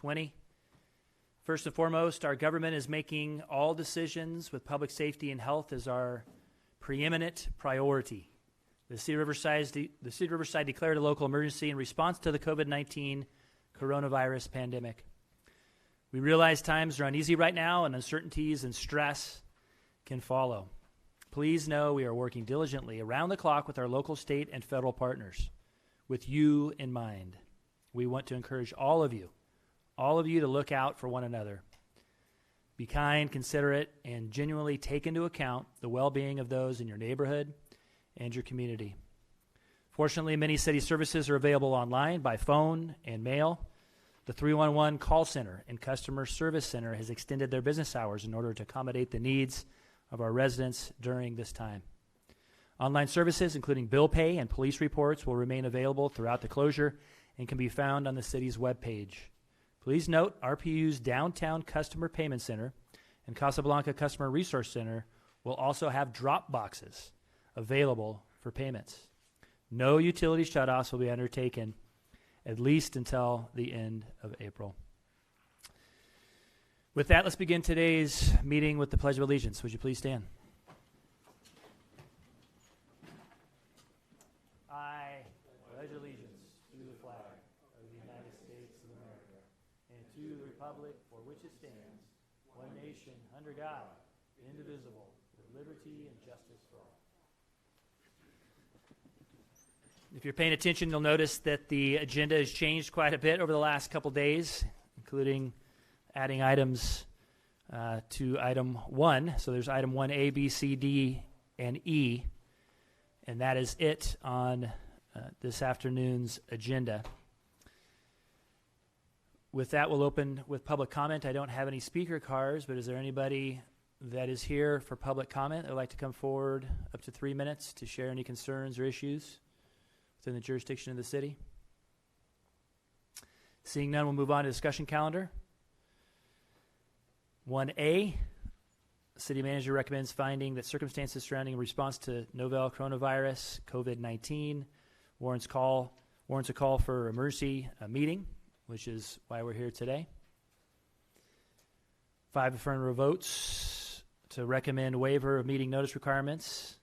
2020. First and foremost, our government is making all decisions with public safety and health as our preeminent priority. The City of Riverside declared a local emergency in response to the COVID-19 coronavirus pandemic. We realize times are uneasy right now and uncertainties and stress can follow. Please know we are working diligently around the clock with our local, state, and federal partners with you in mind. We want to encourage all of you to look out for one another. Be kind, considerate, and genuinely take into account the well-being of those in your neighborhood and your community. Fortunately, many city services are available online, by phone, and mail. The 311 call center and customer service center has extended their business hours in order to accommodate the needs of our residents during this time. Online services, including bill pay and police reports, will remain available throughout the closure and can be found on the city's webpage. Please note, RPU's Downtown Customer Payment Center and Casablanca Customer Resource Center will also have drop boxes available for payments. No utility shutoffs will be undertaken at least until the end of April. With that, let's begin today's meeting with the Pledge of Allegiance. Would you please stand? I pledge allegiance to the flag of the United States of America and to the republic for which it stands, one nation, under God, indivisible, with liberty and justice for all. If you're paying attention, you'll notice that the agenda has changed quite a bit over the last couple days, including adding items to item 1. So there's item 1A, B, C, D, and E, and that is it on this afternoon's agenda. With that, we'll open with public comment. I don't have any speaker cards, but is there anybody that is here for public comment that would like to come forward up to 3 minutes to share any concerns or issues within the jurisdiction of the city? Seeing none, we'll move on to discussion calendar. 1A, City Manager recommends finding that circumstances surrounding a response to novel coronavirus, COVID-19, warrants a call for emergency meeting, which is why we're here today. 5 affirmative votes to recommend waiver of meeting notice requirements.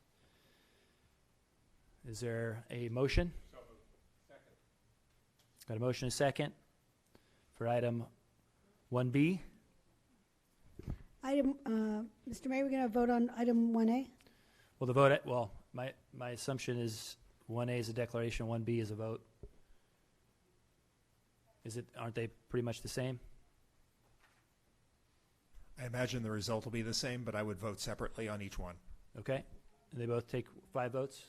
Is there a motion? So moved. Second. Got a motion and a second for item 1B. Mr. Mayor, we're going to vote on item 1A. Well, my assumption is 1A is a declaration, 1B is a vote. Aren't they pretty much the same? I imagine the result will be the same, but I would vote separately on each one. Okay. And they both take 5 votes?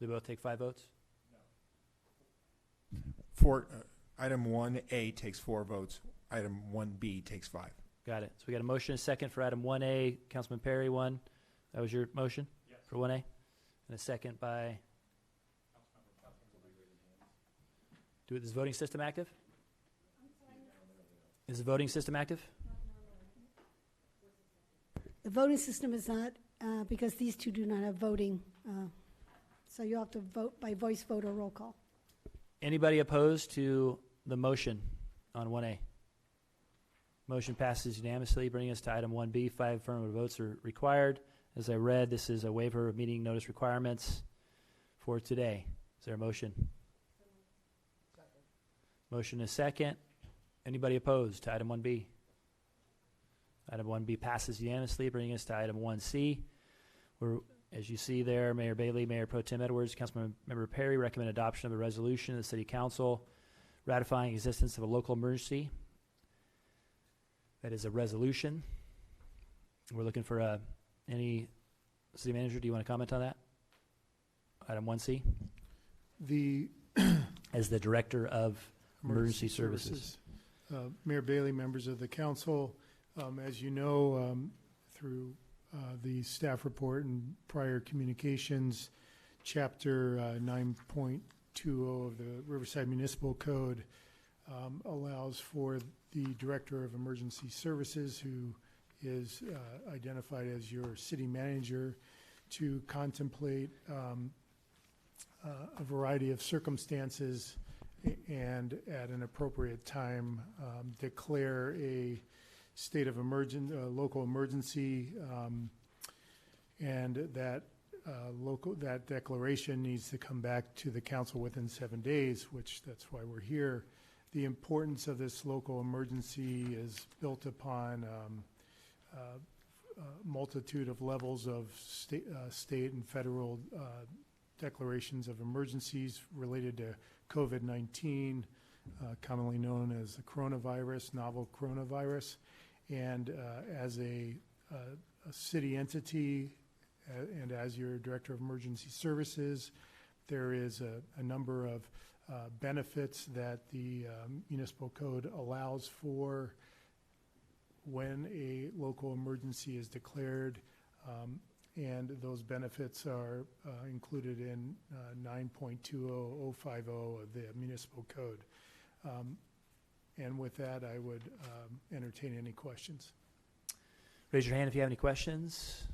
They both take 5 votes? No. Item 1A takes 4 votes. Item 1B takes 5. Got it. So we got a motion and a second for item 1A. Councilman Perry, 1. That was your motion? Yes. For 1A? And a second by? Is the voting system active? Is the voting system active? The voting system is not, because these two do not have voting. So you'll have to vote by voice vote or roll call. Anybody opposed to the motion on 1A? Motion passes unanimously, bringing us to item 1B. 5 affirmative votes are required. As I read, this is a waiver of meeting notice requirements for today. Is there a motion? Second. Motion is second. Anybody opposed to item 1B? Item 1B passes unanimously, bringing us to item 1C. As you see there, Mayor Bailey, Mayor Pro Tem Edwards, Councilmember Perry recommend adoption of a resolution of the City Council ratifying existence of a local emergency. That is a resolution. We're looking for any City Manager, do you want to comment on that? Item 1C? As the Director of Emergency Services. Mayor Bailey, members of the council, as you know, through the staff report and prior communications, Chapter 9.20 of the Riverside Municipal Code allows for the Director of Emergency Services, who is identified as your city manager, to contemplate a variety of circumstances and at an appropriate time, declare a state of local emergency, and that that declaration needs to come back to the council within 7 days, which that's why we're here. The importance of this local emergency is built upon multitude of levels of state and federal declarations of emergencies related to COVID-19, commonly known as the coronavirus, novel coronavirus. And as a city entity, and as your Director of Emergency Services, there is a number of benefits that the municipal code allows for when a local emergency is declared, and those benefits are included in 9.20050 of the municipal code. And with that, I would entertain any questions. Raise your hand if you have any questions.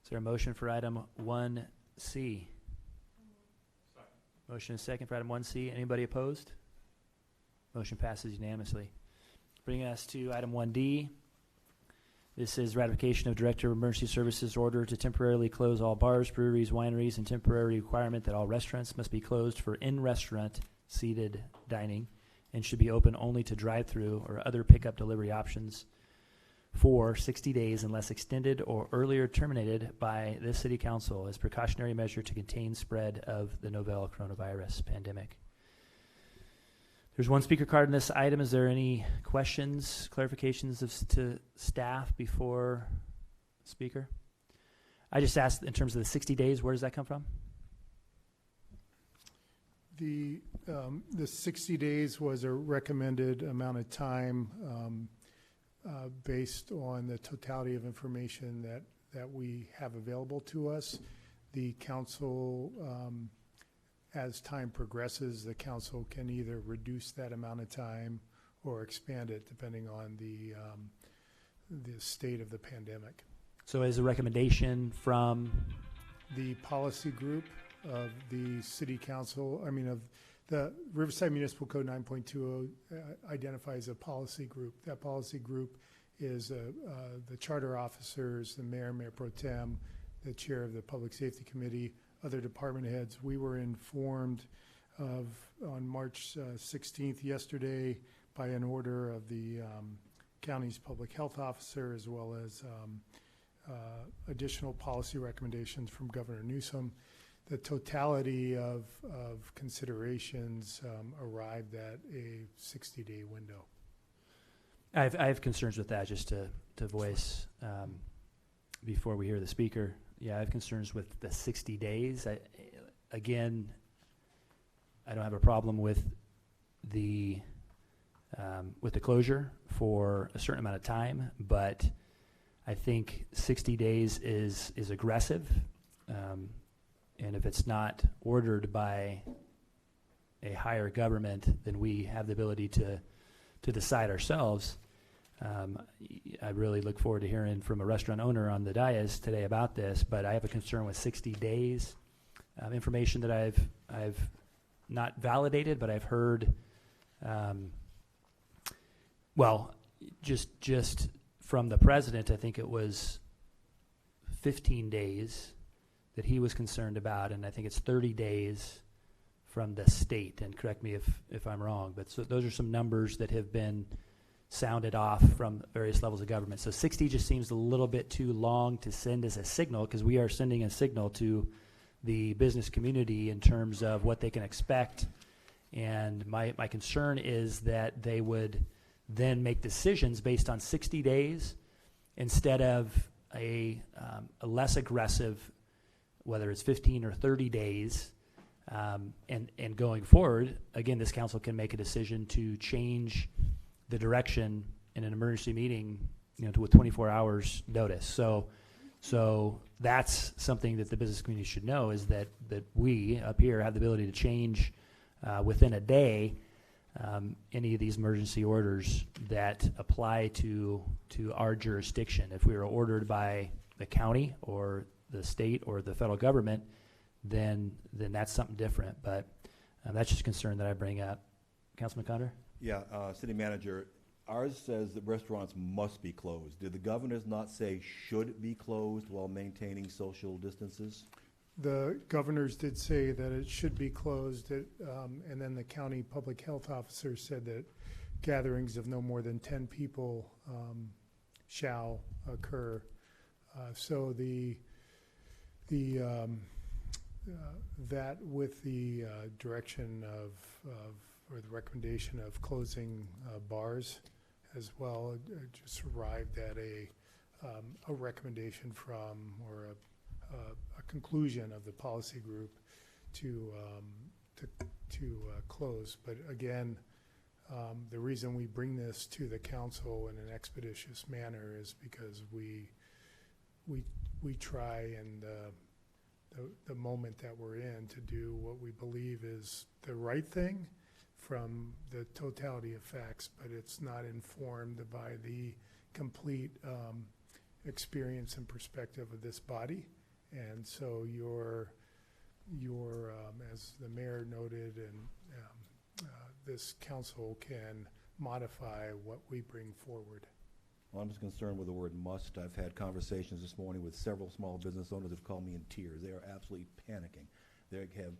Is there a motion for item 1C? Second. Motion is second for item 1C. Anybody opposed? Motion passes unanimously. Bringing us to item 1D. This is ratification of Director of Emergency Services order to temporarily close all bars, breweries, wineries, and temporary requirement that all restaurants must be closed for in-restaurant seated dining and should be open only to drive-through or other pickup delivery options for 60 days unless extended or earlier terminated by this City Council as precautionary measure to contain spread of the novel coronavirus pandemic. There's one speaker card in this item. Is there any questions, clarifications to staff before speaker? I just asked in terms of the 60 days, where does that come from? The 60 days was a recommended amount of time based on the totality of information that we have available to us. The council, as time progresses, the council can either reduce that amount of time or expand it depending on the state of the pandemic. So as a recommendation from The policy group of the City Council, of the Riverside Municipal Code 9.20 identifies a policy group. That policy group is the charter officers, the mayor, mayor pro tem, the chair of the Public Safety Committee, other department heads. We were informed of on March 16th, yesterday, by an order of the county's public health officer, as well as additional policy recommendations from Governor Newsom. The totality of considerations arrived at a 60-day window. I have concerns with that, just to voice before we hear the speaker. Yeah, I have concerns with the 60 days. I don't have a problem with the closure for a certain amount of time, but I think 60 days is aggressive. And if it's not ordered by a higher government, then we have the ability to decide ourselves. I really look forward to hearing from a restaurant owner on the dais today about this, but I have a concern with 60 days. Information that I've not validated, but I've heard, just from the president, I think it was 15 days that he was concerned about, and I think it's 30 days from the state, and correct me if I'm wrong, but so those are some numbers that have been sounded off from various levels of government. So 60 just seems a little bit too long to send as a signal, because we are sending a signal to the business community in terms of what they can expect, and my concern is that they would then make decisions based on 60 days instead of a less aggressive, whether it's 15 or 30 days, and going forward, again, this council can make a decision to change the direction in an emergency meeting, with 24 hours notice. So that's something that the business community should know, is that we up here have the ability to change within a day any of these emergency orders that apply to our jurisdiction. If we were ordered by the county or the state or the federal government, then that's something different. But That's just a concern that I bring up. Councilman Conder? Yeah, city manager, ours says that restaurants must be closed. Did the governors not say should be closed while maintaining social distances? The governors did say that it should be closed, and then the county public health officer said that gatherings of no more than 10 people shall occur. So that with the direction or the recommendation of closing bars as well, just arrived at a recommendation from or a conclusion of the policy group to close. But again, the reason we bring this to the council in an expeditious manner is because we try and the moment that we're in to do what we believe is the right thing from the totality of facts, but it's not informed by the complete experience and perspective of this body. And so your as the mayor noted, and this council can modify what we bring forward. Well, I'm just concerned with the word must. I've had conversations this morning with several small business owners who've called me in tears. They are absolutely panicking. They have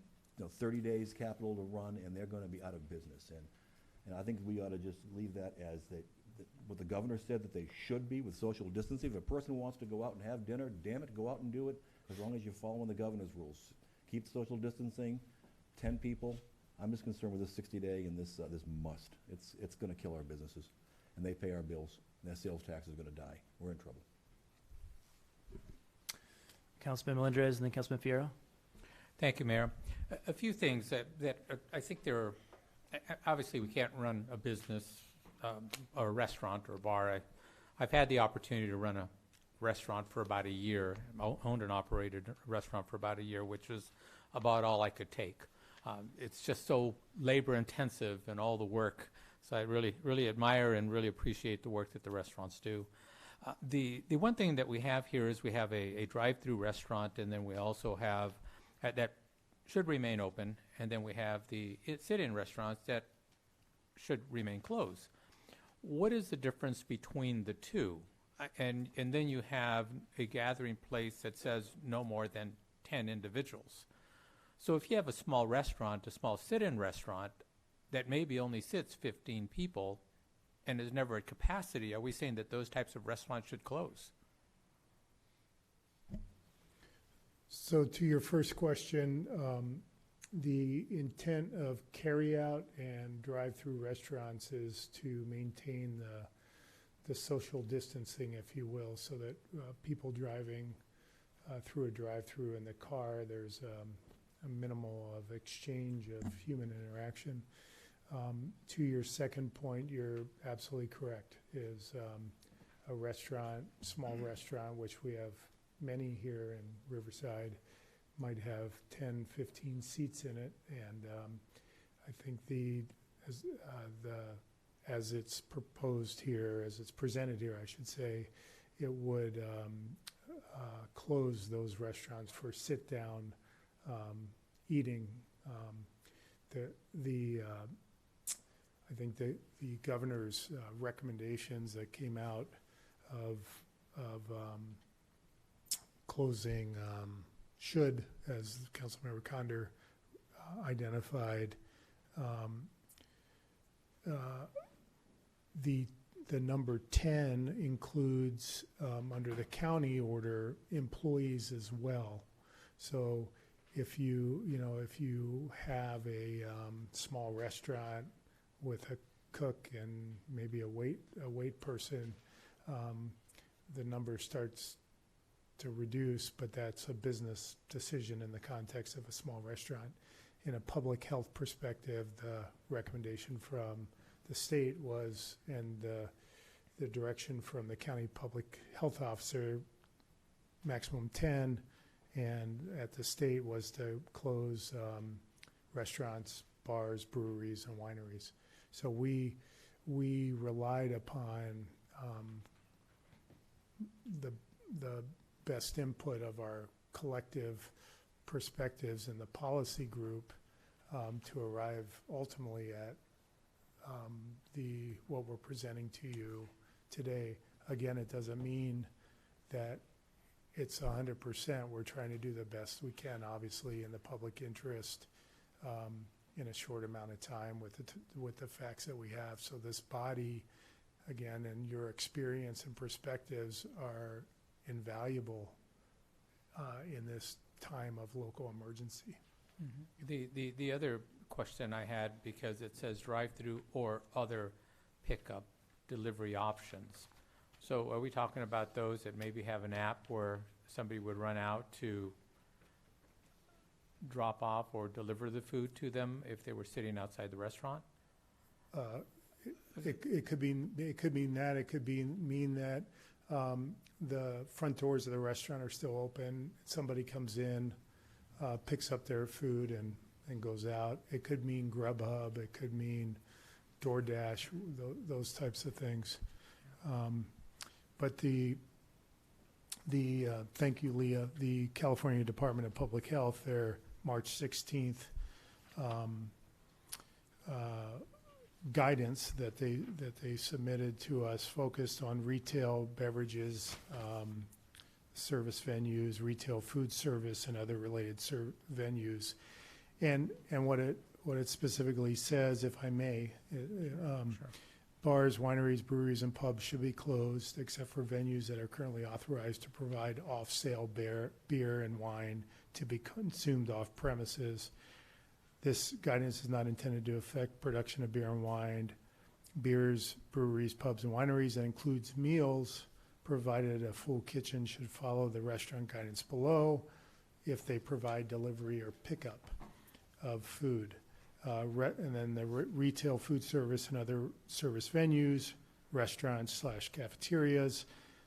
30 days capital to run, and they're going to be out of business. And I think we ought to just leave that as what the governor said that they should be with social distancing. If a person wants to go out and have dinner, damn it, go out and do it, as long as you're following the governor's rules. Keep social distancing, 10 people. I'm just concerned with this 60-day and this must. It's going to kill our businesses, and they pay our bills. Their sales tax is going to die. We're in trouble. Councilman Melendrez and then Councilman Fierro. Thank you, Mayor. A few things that I think there are, obviously we can't run a business or a restaurant or a bar. I've had the opportunity to run a restaurant for about a year, owned and operated a restaurant for about a year, which was about all I could take. It's just so labor intensive and all the work. So I really admire and really appreciate the work that the restaurants do. The one thing that we have here is we have a drive-through restaurant, and then we also have that should remain open, and then we have the sit-in restaurants that should remain closed. What is the difference between the two? And then you have a gathering place that says no more than 10 individuals. So if you have a small restaurant, a small sit-in restaurant, that maybe only sits 15 people and is never at capacity, are we saying that those types of restaurants should close? So to your first question, the intent of carryout and drive-through restaurants is to maintain the social distancing, if you will, so that people driving through a drive-through in the car, there's a minimal of exchange of human interaction. To your second point, you're absolutely correct, is a restaurant, small restaurant, which we have many here in Riverside, might have 10, 15 seats in it. And I think as it's proposed here, as it's presented here, I should say, it would close those restaurants for sit-down eating. I think the governor's recommendations that came out of closing should, as Councilmember Conder identified, the number 10 includes under the county order employees as well. So if you have a small restaurant with a cook and maybe a wait person, the number starts to reduce, but that's a business decision in the context of a small restaurant. In a public health perspective, the recommendation from the state was, and the direction from the county public health officer, maximum 10, and at the state was to close restaurants, bars, breweries, and wineries. So we relied upon the best input of our collective perspectives in the policy group to arrive ultimately at what we're presenting to you today. Again, it doesn't mean that it's 100%. We're trying to do the best we can, obviously, in the public interest, in a short amount of time with the facts that we have. So this body, again, and your experience and perspectives are invaluable in this time of local emergency. The other question I had, because it says drive-through or other pickup delivery options. So are we talking about those that maybe have an app where somebody would run out to drop off or deliver the food to them if they were sitting outside the restaurant? It could mean that. It could mean that the front doors of the restaurant are still open. Somebody comes in, picks up their food and goes out. It could mean Grubhub. It could mean DoorDash, those types of things. But thank you, Leah. The California Department of Public Health, their March 16th guidance that they submitted to us focused on retail beverages, service venues, retail food service, and other related venues. And what it specifically says, if I may, Sure. bars, wineries, breweries, and pubs should be closed except for venues that are currently authorized to provide off-sale beer and wine to be consumed off premises. This guidance is not intended to affect production of beer and wine, beers, breweries, pubs, and wineries. That includes meals, provided a full kitchen should follow the restaurant guidance below if they provide delivery or pickup of food. And then the retail food service and other service venues, restaurants/cafeterias,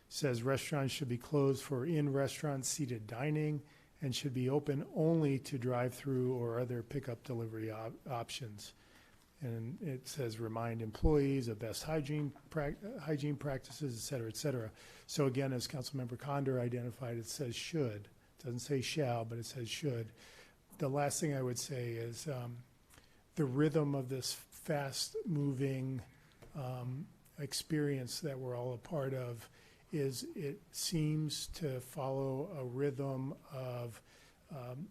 says restaurants should be closed for in-restaurant seated dining and should be open only to drive-through or other pickup delivery options. And it says remind employees of best hygiene practices, et cetera, et cetera. So again, as Councilmember Condor identified, it says should. It doesn't say shall, but it says should. The last thing I would say is the rhythm of this fast-moving experience that we're all a part of it seems to follow a rhythm of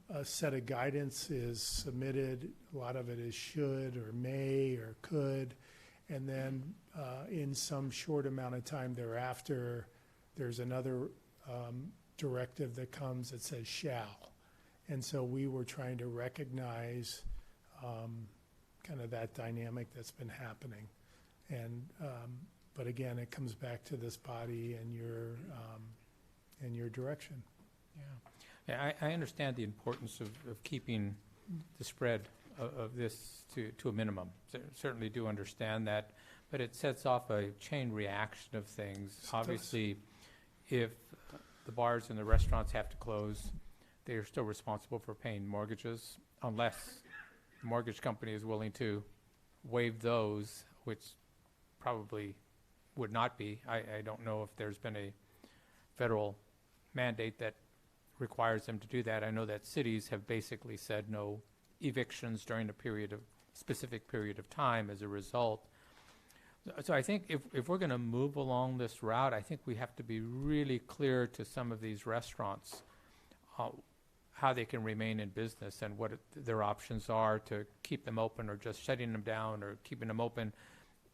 a set of guidance is submitted. A lot of it is should or may or could. And then in some short amount of time thereafter, there's another directive that comes that says shall. And so we were trying to recognize kind of that dynamic that's been happening. And but again, it comes back to this body and your direction. Yeah, I understand the importance of keeping the spread of this to a minimum. Certainly do understand that, but it sets off a chain reaction of things. Obviously, if the bars and the restaurants have to close, they are still responsible for paying mortgages unless the mortgage company is willing to waive those, which probably would not be. I don't know if there's been a federal mandate that requires them to do that. I know that cities have basically said no evictions during a specific period of time as a result. So I think if we're going to move along this route, I think we have to be really clear to some of these restaurants how they can remain in business and what their options are to keep them open or just shutting them down or keeping them open.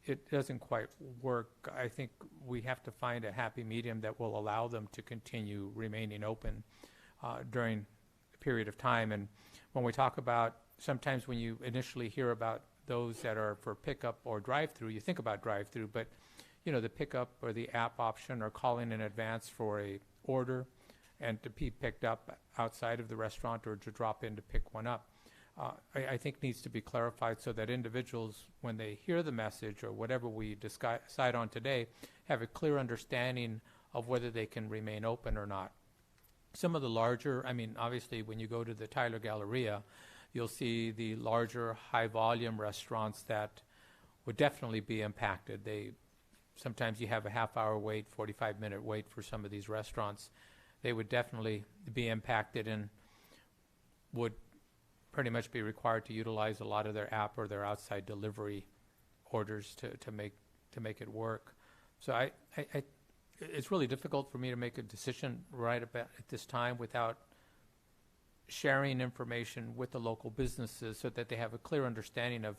It doesn't quite work. I think we have to find a happy medium that will allow them to continue remaining open during a period of time. And when we talk about, sometimes when you initially hear about those that are for pickup or drive-through, you think about drive-through, but the pickup or the app option or calling in advance for a order and to be picked up outside of the restaurant or to drop in to pick one up. I think needs to be clarified so that individuals, when they hear the message or whatever we decide on today, have a clear understanding of whether they can remain open or not. Some of the larger, obviously when you go to the Tyler Galleria, you'll see the larger high-volume restaurants that would definitely be impacted. Sometimes you have a half-hour wait, 45-minute wait for some of these restaurants. They would definitely be impacted and would pretty much be required to utilize a lot of their app or their outside delivery orders to make it work. So it's really difficult for me to make a decision right about at this time without sharing information with the local businesses so that they have a clear understanding of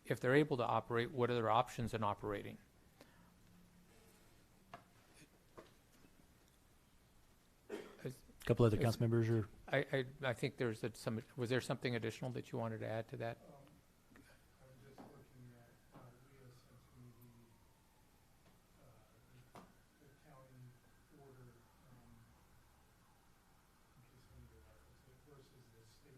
if they're able to operate, what are their options in operating. A couple other council members are. I think there's was there something additional that you wanted to add to that? I'm just looking at, Leah sent me the county order, in case anybody references it, versus the state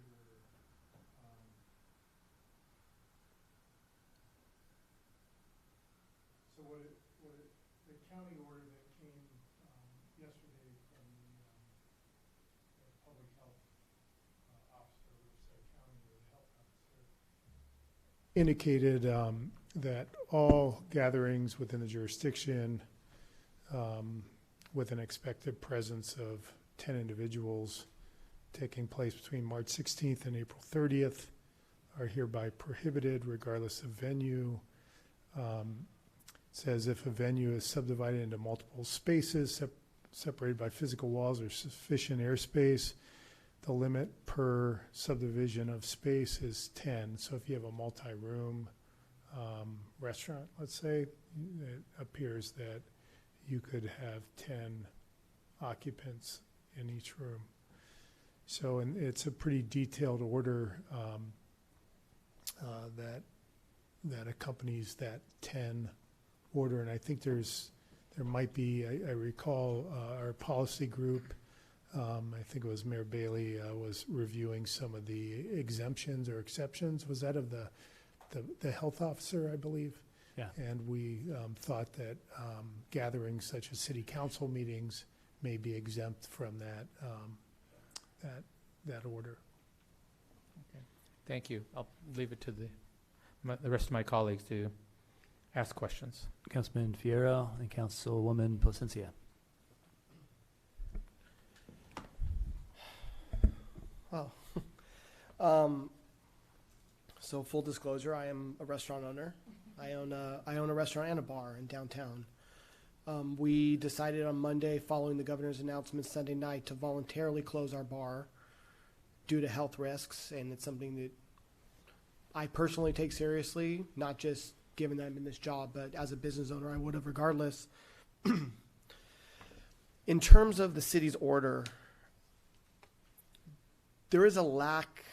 order. So the county order that came, yesterday from the public health officer, Riverside County, or the health officer, indicated that all gatherings within the jurisdiction with an expected presence of 10 individuals taking place between March 16th and April 30th are hereby prohibited regardless of venue. Says if a venue is subdivided into multiple spaces separated by physical walls or sufficient airspace, the limit per subdivision of space is 10. So if you have a multi-room restaurant, let's say, it appears that you could have 10 occupants in each room. So it's a pretty detailed order that accompanies that 10 order. And I think there might be, I recall our policy group, I think it was Mayor Bailey was reviewing some of the exemptions or exceptions. Was that of the health officer, I believe? Yeah. And we thought that gatherings such as city council meetings may be exempt from that order. Thank you. I'll leave it to the rest of my colleagues to ask questions. Councilman Fierro and Councilwoman Placencia. Wow. So full disclosure, I am a restaurant owner. I own a restaurant and a bar in downtown. We decided on Monday, following the governor's announcement Sunday night, to voluntarily close our bar due to health risks, and it's something that I personally take seriously, not just given that I'm in this job, but as a business owner, I would have regardless. In terms of the city's order, there is a lack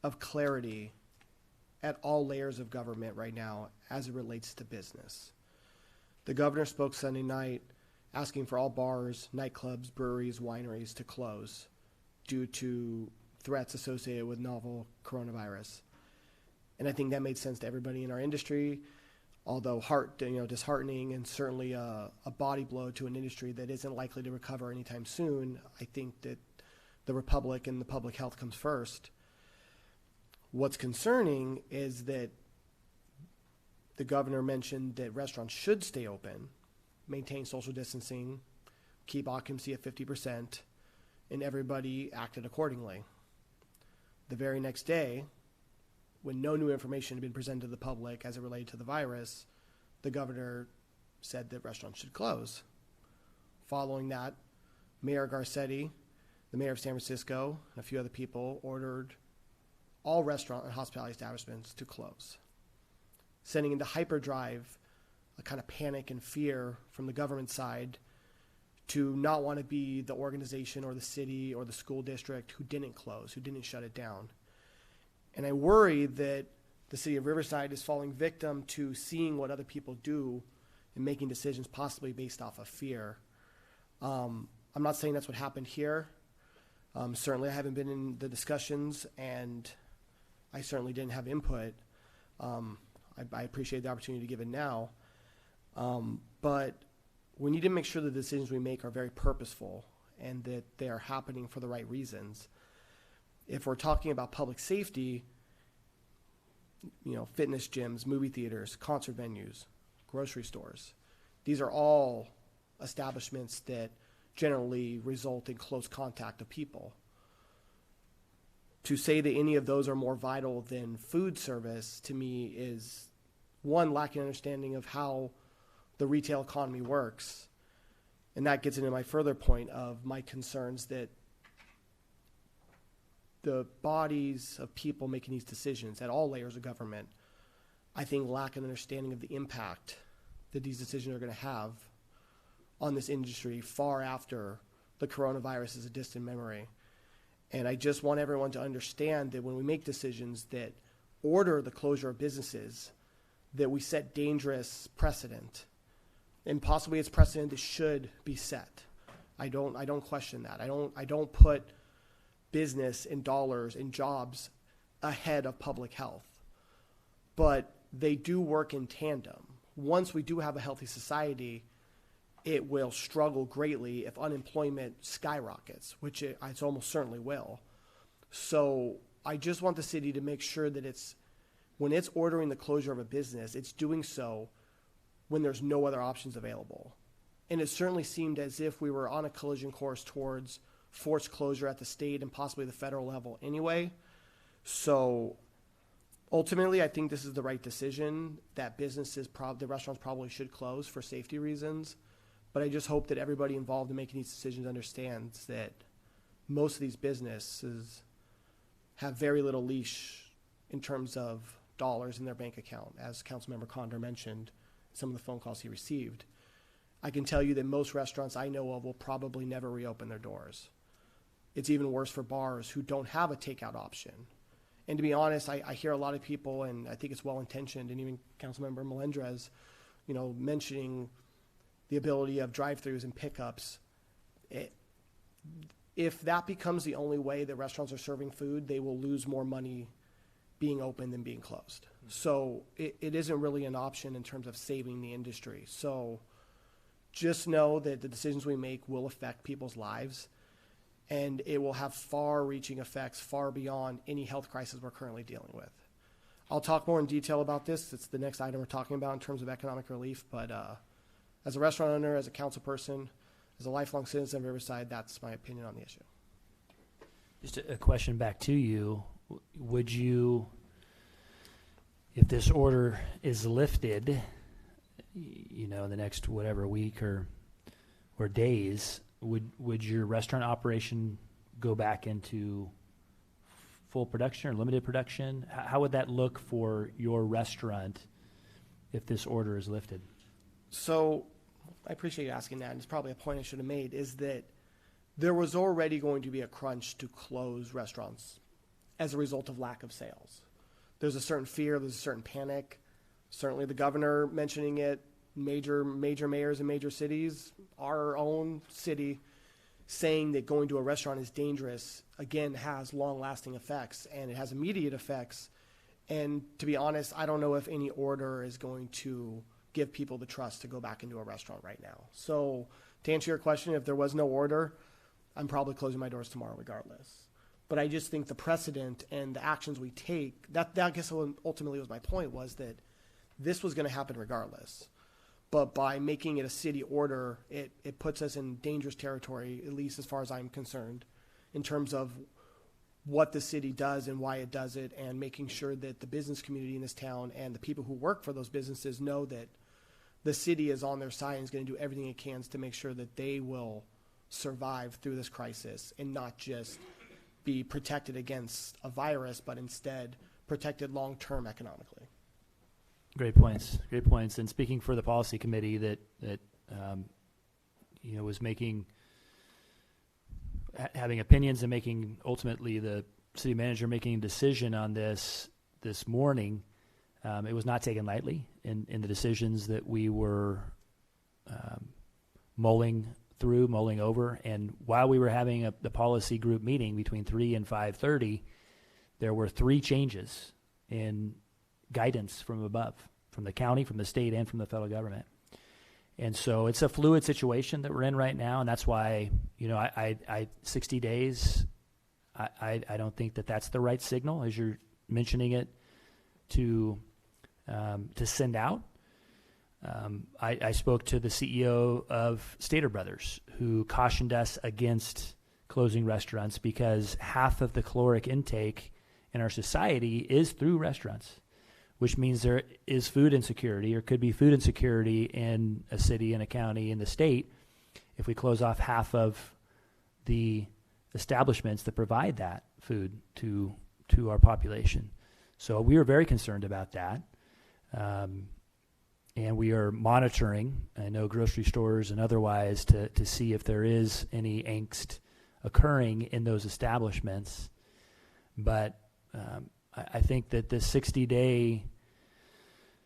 of clarity at all layers of government right now as it relates to business. The governor spoke Sunday night asking for all bars, nightclubs, breweries, wineries to close due to threats associated with novel coronavirus. And I think that made sense to everybody in our industry, although disheartening and certainly a body blow to an industry that isn't likely to recover anytime soon. I think that the republic and the public health comes first. What's concerning is that the governor mentioned that restaurants should stay open, maintain social distancing, keep occupancy at 50%, and everybody acted accordingly. The very next day, when no new information had been presented to the public as it related to the virus, the governor said that restaurants should close. Following that, Mayor Garcetti, the mayor of San Francisco, and a few other people ordered all restaurant and hospitality establishments to close, sending into hyperdrive a kind of panic and fear from the government side to not want to be the organization or the city or the school district who didn't close, who didn't shut it down. And I worry that the city of Riverside is falling victim to seeing what other people do and making decisions possibly based off of fear. I'm not saying that's what happened here. Certainly I haven't been in the discussions, and I certainly didn't have input. I appreciate the opportunity to give it now. But we need to make sure the decisions we make are very purposeful and that they are happening for the right reasons. If we're talking about public safety, fitness gyms, movie theaters, concert venues, grocery stores, these are all establishments that generally result in close contact of people. to say that any of those are more vital than food service, to me, is one, lacking understanding of how the retail economy works. And that gets into my further point of my concerns that the bodies of people making these decisions at all layers of government, I think, lack an understanding of the impact that these decisions are going to have on this industry far after the coronavirus is a distant memory. And I just want everyone to understand that when we make decisions that order the closure of businesses, that we set dangerous precedent. And possibly it's precedent that should be set. I don't question that. I don't put business and dollars and jobs ahead of public health. But they do work in tandem. Once we do have a healthy society, it will struggle greatly if unemployment skyrockets, which it almost certainly will. So I just want the city to make sure that when it's ordering the closure of a business, it's doing so when there's no other options available. And it certainly seemed as if we were on a collision course towards forced closure at the state and possibly the federal level anyway. So ultimately, I think this is the right decision, that the restaurants probably should close for safety reasons. But I just hope that everybody involved in making these decisions understands that most of these businesses have very little leash in terms of dollars in their bank account, as Councilmember Condor mentioned, some of the phone calls he received. I can tell you that most restaurants I know of will probably never reopen their doors. It's even worse for bars who don't have a takeout option. And to be honest, I hear a lot of people, and I think it's well-intentioned, and even Councilmember Melendrez, mentioning the ability of drive-thrus and pickups. If that becomes the only way that restaurants are serving food, they will lose more money being open than being closed. So it isn't really an option in terms of saving the industry. So just know that the decisions we make will affect people's lives, and it will have far-reaching effects far beyond any health crisis we're currently dealing with. I'll talk more in detail about this. It's the next item we're talking about in terms of economic relief, but as a restaurant owner, as a council person, as a lifelong citizen of Riverside, that's my opinion on the issue. Just a question back to you. Would you, if this order is lifted, in the next whatever week or days, would your restaurant operation go back into full production or limited production? How would that look for your restaurant if this order is lifted? So I appreciate you asking that, and it's probably a point I should have made, is that there was already going to be a crunch to close restaurants as a result of lack of sales. There's a certain fear, there's a certain panic. Certainly the governor mentioning it, major mayors in major cities, our own city, saying that going to a restaurant is dangerous, again, has long-lasting effects, and it has immediate effects. And to be honest, I don't know if any order is going to give people the trust to go back into a restaurant right now. So to answer your question, if there was no order, I'm probably closing my doors tomorrow regardless. But I just think the precedent and the actions we take, that I guess ultimately was my point, was that this was going to happen regardless. But by making it a city order, it puts us in dangerous territory, at least as far as I'm concerned, in terms of what the city does and why it does it, and making sure that the business community in this town and the people who work for those businesses know that the city is on their side and is going to do everything it can to make sure that they will survive through this crisis and not just be protected against a virus, but instead protected long-term economically. Great points. Great points. And speaking for the policy committee that was having opinions and making ultimately the city manager making a decision on this morning, it was not taken lightly in the decisions that we were mulling over. And while we were having the policy group meeting between 3 and 5:30, there were 3 changes in guidance from above, from the county, from the state, and from the federal government. And so it's a fluid situation that we're in right now, and that's why, 60 days, I don't think that that's the right signal, as you're mentioning it, to send out. I spoke to the CEO of Stater Brothers, who cautioned us against closing restaurants because half of the caloric intake in our society is through restaurants, which means there is food insecurity or could be food insecurity in a city, in a county, in the state if we close off half of the establishments that provide that food to our population. So we are very concerned about that. And we are monitoring, I know, grocery stores and otherwise to see if there is any angst occurring in those establishments. But I think that this 60-day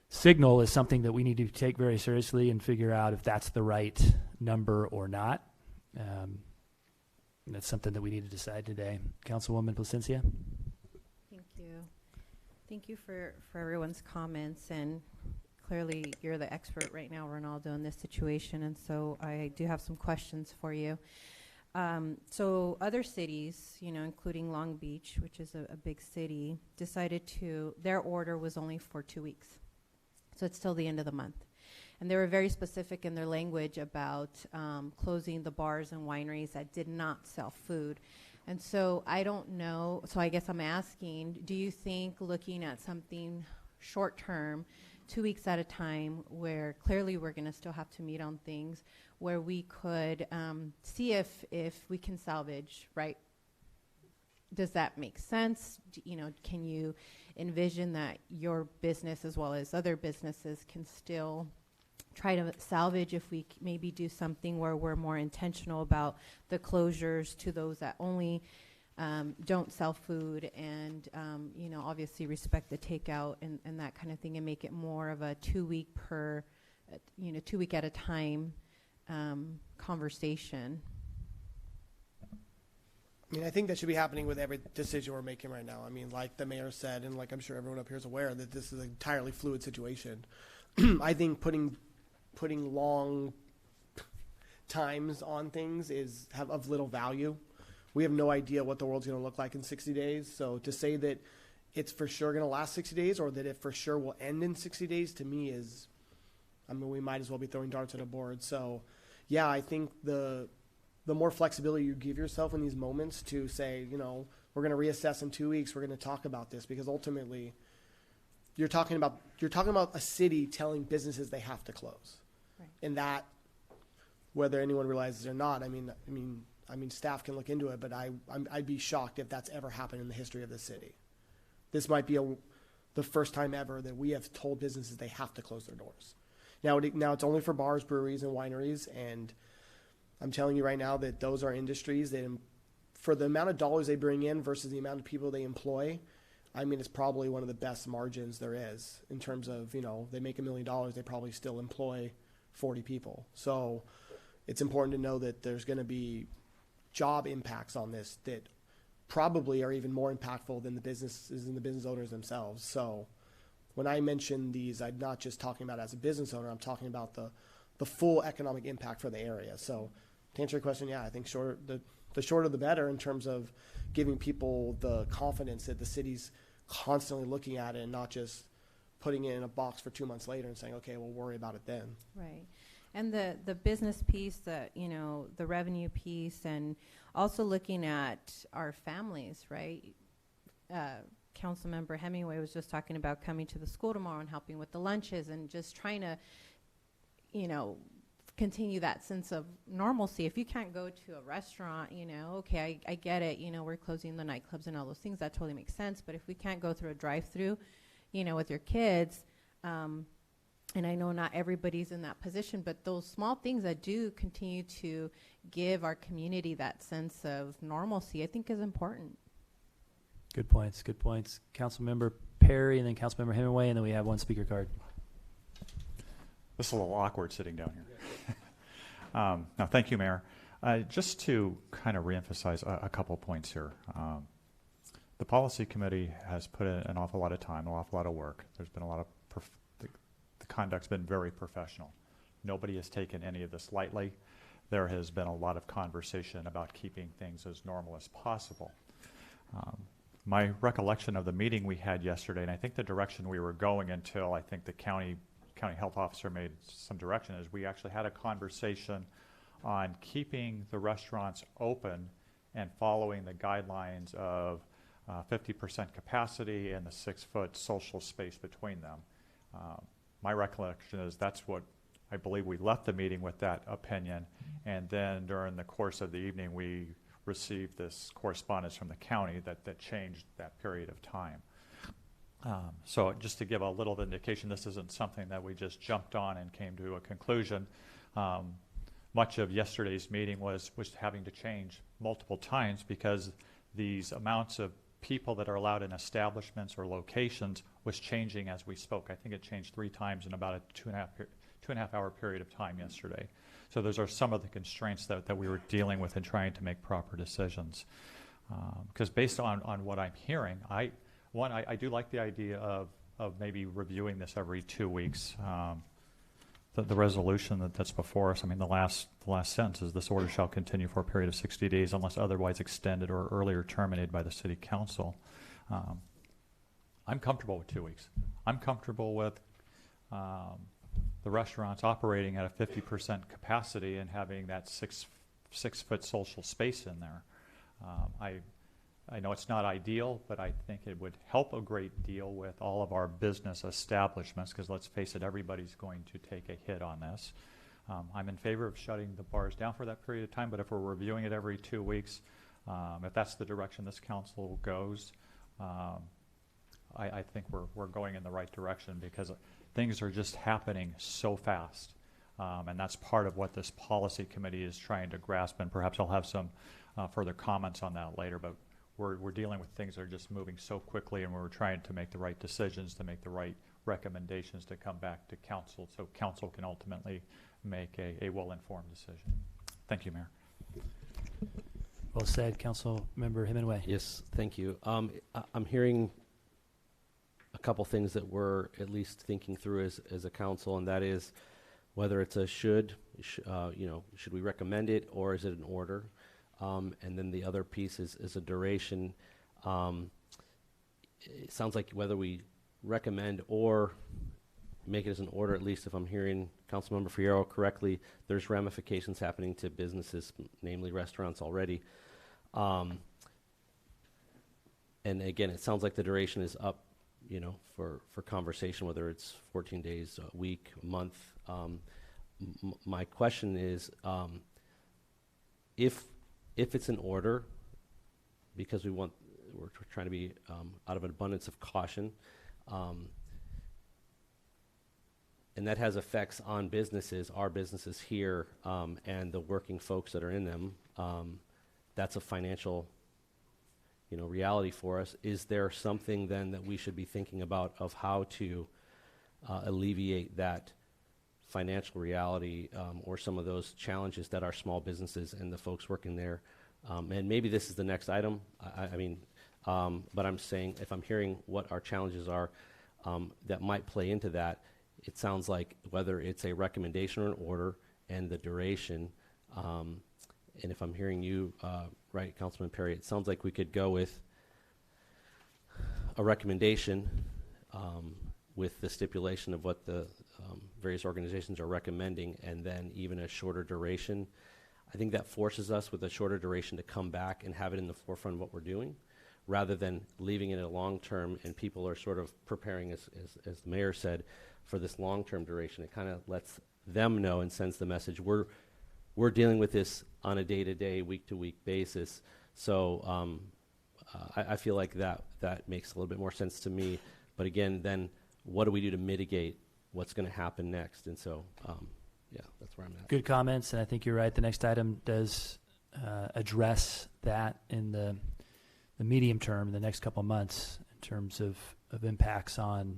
signal is something that we need to take very seriously and figure out if that's the right number or not. That's something that we need to decide today. Councilwoman Placencia? Thank you. Thank you for everyone's comments, and clearly you're the expert right now, Ronaldo, in this situation, and so I do have some questions for you. So other cities, including Long Beach, which is a big city, decided their order was only for 2 weeks. So it's till the end of the month. And they were very specific in their language about closing the bars and wineries that did not sell food. And so I don't know, so I guess I'm asking, do you think looking at something short term, 2 weeks at a time, where clearly we're going to still have to meet on things, where we could see if we can salvage, right? Does that make sense? Can you envision that your business as well as other businesses can still try to salvage if we maybe do something where we're more intentional about the closures to those that only don't sell food and, obviously respect the takeout and that kind of thing, and make it more of a 2 week 2 week at a time conversation? I mean, I think that should be happening with every decision we're making right now. I mean, like the mayor said, and like I'm sure everyone up here is aware, that this is an entirely fluid situation. I think putting long times on things is of little value. We have no idea what the world's going to look like in 60 days. So to say that it's for sure going to last 60 days or that it for sure will end in 60 days, to me is, we might as well be throwing darts at a board. So, yeah, I think the more flexibility you give yourself in these moments to say, we're going to reassess in 2 weeks, we're going to talk about this, because ultimately you're talking about a city telling businesses they have to close. Right. And that, whether anyone realizes it or not, I mean, staff can look into it, but I'd be shocked if that's ever happened in the history of the city. This might be the first time ever that we have told businesses they have to close their doors. Now it's only for bars, breweries, and wineries, and I'm telling you right now that those are industries that, for the amount of dollars they bring in versus the amount of people they employ, it's probably one of the best margins there is in terms of, they make $1 million, they probably still employ 40 people. So it's important to know that there's going to be job impacts on this that probably are even more impactful than the businesses and the business owners themselves. So when I mention these, I'm not just talking about as a business owner, I'm talking about the full economic impact for the area. So to answer your question, yeah, I think the shorter the better in terms of giving people the confidence that the city's constantly looking at it and not just putting it in a box for 2 months later and saying, okay, we'll worry about it then. Right. And the business piece, the revenue piece, and also looking at our families, right? Councilmember Hemingway was just talking about coming to the school tomorrow and helping with the lunches and just trying to, continue that sense of normalcy. If you can't go to a restaurant, okay, I get it, we're closing the nightclubs and all those things, that totally makes sense. But if we can't go through a drive-through, with your kids, and I know not everybody's in that position, but those small things that do continue to give our community that sense of normalcy, I think is important. Good points. Councilmember Perry and then Councilmember Hemingway, and then we have one speaker card. This is a little awkward sitting down here. No, thank you, Mayor. Just to kind of reemphasize a couple points here. The policy committee has put in an awful lot of time, an awful lot of work. There's been a lot of the conduct's been very professional. Nobody has taken any of this lightly. There has been a lot of conversation about keeping things as normal as possible. My recollection of the meeting we had yesterday, and I think the direction we were going until I think the county health officer made some direction, is we actually had a conversation on keeping the restaurants open and following the guidelines of 50% capacity and the 6-foot social space between them. My recollection is that's what I believe we left the meeting with, that opinion, and then during the course of the evening we received this correspondence from the county that changed that period of time. So just to give a little indication, this isn't something that we just jumped on and came to a conclusion. Much of yesterday's meeting was having to change multiple times because these amounts of people that are allowed in establishments or locations was changing as we spoke. I think it changed 3 times in about a two and a half hour period of time yesterday. So those are some of the constraints that we were dealing with in trying to make proper decisions. Because based on what I'm hearing, I do like the idea of maybe reviewing this every 2 weeks. The resolution that's before us, I mean, the last sentence is, this order shall continue for a period of 60 days unless otherwise extended or earlier terminated by the city council. I'm comfortable with 2 weeks. I'm comfortable with the restaurants operating at a 50% capacity and having that six foot social space in there. I know it's not ideal, but I think it would help a great deal with all of our business establishments, because let's face it, everybody's going to take a hit on this. I'm in favor of shutting the bars down for that period of time, but if we're reviewing it every 2 weeks, if that's the direction this council goes, I think we're going in the right direction, because things are just happening so fast. And that's part of what this policy committee is trying to grasp, and perhaps I'll have some further comments on that later, but we're dealing with things that are just moving so quickly, and we're trying to make the right decisions, to make the right recommendations to come back to council, so council can ultimately make a well-informed decision. Thank you, Mayor. Well said, Council Member Hemingway. Yes, thank you. I'm hearing a couple things that we're at least thinking through as a council, and that is whether it's a should we recommend it, or is it an order? And then the other piece is a duration. It sounds like whether we recommend or make it as an order, at least if I'm hearing Councilmember Fierro correctly, there's ramifications happening to businesses, namely restaurants already. And again, it sounds like the duration is up, for conversation, whether it's 14 days, a week, a month. My question is, if it's an order, because we're trying to be out of an abundance of caution, and that has effects on businesses, our businesses here, and the working folks that are in them. That's a financial, reality for us. Is there something then that we should be thinking about of how to alleviate that financial reality, or some of those challenges that our small businesses and the folks working there, and maybe this is the next item, but I'm saying, if I'm hearing what our challenges are that might play into that, it sounds like whether it's a recommendation or an order and the duration, and if I'm hearing you right, Councilman Perry, it sounds like we could go with a recommendation with the stipulation of what the various organizations are recommending, and then even a shorter duration. I think that forces us with a shorter duration to come back and have it in the forefront of what we're doing, rather than leaving it a long term and people are sort of preparing, as the mayor said, for this long-term duration. It kind of lets them know and sends the message, we're dealing with this on a day-to-day, week-to-week basis. So I feel like that makes a little bit more sense to me. But again, then what do we do to mitigate what's going to happen next? And so, that's where I'm at. Good comments, and I think you're right. The next item does address that in the medium term, the next couple of months, in terms of impacts on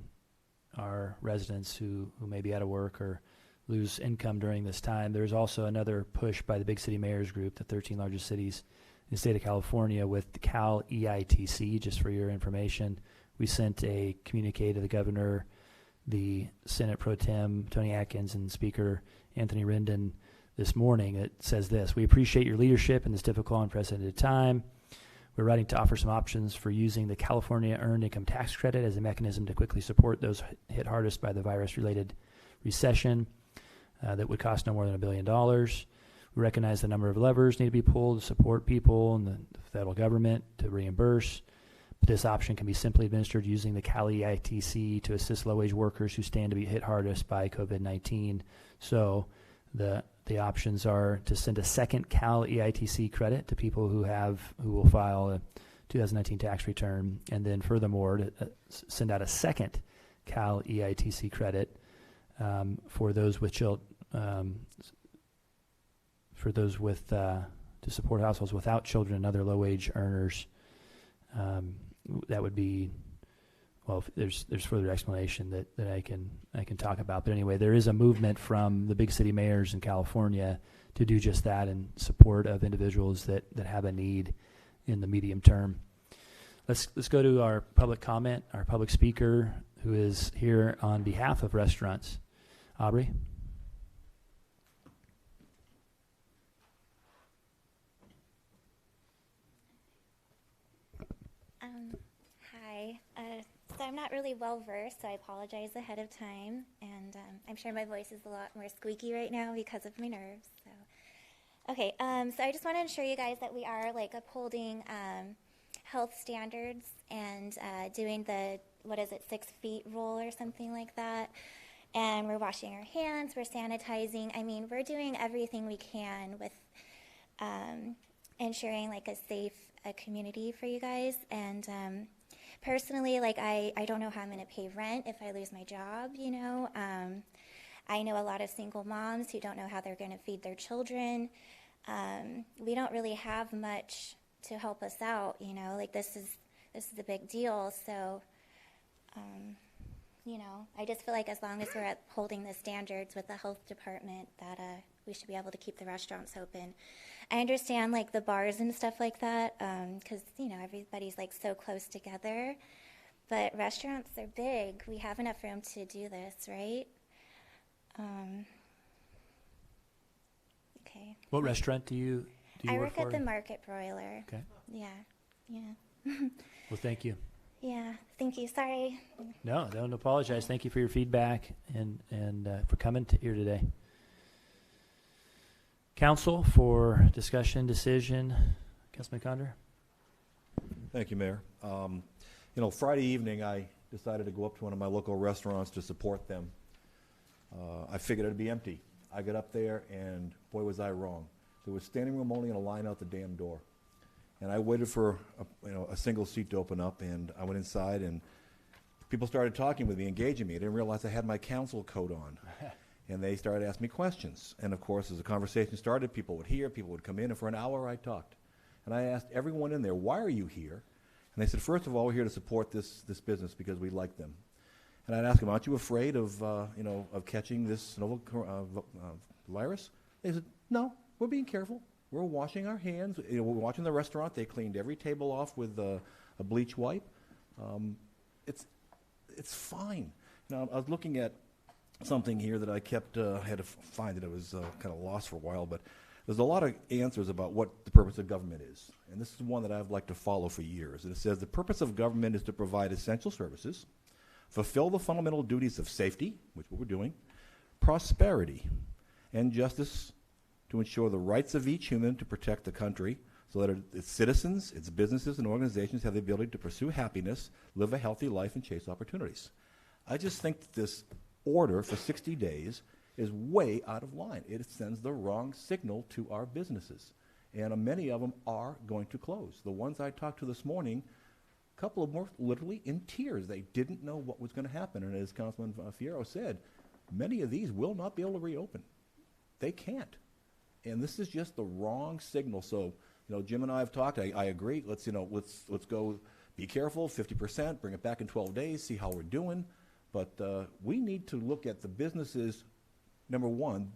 our residents who may be out of work or lose income during this time. There's also another push by the Big City Mayors Group, the 13 largest cities in the state of California, with the Cal EITC, just for your information. We sent a communique to the governor, the Senate Pro Tem, Tony Atkins, and Speaker Anthony Rendon this morning. It says this: we appreciate your leadership in this difficult and unprecedented time. We're writing to offer some options for using the California Earned Income Tax Credit as a mechanism to quickly support those hit hardest by the virus-related recession that would cost no more than $1 billion. We recognize the number of levers need to be pulled to support people and the federal government to reimburse. But this option can be simply administered using the Cal EITC to assist low-wage workers who stand to be hit hardest by COVID-19. So the options are to send a second Cal EITC credit to people who will file a 2019 tax return, and then furthermore to send out a second Cal EITC credit for those with to support households without children and other low-wage earners. That would be, well, there's further explanation that I can talk about. But anyway, there is a movement from the big city mayors in California to do just that in support of individuals that have a need in the medium term. Let's go to our public comment, our public speaker who is here on behalf of restaurants. Aubrey? Hi. So I'm not really well versed, so I apologize ahead of time. And I'm sure my voice is a lot more squeaky right now because of my nerves. So, okay. So I just want to ensure you guys that we are upholding health standards and doing the 6 feet rule or something like that. And we're washing our hands, we're sanitizing. I mean, we're doing everything we can with ensuring a safe community for you guys. And personally, I don't know how I'm going to pay rent if I lose my job, I know a lot of single moms who don't know how they're going to feed their children. We don't really have much to help us out, this is a big deal. So, I just feel like as long as we're upholding the standards with the health department, that we should be able to keep the restaurants open. I understand the bars and stuff like that, because everybody's so close together. But restaurants are big. We have enough room to do this, right? Okay. What restaurant do you I work work for? at the Market Broiler. Okay. Yeah. Well, thank you. Yeah. Thank you. Sorry. No, don't apologize. Thank you for your feedback and for coming here today. Council for discussion, decision. Councilman Condor? Thank you, Mayor. Friday evening, I decided to go up to one of my local restaurants to support them. I figured it'd be empty. I got up there, and boy, was I wrong. There was standing room only and a line out the damn door. And I waited for a single seat to open up, and I went inside, and people started talking with me, engaging me. I didn't realize I had my council coat on. And they started asking me questions. And of course, as the conversation started, people would hear, people would come in, and for an hour I talked. And I asked everyone in there, why are you here? And they said, first of all, we're here to support this business because we like them. And I'd ask them, aren't you afraid of catching this novel virus? They said, no, we're being careful. We're washing our hands. We're watching the restaurant. They cleaned every table off with a bleach wipe. It's fine. Now, I was looking at something here that I had to find it. It was kind of lost for a while, but there's a lot of answers about what the purpose of government is. And this is one that I've liked to follow for years. And it says the purpose of government is to provide essential services, fulfill the fundamental duties of safety, which is what we're doing, prosperity, and justice to ensure the rights of each human to protect the country so that its citizens, its businesses, and organizations have the ability to pursue happiness, live a healthy life, and chase opportunities. I just think that this order for 60 days is way out of line. It sends the wrong signal to our businesses. And many of them are going to close. The ones I talked to this morning, a couple of them were literally in tears. They didn't know what was going to happen. And as Councilman Fierro said, many of these will not be able to reopen. They can't. And this is just the wrong signal. So, Jim and I have talked. I agree. Let's go be careful, 50%, bring it back in 12 days, see how we're doing. But we need to look at the businesses. Number one,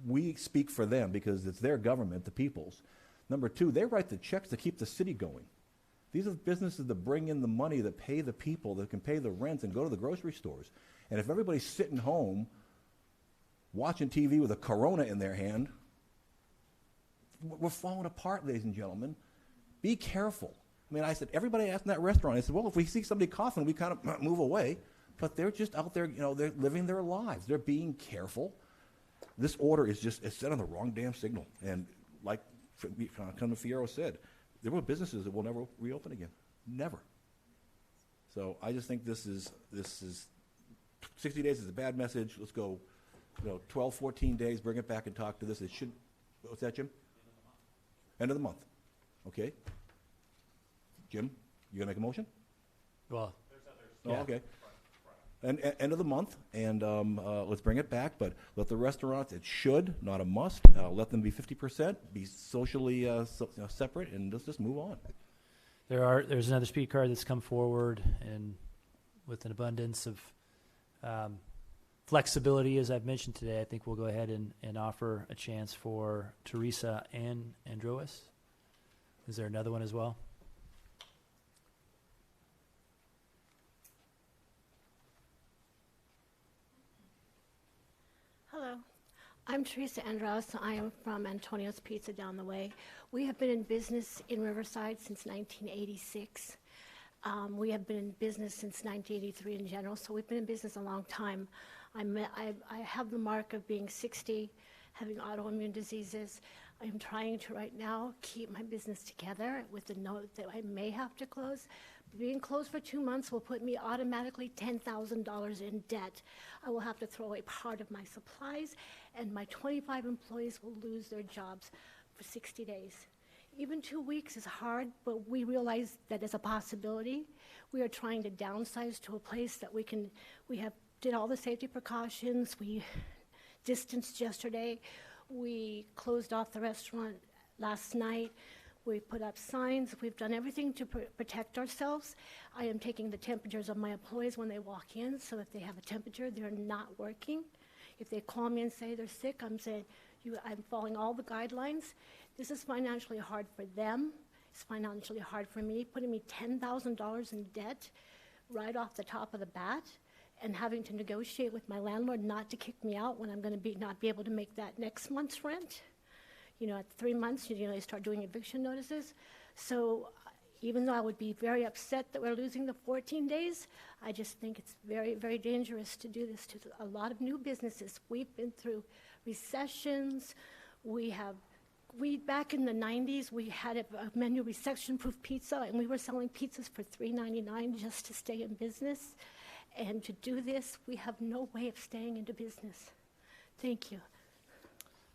we speak for them because it's their government, the people's. Number two, they write the checks to keep the city going. These are the businesses that bring in the money, that pay the people, that can pay the rents and go to the grocery stores. And if everybody's sitting home watching TV with a Corona in their hand, we're falling apart, ladies and gentlemen. Be careful. I mean, I said, everybody asked in that restaurant, I said, well, if we see somebody coughing, we kind of move away. But they're just out there, they're living their lives. They're being careful. This order is just, it's set on the wrong damn signal. And like Councilman Fierro said, there were businesses that will never reopen again. Never. So I just think this is 60 days is a bad message. Let's go, 12, 14 days, bring it back and talk to this. It should, what's that, Jim? End of the month. Okay. Jim, you gonna make a motion? Well, Oh, yeah. okay. And end of the month, and let's bring it back, but let the restaurants, it should, not a must, let them be 50%, be socially separate, and let's just move on. There's another speed card that's come forward, and with an abundance of flexibility, as I've mentioned today, I think we'll go ahead and offer a chance for Teresa and Androas. Is there another one as well? Hello, I'm Teresa Andros. I am from Antonio's Pizza down the way. We have been in business in Riverside since 1986. We have been in business since 1983 in general, so we've been in business a long time. I have the mark of being 60, having autoimmune diseases. I'm trying to right now keep my business together with the note that I may have to close. Being closed for 2 months will put me automatically $10,000 in debt. I will have to throw away part of my supplies, and my 25 employees will lose their jobs for 60 days. Even 2 weeks is hard, but we realize that is a possibility. We are trying to downsize to a place that we did all the safety precautions. We distanced yesterday. We closed off the restaurant last night. We put up signs. We've done everything to protect ourselves. I am taking the temperatures of my employees when they walk in, so if they have a temperature, they're not working. If they call me and say they're sick, I'm saying, I'm following all the guidelines. This is financially hard for them. It's financially hard for me, putting me $10,000 in debt right off the top of the bat, and having to negotiate with my landlord not to kick me out when I'm going to not be able to make that next month's rent. At 3 months, they start doing eviction notices. So even though I would be very upset that we're losing the 14 days, I just think it's very, very dangerous to do this to a lot of new businesses. We've been through recessions. Back in the 90s, we had a menu recession-proof pizza, and we were selling pizzas for $3.99 just to stay in business. And to do this, we have no way of staying into business. Thank you.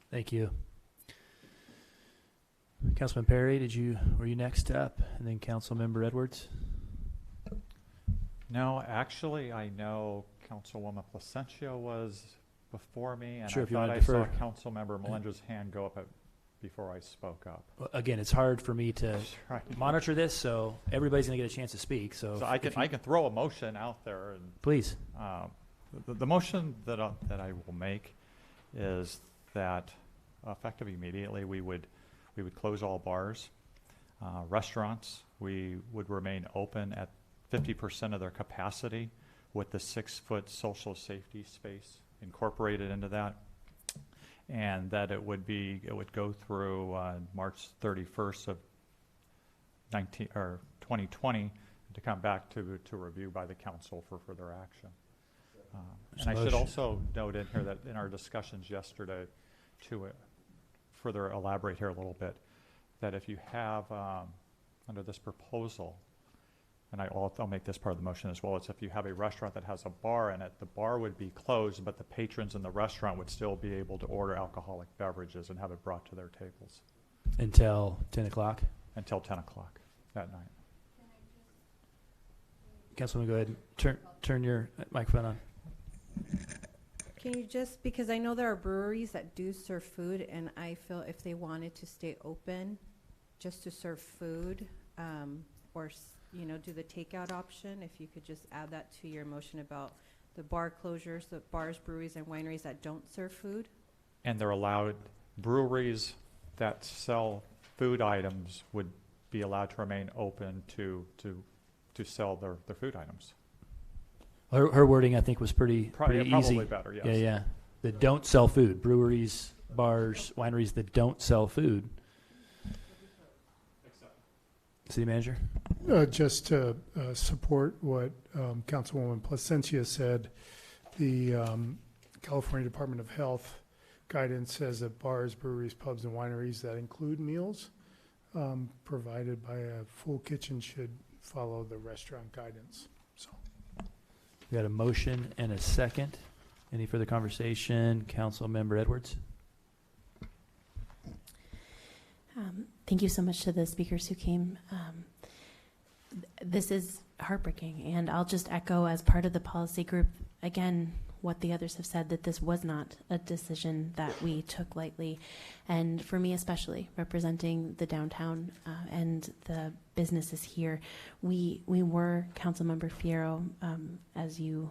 Thank you. Councilman Perry, were you next up? And then Councilmember Edwards? No, actually, I know Councilwoman Placentia was before me, and Sure, I if you thought wanna I defer. saw Councilmember Melindra's hand go up before I spoke up. Well, again, it's hard for me to Right. monitor this, so everybody's going to get a chance to speak. So, So I can throw a motion out there, and please. the motion that I will make is that effective immediately we would close all bars, restaurants. We would remain open at 50% of their capacity with the 6-foot social safety space incorporated into that, and that it would go through March 31st of 2020 to come back to review by the council for further action. And I should also note in here that in our discussions yesterday, to further elaborate here a little bit, that if you have under this proposal, and I'll make this part of the motion as well, it's if you have a restaurant that has a bar in it, the bar would be closed, but the patrons in the restaurant would still be able to order alcoholic beverages and have it brought to their tables. Until 10 o'clock? Until 10 o'clock that night. Councilman, go ahead and turn your microphone on. Can you because I know there are breweries that do serve food, and I feel if they wanted to stay open just to serve food, or do the takeout option, if you could just add that to your motion about the bar closures, the bars, breweries, and wineries that don't serve food. And they're allowed, breweries that sell food items would be allowed to remain open to sell their food items. Her wording, I think, was pretty Probably easy. better, yes. Yeah. That don't sell food. Breweries, bars, wineries that don't sell food. City Manager? Just to support what Councilwoman Placencia said, the California Department of Health guidance says that bars, breweries, pubs, and wineries that include meals provided by a full kitchen should follow the restaurant guidance. So, We got a motion and a second. Any further conversation? Council Member Edwards? Thank you so much to the speakers who came. This is heartbreaking, and I'll just echo as part of the policy group, again, what the others have said, that this was not a decision that we took lightly. And for me especially, representing the downtown and the businesses here, we were, Councilmember Fierro, as you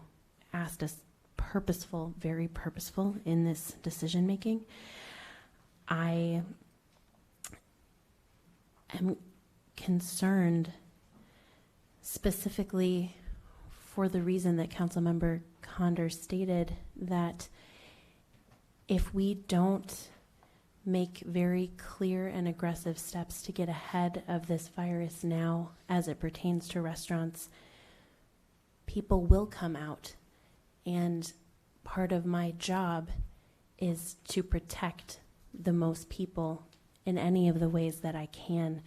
asked us, purposeful, very purposeful in this decision making. I am concerned specifically for the reason that Councilmember Condor stated, that if we don't make very clear and aggressive steps to get ahead of this virus now as it pertains to restaurants, people will come out. And part of my job is to protect the most people in any of the ways that I can.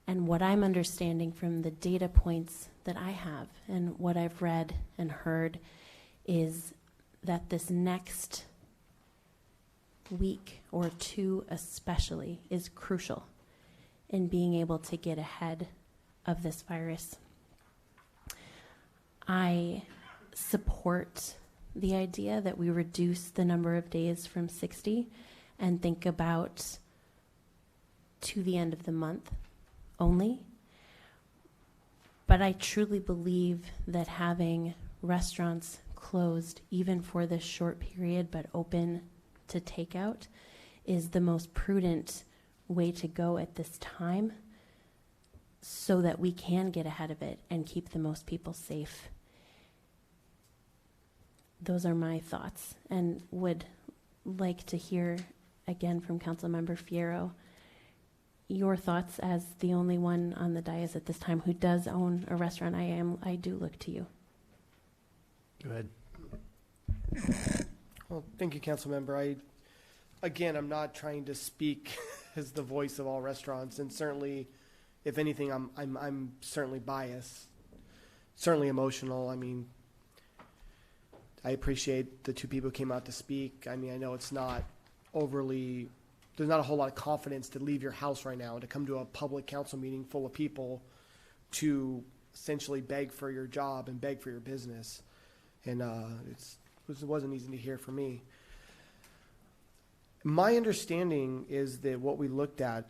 And what I'm understanding from the data points that I have and what I've read and heard is that this next week or two especially is crucial in being able to get ahead of this virus. I support the idea that we reduce the number of days from 60 and think about to the end of the month only. But I truly believe that having restaurants closed, even for this short period, but open to takeout, is the most prudent way to go at this time so that we can get ahead of it and keep the most people safe. Those are my thoughts, and would like to hear again from Councilmember Fierro your thoughts as the only one on the dais at this time who does own a restaurant. I do look to you. Go ahead. Well, thank you, council member. I'm not trying to speak as the voice of all restaurants, and certainly, if anything, I'm certainly biased, certainly emotional. I mean, I appreciate the two people who came out to speak. I mean, I know it's not overly, there's not a whole lot of confidence to leave your house right now and to come to a public council meeting full of people to essentially beg for your job and beg for your business. And it wasn't easy to hear for me. My understanding is that what we looked at,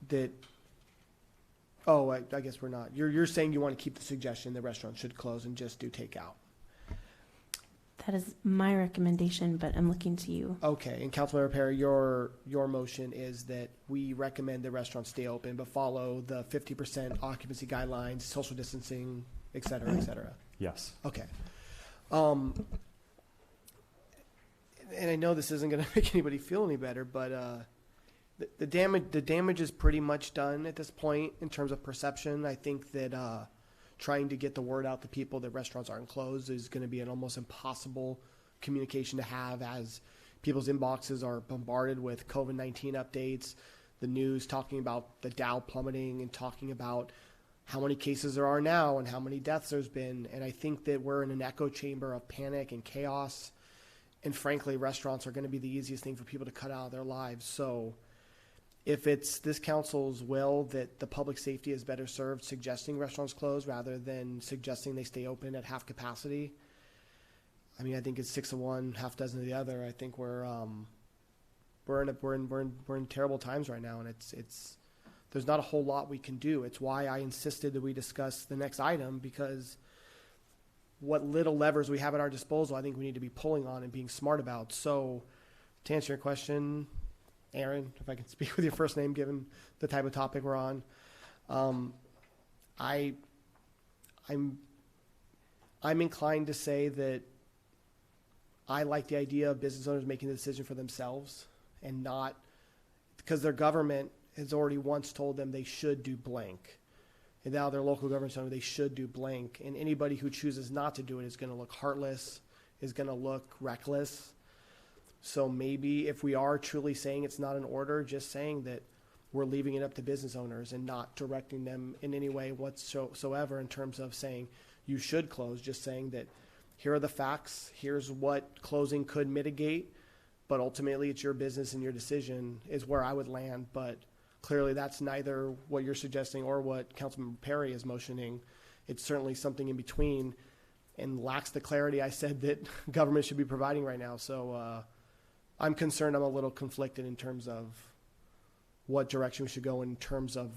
that, I guess we're not. You're saying you want to keep the suggestion that restaurants should close and just do takeout. That is my recommendation, but I'm looking to you. Okay, and Councilmember Perry, your motion is that we recommend the restaurants stay open, but follow the 50% occupancy guidelines, social distancing, et cetera, et cetera. Yes. Okay. And I know this isn't going to make anybody feel any better, but the damage is pretty much done at this point in terms of perception. I think that trying to get the word out to people that restaurants aren't closed is going to be an almost impossible communication to have, as people's inboxes are bombarded with COVID-19 updates, the news talking about the Dow plummeting and talking about how many cases there are now and how many deaths there's been. And I think that we're in an echo chamber of panic and chaos. And frankly, restaurants are going to be the easiest thing for people to cut out of their lives. So if it's this council's will that the public safety is better served suggesting restaurants close rather than suggesting they stay open at half capacity, I mean, I think it's 6 of one, half dozen of the other. I think we're in terrible times right now, and it's there's not a whole lot we can do. It's why I insisted that we discuss the next item, because what little levers we have at our disposal, I think we need to be pulling on and being smart about. So, to answer your question, Aaron, if I can speak with your first name, given the type of topic we're on, I'm inclined to say that I like the idea of business owners making the decision for themselves, and not because their government has already once told them they should do blank, and now their local government telling them they should do blank, and anybody who chooses not to do it is going to look heartless, is going to look reckless. So maybe if we are truly saying it's not an order, just saying that we're leaving it up to business owners and not directing them in any way whatsoever in terms of saying you should close, just saying that here are the facts, here's what closing could mitigate, but ultimately it's your business and your decision is where I would land. But clearly that's neither what you're suggesting or what Councilman Perry is motioning. It's certainly something in between and lacks the clarity I said that government should be providing right now. So I'm concerned, I'm a little conflicted in terms of what direction we should go in terms of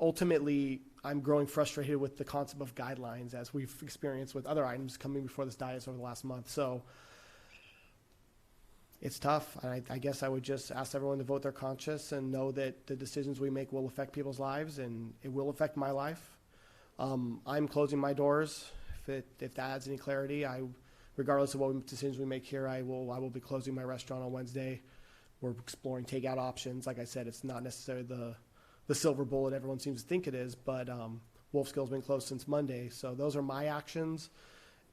ultimately I'm growing frustrated with the concept of guidelines as we've experienced with other items coming before this dais over the last month. So it's tough. I guess I would just ask everyone to vote their conscience and know that the decisions we make will affect people's lives, and it will affect my life. I'm closing my doors. If that adds any clarity, regardless of what decisions we make here, I will be closing my restaurant on Wednesday. We're exploring takeout options. Like I said, it's not necessarily the silver bullet everyone seems to think it is, but Wolfskill's been closed since Monday. So those are my actions,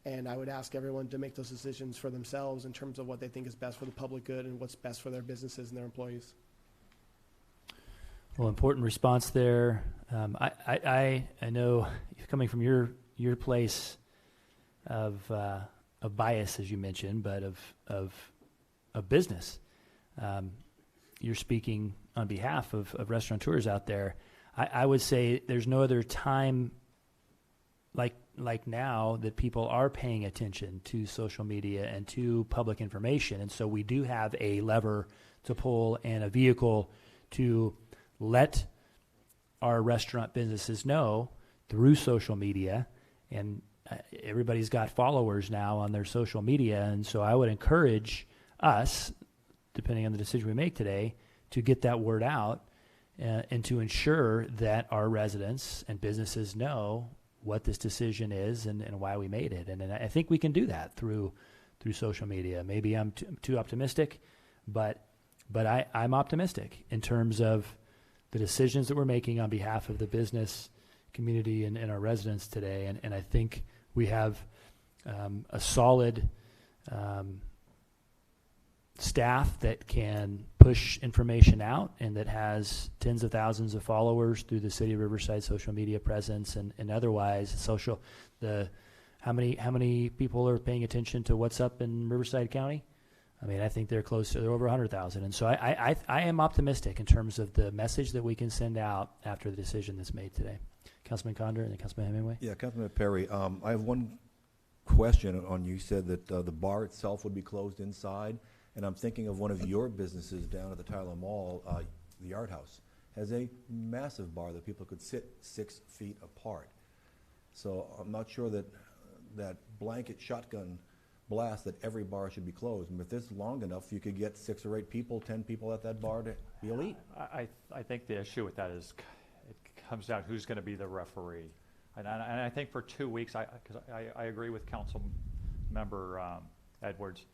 and I would ask everyone to make those decisions for themselves in terms of what they think is best for the public good and what's best for their businesses and their employees. Well, important response there. I know coming from your place of bias, as you mentioned, but of business. You're speaking on behalf of restaurateurs out there. I would say there's no other time like now that people are paying attention to social media and to public information. And so we do have a lever to pull and a vehicle to let our restaurant businesses know through social media. And everybody's got followers now on their social media. And so I would encourage us, depending on the decision we make today, to get that word out and to ensure that our residents and businesses know what this decision is and why we made it. And I think we can do that through social media. Maybe I'm too optimistic, but I'm optimistic in terms of the decisions that we're making on behalf of the business community and our residents today. And I think we have a solid staff that can push information out and that has tens of thousands of followers through the City of Riverside social media presence and otherwise social. How many people are paying attention to what's up in Riverside County? I mean, I think they're over 100,000. And so I am optimistic in terms of the message that we can send out after the decision that's made today. Councilman Condor and then Councilman Hemingway. Yeah, Councilman Perry, I have one question on, you said that the bar itself would be closed inside. And I'm thinking of one of your businesses down at the Tyler Mall, the Yard House, has a massive bar that people could sit 6 feet apart. So I'm not sure that blanket shotgun blast that every bar should be closed. And if it's long enough, you could get 6 or 8 people, 10 people at that bar to be elite. I think the issue with that is it comes down who's going to be the referee. And I think for 2 weeks, because I agree with Council Member Edwards,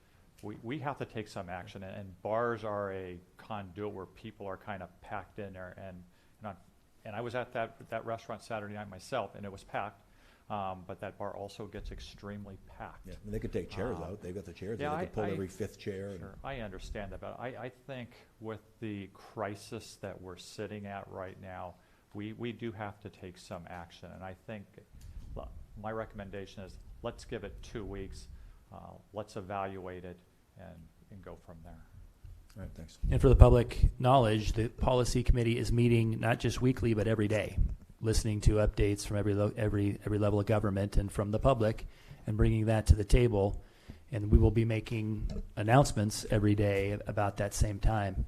we have to take some action, and bars are a conduit where people are kind of packed in there. And I was at that restaurant Saturday night myself, and it was packed. But that bar also gets extremely packed. Yeah, I mean, they could take chairs out. They've got the chairs. Yeah, they could pull every 5th chair. Sure, I understand that, but I think with the crisis that we're sitting at right now, we do have to take some action. And I think my recommendation is let's give it 2 weeks. Let's evaluate it and go from there. All right, thanks. And for the public knowledge, the policy committee is meeting not just weekly but every day, listening to updates from every level of government and from the public, and bringing that to the table. And we will be making announcements every day about that same time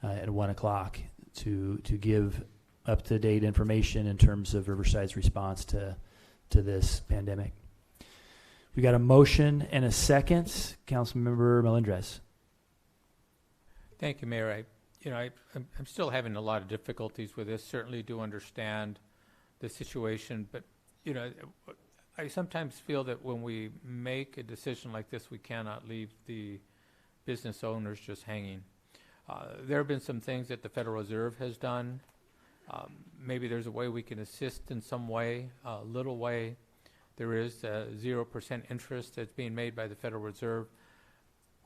at 1 o'clock to give up-to-date information in terms of Riverside's response to this pandemic. We got a motion and a second. Councilmember Melendrez. Thank you, Mayor. I'm still having a lot of difficulties with this. Certainly do understand the situation, but I sometimes feel that when we make a decision like this, we cannot leave the business owners just hanging. There have been some things that the Federal Reserve has done. Maybe there's a way we can assist in some way, a little way. There is 0% interest that's being made by the Federal Reserve.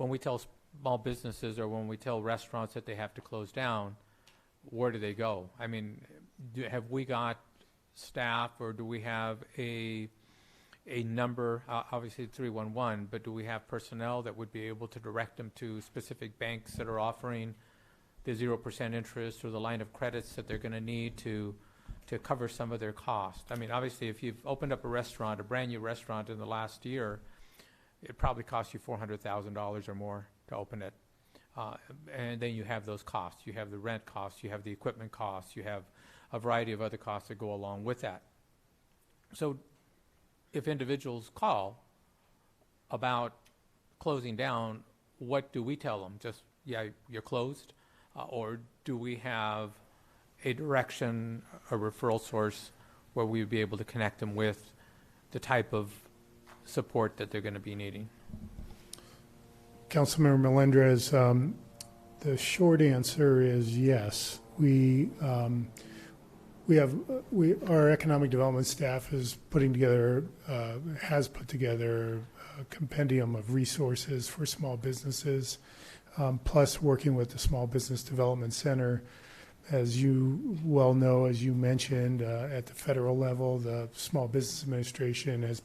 when we tell small businesses or when we tell restaurants that they have to close down, where do they go? I mean, have we got staff, or do we have a number, obviously 311, but do we have personnel that would be able to direct them to specific banks that are offering the 0% interest or the line of credits that they're going to need to cover some of their costs? I mean, obviously, if you've opened up a restaurant, a brand new restaurant in the last year, it probably costs you $400,000 or more to open it. And then you have those costs. You have the rent costs, you have the equipment costs, you have a variety of other costs that go along with that. So if individuals call about closing down, what do we tell them? Just, yeah, you're closed? Or do we have a direction, a referral source where we would be able to connect them with the type of support that they're going to be needing? Councilmember Melendez, the short answer is yes. Our economic development staff is has put together a compendium of resources for small businesses, plus working with the Small Business Development Center. As you well know, as you mentioned, at the federal level, the Small Business Administration has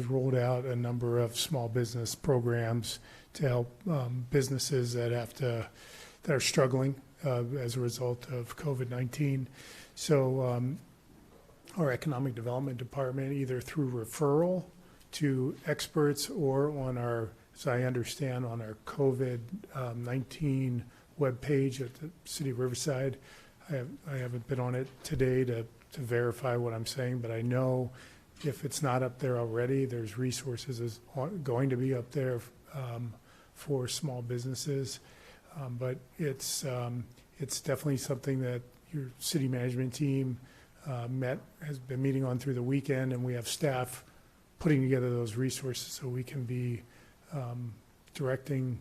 rolled out a number of small business programs to help businesses that are struggling as a result of COVID-19. So our economic development department, either through referral to experts or on our, as I understand, on our COVID-19 webpage at the City of Riverside. I haven't been on it today to verify what I'm saying, but I know if it's not up there already, there's resources going to be up there for small businesses. But it's definitely something that your city management team has been meeting on through the weekend, and we have staff putting together those resources so we can be directing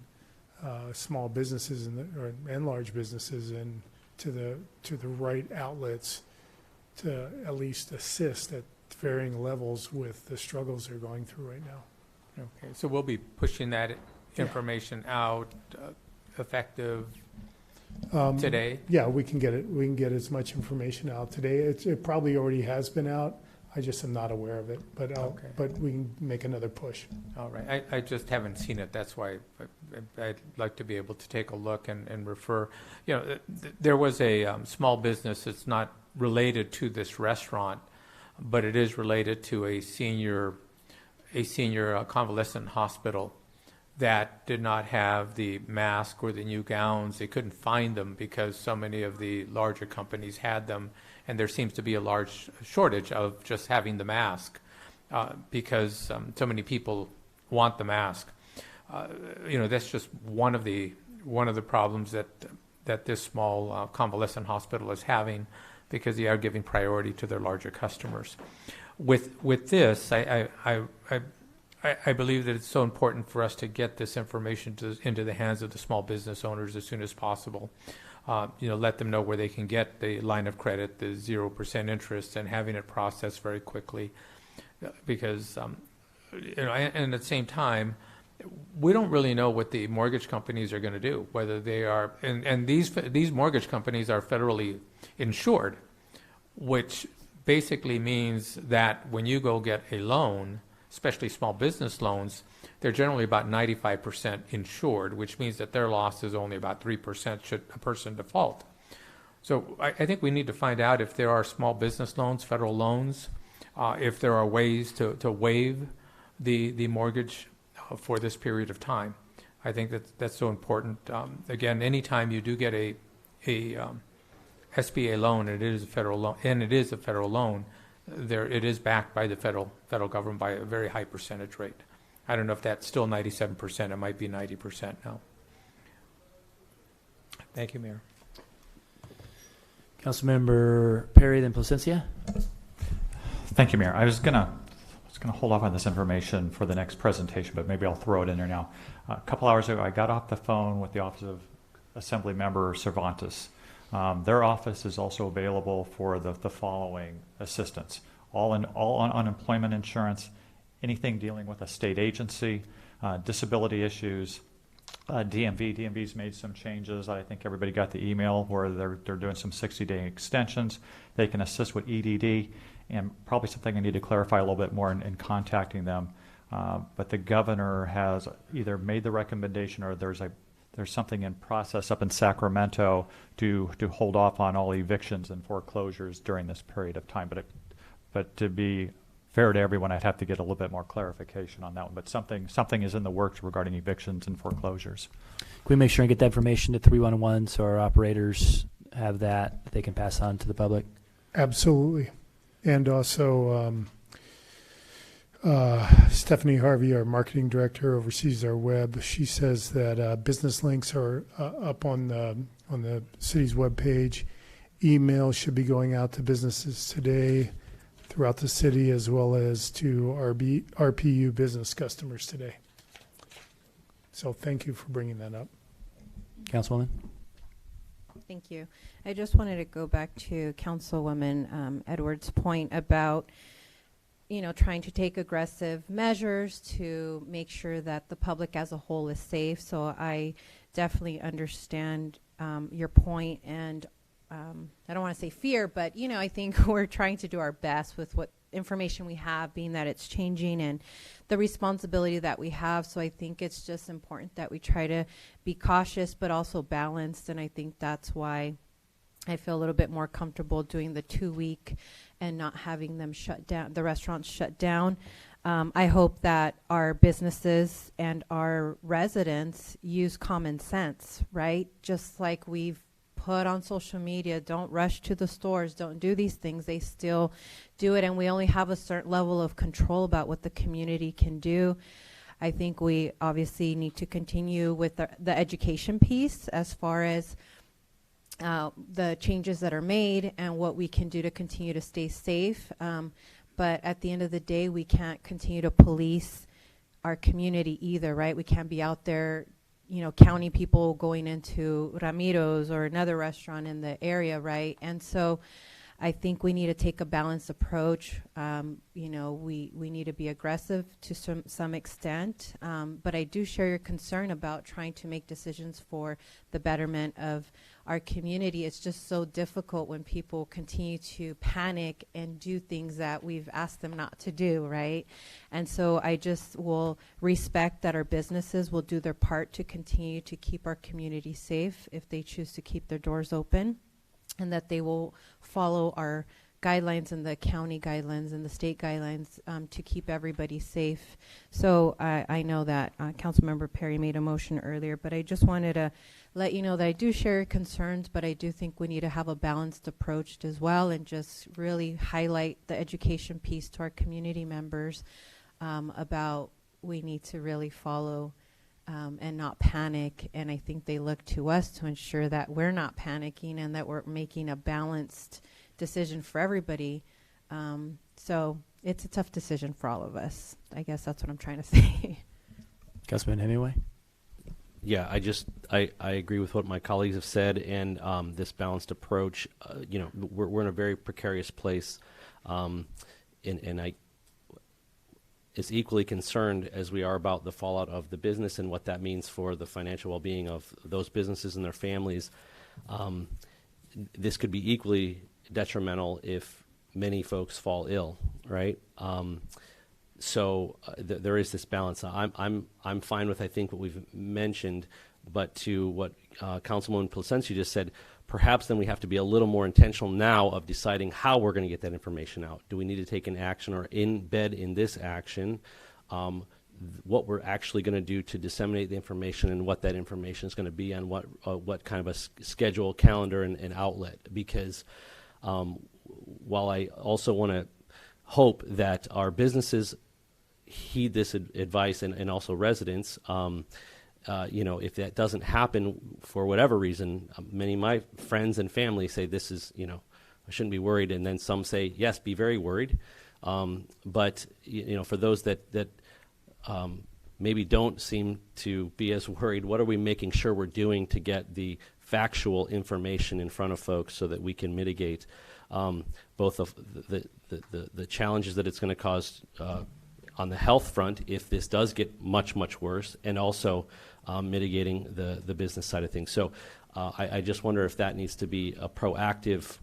small businesses and large businesses to the right outlets to at least assist at varying levels with the struggles they're going through right now. Okay, so we'll be pushing that information out effective today? Yeah, we can get it. We can get as much information out today. It probably already has been out. I just am not aware of it, but but we can make another push. All right. I just haven't seen it. That's why I'd like to be able to take a look and refer. You know, there was a small business that's not related to this restaurant, but it is related to a senior convalescent hospital that did not have the mask or the new gowns. They couldn't find them because so many of the larger companies had them, and there seems to be a large shortage of just having the mask because so many people want the mask. You know, that's just one of the problems that this small convalescent hospital is having, because they are giving priority to their larger customers. With this, I believe that it's so important for us to get this information into the hands of the small business owners as soon as possible. You know, let them know where they can get the line of credit, the 0% interest, and having it processed very quickly. Because, you know, and at the same time, we don't really know what the mortgage companies are going to do, whether they are, and these mortgage companies are federally insured, which basically means that when you go get a loan, especially small business loans, they're generally about 95% insured, which means that their loss is only about 3% should a person default. So I think we need to find out if there are small business loans, federal loans, if there are ways to waive the mortgage for this period of time. I think that's so important. Again, anytime you do get a SBA loan, and it is a federal loan, it is backed by the federal government by a very high percentage rate. I don't know if that's still 97%. It might be 90% now. Thank you, Mayor. Councilmember Perry, then Placencia. Thank you, Mayor. I was gonna hold off on this information for the next presentation, but maybe I'll throw it in there now. A couple hours ago, I got off the phone with the Office of Assembly Member Cervantes. Their office is also available for the following assistance: all on unemployment insurance, anything dealing with a state agency, disability issues, DMV's made some changes. I think everybody got the email where they're doing some 60-day extensions. They can assist with EDD, and probably something I need to clarify a little bit more in contacting them. But the governor has either made the recommendation or there's something in process up in Sacramento to hold off on all evictions and foreclosures during this period of time. But to be fair to everyone, I'd have to get a little bit more clarification on that one. But something is in the works regarding evictions and foreclosures. Can we make sure and get that information to 311 so our operators have that they can pass on to the public? Absolutely. And also, Stephanie Harvey, our marketing director, oversees our web. She says that business links are up on the city's webpage. Email should be going out to businesses today throughout the city, as well as to RPU business customers today. So thank you for bringing that up. Councilwoman? Thank you. I just wanted to go back to Councilwoman Edwards' point about, trying to take aggressive measures to make sure that the public as a whole is safe. So I definitely understand your point, and I don't want to say fear, but, I think we're trying to do our best with what information we have, being that it's changing and the responsibility that we have. So I think it's just important that we try to be cautious, but also balanced. And I think that's why I feel a little bit more comfortable doing the 2-week and not having them shut down, the restaurants shut down. I hope that our businesses and our residents use common sense, right? Just like we've put on social media, don't rush to the stores, don't do these things. They still do it, and we only have a certain level of control about what the community can do. I think we obviously need to continue with the education piece as far as the changes that are made and what we can do to continue to stay safe. But at the end of the day, we can't continue to police our community either, right? We can't be out there counting people going into Ramiro's or another restaurant in the area, right? And so I think we need to take a balanced approach. We need to be aggressive to some extent, but I do share your concern about trying to make decisions for the betterment of our community. It's just so difficult when people continue to panic and do things that we've asked them not to do, right? And so I just will respect that our businesses will do their part to continue to keep our community safe if they choose to keep their doors open, and that they will follow our guidelines and the county guidelines and the state guidelines to keep everybody safe. So I know that Councilmember Perry made a motion earlier, but I just wanted to let you know that I do share your concerns, but I do think we need to have a balanced approach as well, and just really highlight the education piece to our community members about we need to really follow and not panic. And I think they look to us to ensure that we're not panicking and that we're making a balanced decision for everybody. So it's a tough decision for all of us. I guess that's what I'm trying to say. Councilman Hemingway? Yeah, I agree with what my colleagues have said, and this balanced approach, we're in a very precarious place, and I is equally concerned as we are about the fallout of the business and what that means for the financial well-being of those businesses and their families. This could be equally detrimental if many folks fall ill, right? So there is this balance. I'm fine with, I think, what we've mentioned, but to what Councilwoman Placencia just said, perhaps then we have to be a little more intentional now of deciding how we're going to get that information out. Do we need to take an action or embed in this action what we're actually going to do to disseminate the information and what that information is going to be on what kind of a schedule, calendar, and outlet? Because while I also want to hope that our businesses heed this advice and also residents, if that doesn't happen for whatever reason, many of my friends and family say this is, I shouldn't be worried. And then some say, yes, be very worried. But, for those that maybe don't seem to be as worried, what are we making sure we're doing to get the factual information in front of folks so that we can mitigate both of the challenges that it's going to cause on the health front if this does get much, much worse, and also mitigating the business side of things. So I just wonder if that needs to be a proactive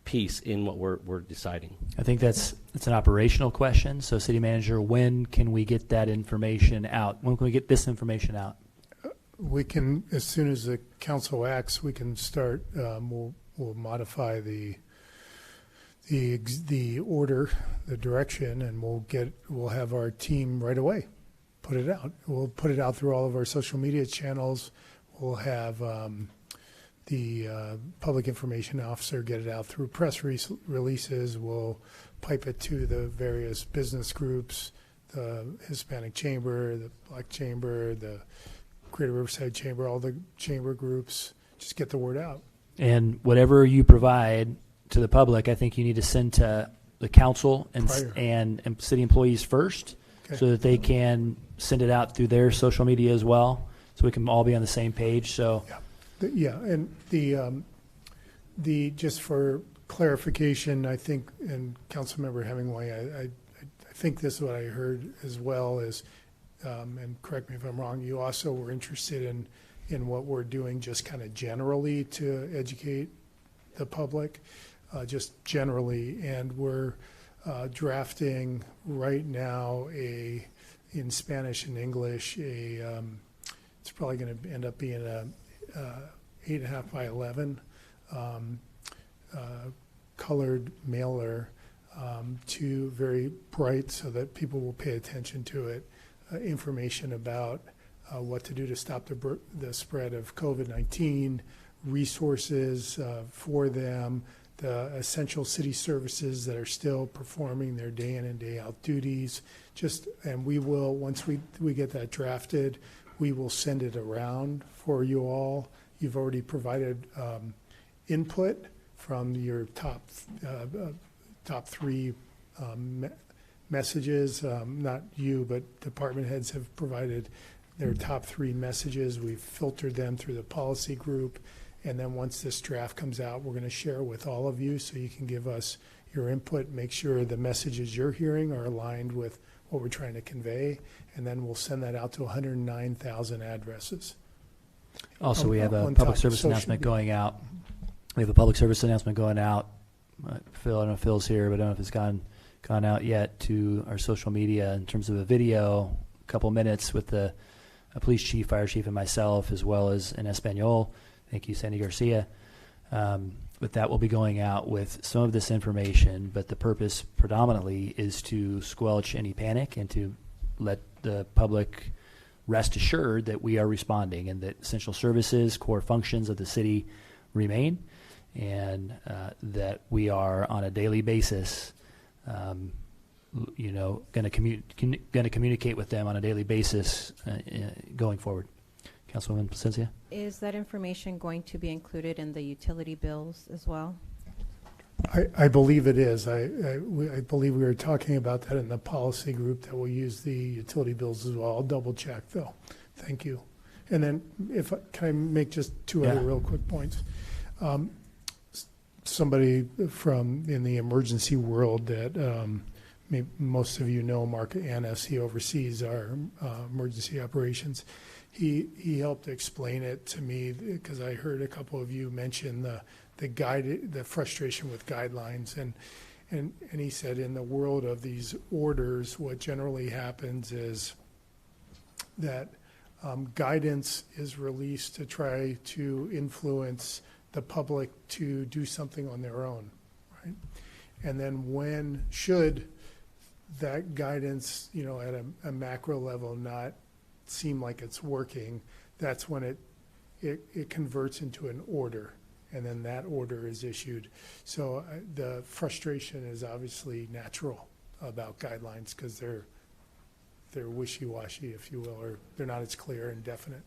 piece in what we're deciding. I think it's an operational question. So, City Manager, when can we get that information out? When can we get this information out? We can, as soon as the council acts, we can start, we'll modify the order, the direction, and we'll have our team right away put it out. We'll put it out through all of our social media channels. We'll have the public information officer get it out through press releases. We'll pipe it to the various business groups, the Hispanic Chamber, the Black Chamber, the Greater Riverside Chamber, all the chamber groups. Just get the word out. And whatever you provide to the public, I think you need to send to the council and city employees first, Okay. so that they can send it out through their social media as well, so we can all be on the same page. So, Yeah, and the just for clarification, I think, and Councilmember Hemingway, I think this is what I heard as well is, and correct me if I'm wrong, you also were interested in what we're doing just kind of generally to educate the public, just generally, and we're drafting right now in Spanish and English it's probably going to end up being a 8.5 by 11 colored mailer, to very bright so that people will pay attention to it, information about what to do to stop the spread of COVID-19, resources for them, the essential city services that are still performing their day in and day out duties. And we will, once we get that drafted, we will send it around for you all. You've already provided input from your top three messages. Not you, but department heads have provided their top three messages. We've filtered them through the policy group. And then once this draft comes out, we're going to share with all of you so you can give us your input, make sure the messages you're hearing are aligned with what we're trying to convey. And then we'll send that out to 109,000 addresses. also, we have a on public top of service social announcement media. going out. We have a public service announcement going out. Phil, I don't know if Phil's here, but I don't know if it's gone out yet to our social media in terms of a video, a couple minutes with the police chief, fire chief, and myself, as well as in Espanol. Thank you, Sandy Garcia. But that will be going out with some of this information, but the purpose predominantly is to squelch any panic and to let the public rest assured that we are responding and that essential services, core functions of the city remain, and that we are on a daily basis, going to communicate with them on a daily basis going forward. Councilwoman Placencia? Is that information going to be included in the utility bills as well? I believe it is. I believe we were talking about that in the policy group, that we'll use the utility bills as well. I'll double check though. Thank you. And then can I make just two other real quick points? Somebody in the emergency world that most of you know, Mark Annis, he oversees our emergency operations. He helped explain it to me because I heard a couple of you mention the frustration with guidelines, and he said in the world of these orders, what generally happens is that guidance is released to try to influence the public to do something on their own, right? And then should that guidance, at a macro level not seem like it's working, that's when it converts into an order, and then that order is issued. So the frustration is obviously natural about guidelines because they're wishy-washy, if you will, or they're not as clear and definite.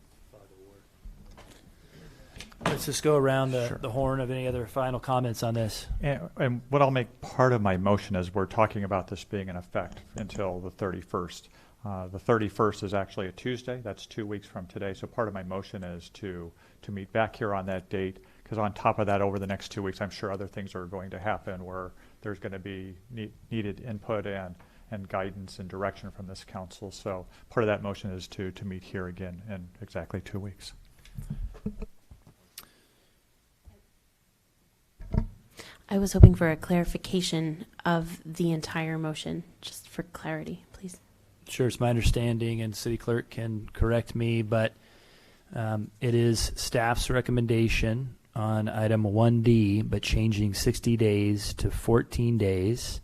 Let's just go around the horn of any other final comments on this. And what I'll make part of my motion is we're talking about this being in effect until the 31st. The 31st is actually a Tuesday. That's 2 weeks from today. So part of my motion is to meet back here on that date, because on top of that, over the next 2 weeks, I'm sure other things are going to happen where there's going to be needed input and guidance and direction from this council. So part of that motion is to meet here again in exactly 2 weeks. I was hoping for a clarification of the entire motion, just for clarity, please. Sure, it's my understanding, and city clerk can correct me, but it is staff's recommendation on item 1D, but changing 60 days to 14 days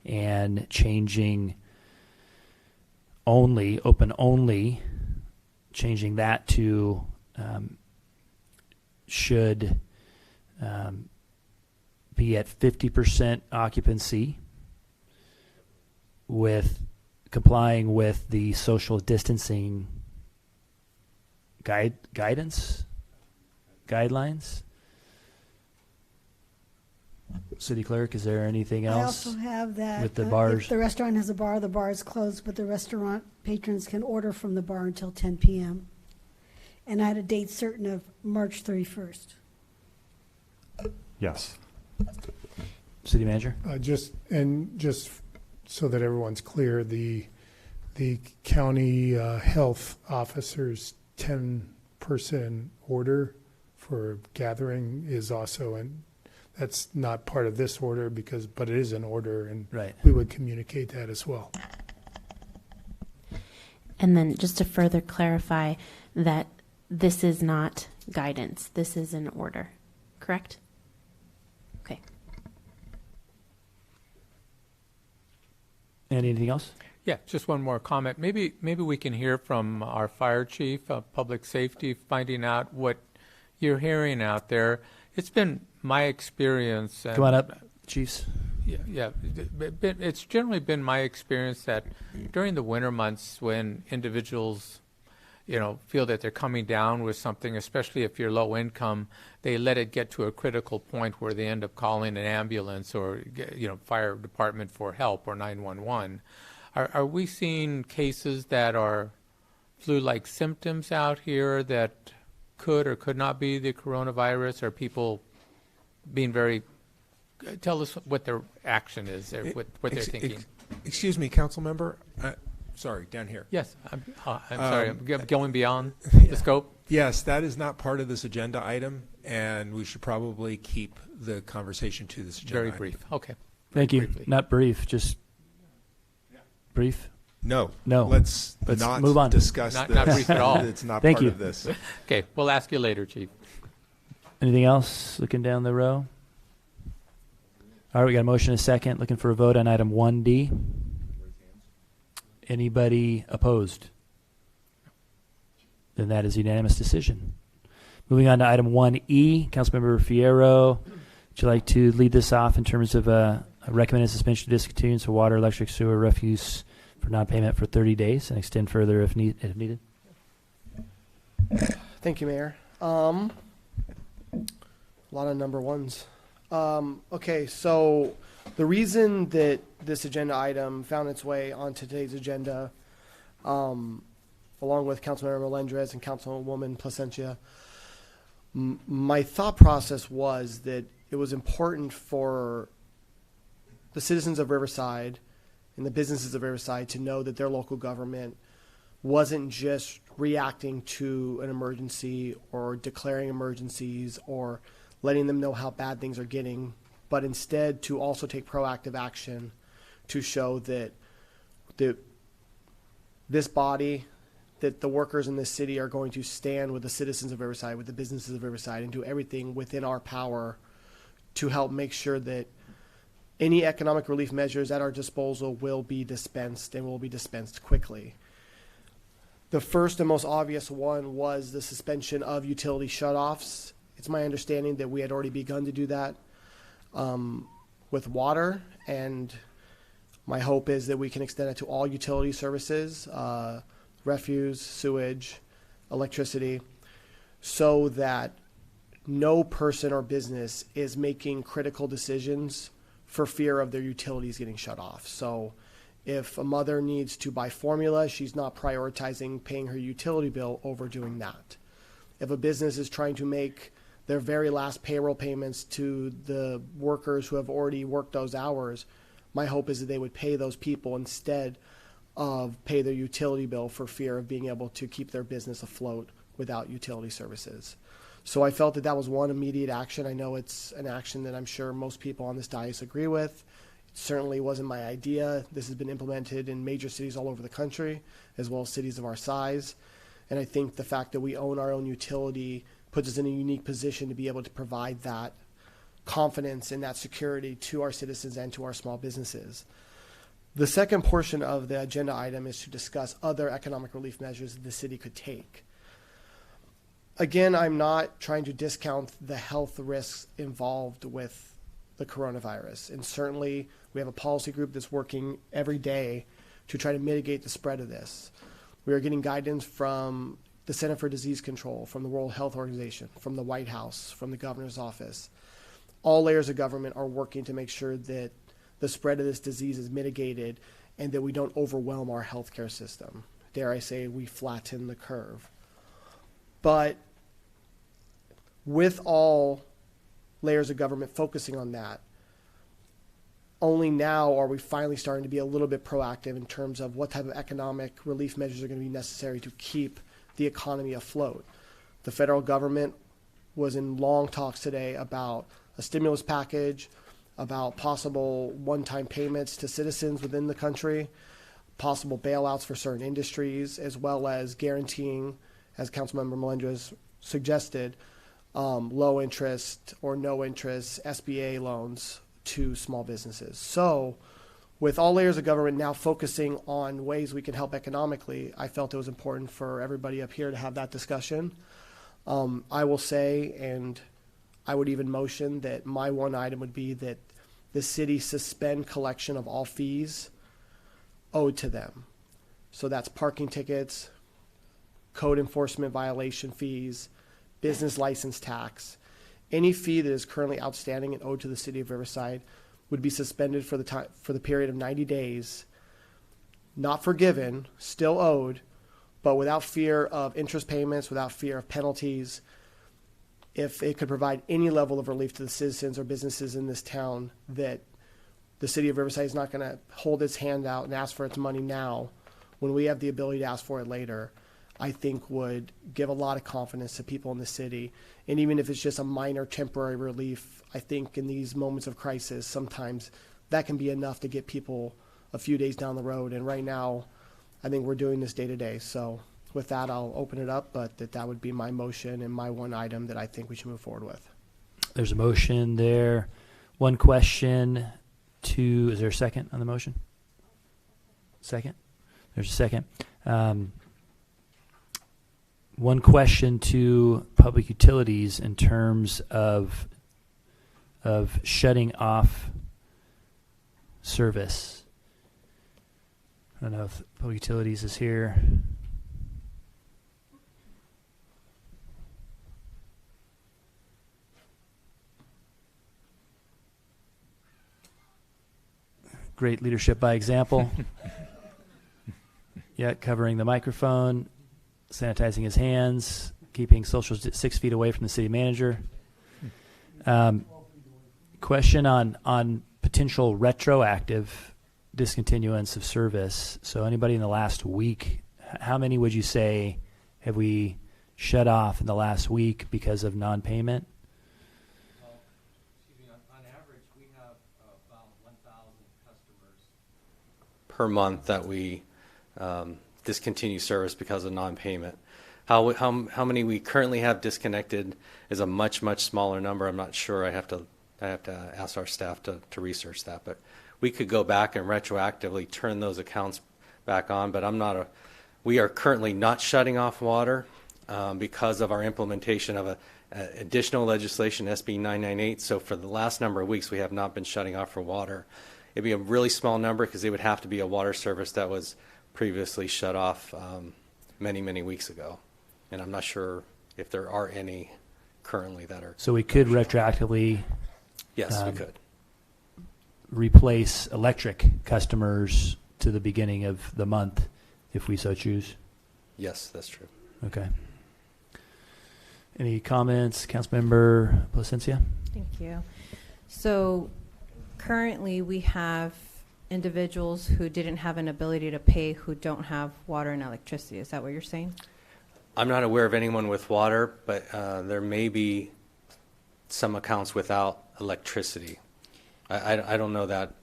and changing open only, changing that to should be at 50% occupancy with complying with the social distancing guidelines. City clerk, is there anything I else? also have that with the bars? if the restaurant has a bar, the bar is closed, but the restaurant patrons can order from the bar until 10 p.m. And I had a date certain of March 31st. Yes. City manager? Just so that everyone's clear, the county health officer's 10-person order for gathering is also, and that's not part of this order but it is an order, and Right. we would communicate that as well. And then just to further clarify that this is not guidance, this is an order, correct? Okay. Anything else? Yeah, just one more comment. Maybe we can hear from our fire chief of public safety, finding out what you're hearing out there. It's been my experience. Come on up, chiefs. Yeah. It's generally been my experience that during the winter months, when individuals, feel that they're coming down with something, especially if you're low income, they let it get to a critical point where they end up calling an ambulance or, fire department for help or 911. Are we seeing cases that are flu-like symptoms out here that could or could not be the coronavirus? Are people being very... Tell us what their action is, or what they're thinking. Excuse me, council member. Sorry, down here. Yes, I'm sorry. I'm going beyond the scope. Yes, that is not part of this agenda item, and we should probably keep the conversation to this agenda Very item. brief. Okay. Thank you. Briefly. Not brief, just brief. No. No. Let's Let's not move on. discuss Not this. brief at all. It's not Thank part you. of this. Okay, we'll ask you later, Chief. Anything else? Looking down the row. All right, we got a motion and a second. Looking for a vote on item 1D. Anybody opposed? Then that is a unanimous decision. Moving on to item 1E, Councilmember Fierro, would you like to lead this off in terms of a recommended suspension of discontinuance of water, electric, sewer, refuse for non-payment for 30 days and extend further if needed? Thank you, Mayor. A lot of number ones. Okay, so the reason that this agenda item found its way on today's agenda, along with Councilmember Melendrez and Councilwoman Placencia, my thought process was that it was important for the citizens of Riverside and the businesses of Riverside to know that their local government wasn't just reacting to an emergency or declaring emergencies or letting them know how bad things are getting, but instead to also take proactive action to show that this body, that the workers in this city are going to stand with the citizens of Riverside, with the businesses of Riverside, and do everything within our power to help make sure that any economic relief measures at our disposal will be dispensed and will be dispensed quickly. The first and most obvious one was the suspension of utility shutoffs. It's my understanding that we had already begun to do that with water, and my hope is that we can extend it to all utility services, refuse, sewage, electricity, so that no person or business is making critical decisions for fear of their utilities getting shut off. So if a mother needs to buy formula, she's not prioritizing paying her utility bill over doing that. If a business is trying to make their very last payroll payments to the workers who have already worked those hours, My hope is that they would pay those people instead of pay their utility bill for fear of being able to keep their business afloat without utility services. So I felt that that was one immediate action. I know it's an action that I'm sure most people on this dais agree with. It certainly wasn't my idea. This has been implemented in major cities all over the country, as well as cities of our size. And I think the fact that we own our own utility puts us in a unique position to be able to provide that confidence and that security to our citizens and to our small businesses. The second portion of the agenda item is to discuss other economic relief measures that the city could take. Again, I'm not trying to discount the health risks involved with the coronavirus. And certainly we have a policy group that's working every day to try to mitigate the spread of this. We are getting guidance from the Center for Disease Control, from the World Health Organization, from the White House, from the governor's office. All layers of government are working to make sure that the spread of this disease is mitigated and that we don't overwhelm our healthcare system. Dare I say, we flatten the curve. But with all layers of government focusing on that, only now are we finally starting to be a little bit proactive in terms of what type of economic relief measures are going to be necessary to keep the economy afloat. The federal government was in long talks today about a stimulus package, about possible one-time payments to citizens within the country, possible bailouts for certain industries, as well as guaranteeing, as Councilmember Melendez suggested, low interest or no interest SBA loans to small businesses. So with all layers of government now focusing on ways we can help economically, I felt it was important for everybody up here to have that discussion. I will say, and I would even motion that my one item would be that the city suspend collection of all fees owed to them. So that's parking tickets, code enforcement violation fees, business license tax. Any fee that is currently outstanding and owed to the city of Riverside would be suspended for the period of 90 days, not forgiven, still owed, but without fear of interest payments, without fear of penalties. If it could provide any level of relief to the citizens or businesses in this town, that the city of Riverside is not going to hold its hand out and ask for its money now when we have the ability to ask for it later, I think would give a lot of confidence to people in the city. And even if it's just a minor temporary relief, I think in these moments of crisis, sometimes that can be enough to get people a few days down the road. And right now, I think we're doing this day to day. So with that, I'll open it up, but that would be my motion and my one item that I think we should move forward with. There's a motion there. One question to, is there a second on the motion? Second? There's a second. One question to Public Utilities in terms of shutting off service. I don't know if Public Utilities is here. Great leadership by example. Yeah, covering the microphone, sanitizing his hands, keeping social 6 feet away from the city manager. Question on potential retroactive discontinuance of service. So anybody in the last week, how many would you say have we shut off in the last week because of non-payment? On average, we have about 1,000 customers per month that we discontinue service because of non-payment. How many we currently have disconnected is a much smaller number. I'm not sure. I have to ask our staff to research that. But we could go back and retroactively turn those accounts back on. But we are currently not shutting off water because of our implementation of additional legislation, SB 998. So for the last number of weeks, we have not been shutting off for water. It'd be a really small number because it would have to be a water service that was previously shut off many weeks ago. And I'm not sure if there are any currently that are. So we could retroactively Yes, we could. Replace electric customers to the beginning of the month if we so choose? Yes, that's true. Okay. Any comments, Councilmember Placencia? Thank you. So currently we have individuals who didn't have an ability to pay who don't have water and electricity. Is that what you're saying? I'm not aware of anyone with water, but there may be some accounts without electricity. I don't know that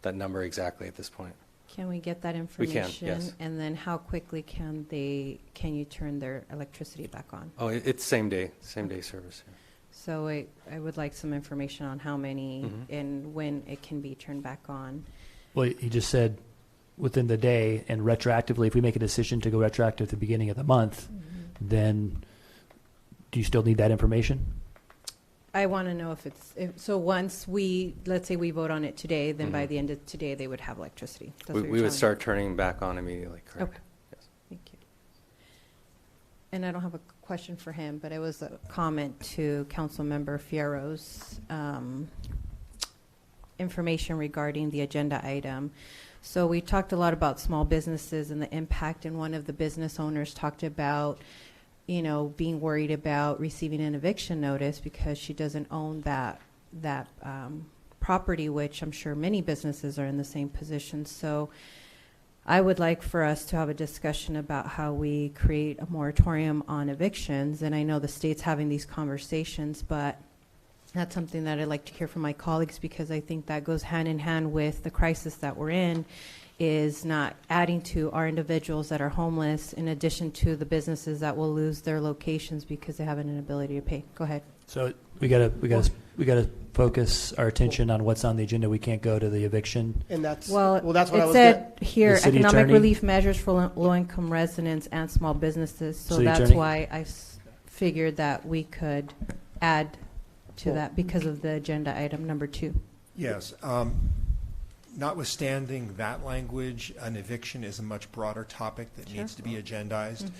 number exactly at this point. Can we get that We information? can, yes. And then how quickly can you turn their electricity back on? Oh, it's same day service. Yeah. So I would like some information on how many and when it can be turned back on. Well, you just said within the day, and retroactively, if we make a decision to go retroactive at the beginning of the month, then do you still need that information? I want to know so once let's say we vote on it today, then by the end of today, they would have electricity. That's what We you're would telling me. start turning back on immediately, correct? Okay. Thank you. And I don't have a question for him, but it was a comment to Councilmember Fierro's information regarding the agenda item. So we talked a lot about small businesses and the impact, and one of the business owners talked about, being worried about receiving an eviction notice because she doesn't own that property, which I'm sure many businesses are in the same position. So I would like for us to have a discussion about how we create a moratorium on evictions. And I know the state's having these conversations, but that's something that I'd like to hear from my colleagues, because I think that goes hand in hand with the crisis that we're in, is not adding to our individuals that are homeless in addition to the businesses that will lose their locations because they have an inability to pay. Go ahead. So we gotta focus our attention on what's on the agenda. We can't go to the eviction. And that's Well, that's what I it was said here, The city economic attorney? relief measures for low-income residents and small businesses. So City that's attorney? why I figured that we could add to that because of the agenda item number 2. Yes. Notwithstanding that language, an eviction is a much broader topic that needs to be agendized.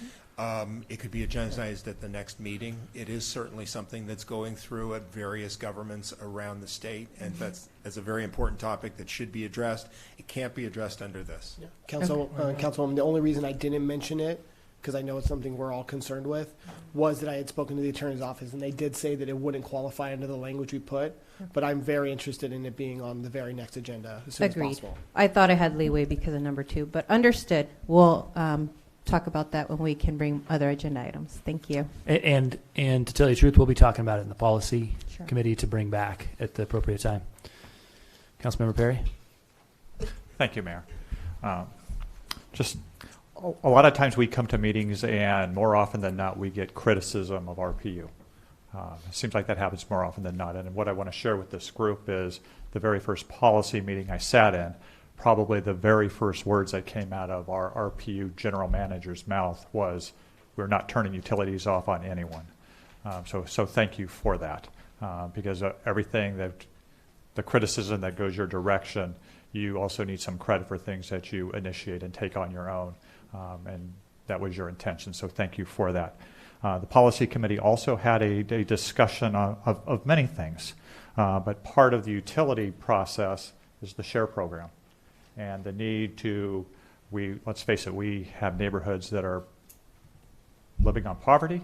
It could be agendized at the next meeting. It is certainly something that's going through at various governments around the state, and that's a very important topic that should be addressed. It can't be addressed under this. Councilwoman, the only reason I didn't mention it, because I know it's something we're all concerned with, was that I had spoken to the attorney's office, and they did say that it wouldn't qualify under the language we put, but I'm very interested in it being on the very next agenda as soon as Agreed. possible. I thought I had leeway because of number 2, but understood. We'll talk about that when we can bring other agenda items. Thank you. And to tell you the truth, we'll be talking about it in the policy Sure. committee to bring back at the appropriate time. Councilmember Perry? Thank you, Mayor. Just a lot of times we come to meetings, and more often than not, we get criticism of RPU. It seems like that happens more often than not. And what I want to share with this group is the very first policy meeting I sat in, probably the very first words that came out of our RPU general manager's mouth was, "We're not turning utilities off on anyone." So thank you for that, because everything that the criticism that goes your direction, you also need some credit for things that you initiate and take on your own, and that was your intention. So thank you for that. The policy committee also had a discussion of many things, but part of the utility process is the SHARE program, and the need to, let's face it, we have neighborhoods that are living on poverty,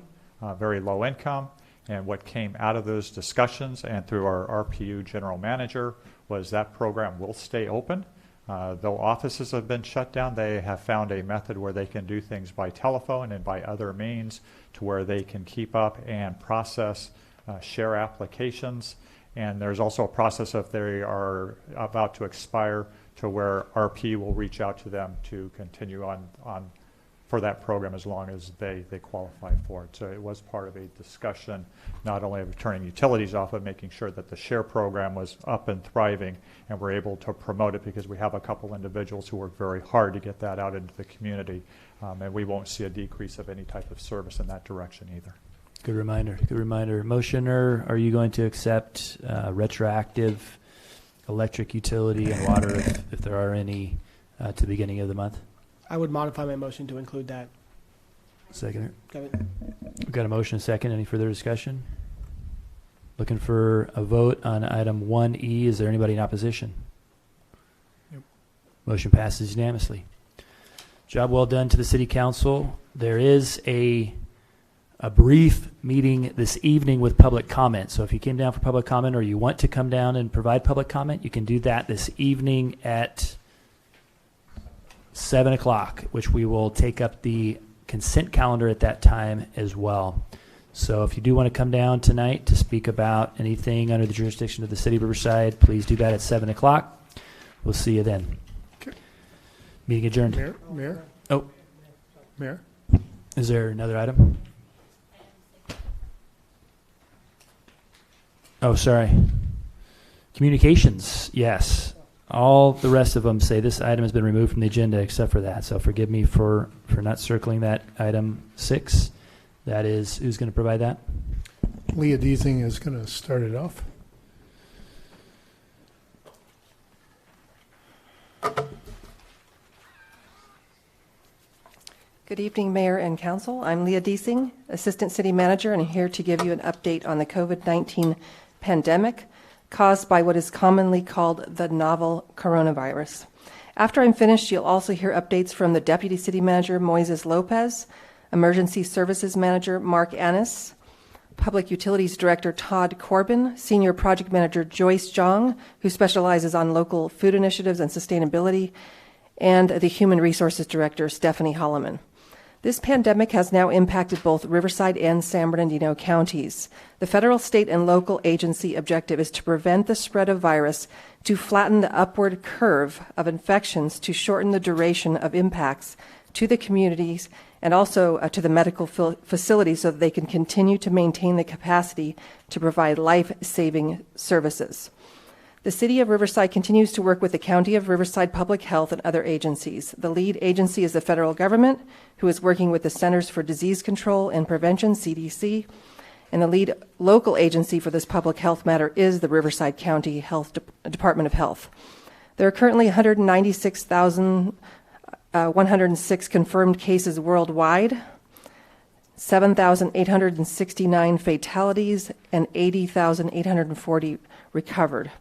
very low income, and what came out of those discussions and through our RPU general manager was that program will stay open. Though offices have been shut down, they have found a method where they can do things by telephone and by other means to where they can keep up and process SHARE applications. And there's also a process if they are about to expire to where RP will reach out to them to continue on for that program as long as they qualify for it. So it was part of a discussion, not only of turning utilities off, but making sure that the SHARE program was up and thriving, and we're able to promote it because we have a couple individuals who work very hard to get that out into the community, and we won't see a decrease of any type of service in that direction either. Good reminder. Good reminder. Motioner, are you going to accept retroactive electric, utility, and water if there are any to the beginning of the month? I would modify my motion to include that. Second. Got it. We've got a motion and a second. Any further discussion? Looking for a vote on item 1E. Is there anybody in opposition? Nope. Motion passes unanimously. Job well done to the city council. There is a a brief meeting this evening with public comment. So if you came down for public comment or you want to come down and provide public comment, you can do that this evening at 7 o'clock, which we will take up the consent calendar at that time as well. So if you do want to come down tonight to speak about anything under the jurisdiction of the City of Riverside, please do that at 7 o'clock. We'll see you then. Okay. Meeting adjourned. Mayor? Oh, Mayor? is there another item? Oh, sorry. Communications, yes. All the rest of them say this item has been removed from the agenda except for that. So forgive me for not circling that item 6. That is, who's going to provide that? Leah Deasing is going to start it off. Good evening, Mayor and Council. I'm Leah Deasing, Assistant City Manager, and I'm here to give you an update on the COVID-19 pandemic caused by what is commonly called the novel coronavirus. After I'm finished, you'll also hear updates from the Deputy City Manager, Moises Lopez, Emergency Services Manager, Mark Annis, Public Utilities Director, Todd Corbin, Senior Project Manager, Joyce Jong, who specializes on local food initiatives and sustainability, and the Human Resources Director, Stephanie Holloman. This pandemic has now impacted both Riverside and San Bernardino counties. The federal, state, and local agency objective is to prevent the spread of virus, to flatten the upward curve of infections, to shorten the duration of impacts to the communities and also to the medical facilities so that they can continue to maintain the capacity to provide life-saving services. The City of Riverside continues to work with the County of Riverside Public Health and other agencies. The lead agency is the federal government, who is working with the Centers for Disease Control and Prevention, CDC, and the lead local agency for this public health matter is the Riverside County Department of Health. There are currently 196 confirmed cases worldwide, 7,869 fatalities, and 80,840 recovered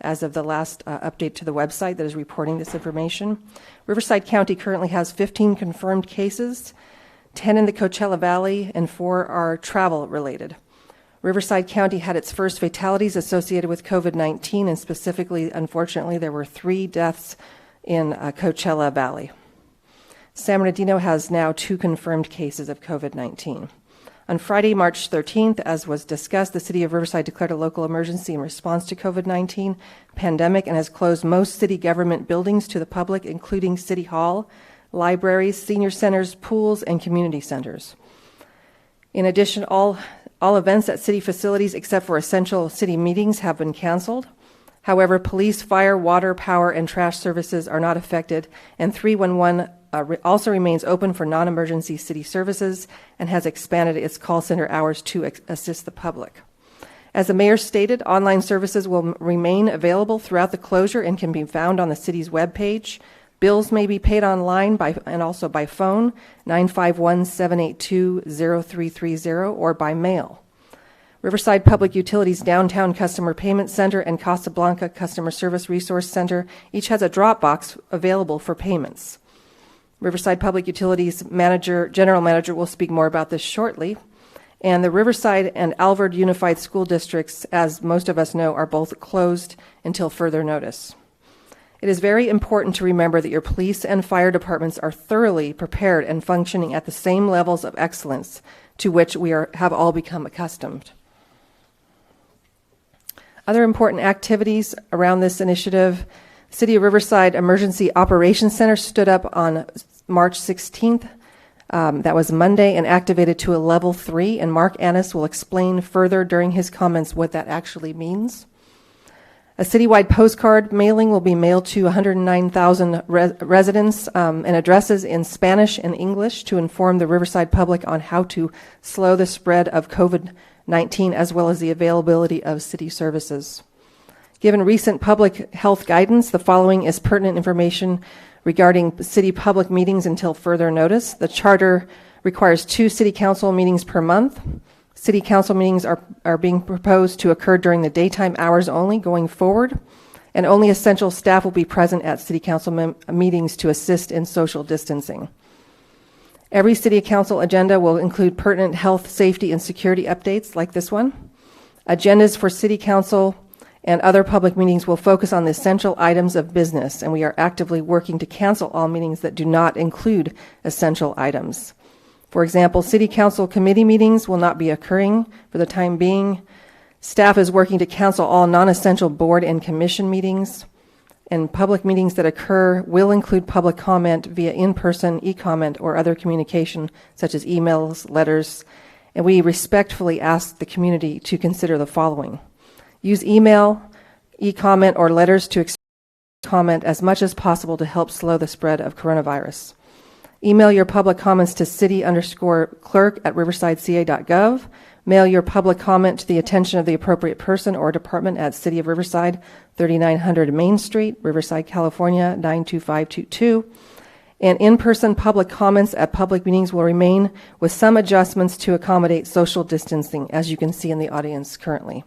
as of the last update to the website that is reporting this information. Riverside County currently has 15 confirmed cases, 10 in the Coachella Valley, and 4 are travel related. Riverside County had its first fatalities associated with COVID-19, and specifically, unfortunately, there were 3 deaths in Coachella Valley. San Bernardino has now 2 confirmed cases of COVID-19. On Friday, March 13th, as was discussed, the City of Riverside declared a local emergency in response to COVID-19 pandemic and has closed most city government buildings to the public, including City Hall, libraries, senior centers, pools, and community centers. In addition, all events at city facilities except for essential city meetings have been canceled. However, police, fire, water, power, and trash services are not affected, and 311 also remains open for non-emergency city services and has expanded its call center hours to assist the public. As the mayor stated, online services will remain available throughout the closure and can be found on the city's webpage. Bills may be paid online and also by phone, 951-782-0330, or by mail. Riverside Public Utilities Downtown Customer Payment Center and Casablanca Customer Service Resource Center each has a drop box available for payments. Riverside Public Utilities General Manager will speak more about this shortly. And the Riverside and Alvord Unified School Districts, as most of us know, are both closed until further notice. It is very important to remember that your police and fire departments are thoroughly prepared and functioning at the same levels of excellence to which we have all become accustomed. Other important activities around this initiative: City of Riverside Emergency Operations Center stood up on March 16th. That was Monday, and activated to a level 3, and Mark Annis will explain further during his comments what that actually means. A citywide postcard mailing will be mailed to 109,000 residents and addresses in Spanish and English to inform the Riverside public on how to slow the spread of COVID-19 as well as the availability of city services. Given recent public health guidance, the following is pertinent information regarding city public meetings until further notice. The charter requires 2 city council meetings per month. City council meetings are being proposed to occur during the daytime hours only going forward, and only essential staff will be present at city council meetings to assist in social distancing. Every City Council agenda will include pertinent health, safety, and security updates like this one. Agendas for City Council and other public meetings will focus on the essential items of business, and we are actively working to cancel all meetings that do not include essential items. For example, City Council committee meetings will not be occurring for the time being. Staff is working to cancel all non-essential board and commission meetings, and public meetings that occur will include public comment via in-person, e-comment, or other communication, such as emails, letters, and we respectfully ask the community to consider the following. Use email, e-comment, or letters to comment as much as possible to help slow the spread of coronavirus. Email your public comments to city_clerk@riversideca.gov. Mail your public comment to the attention of the appropriate person or department at City of Riverside, 3900 Main Street, Riverside, California, 92522. And in-person public comments at public meetings will remain with some adjustments to accommodate social distancing, as you can see in the audience currently.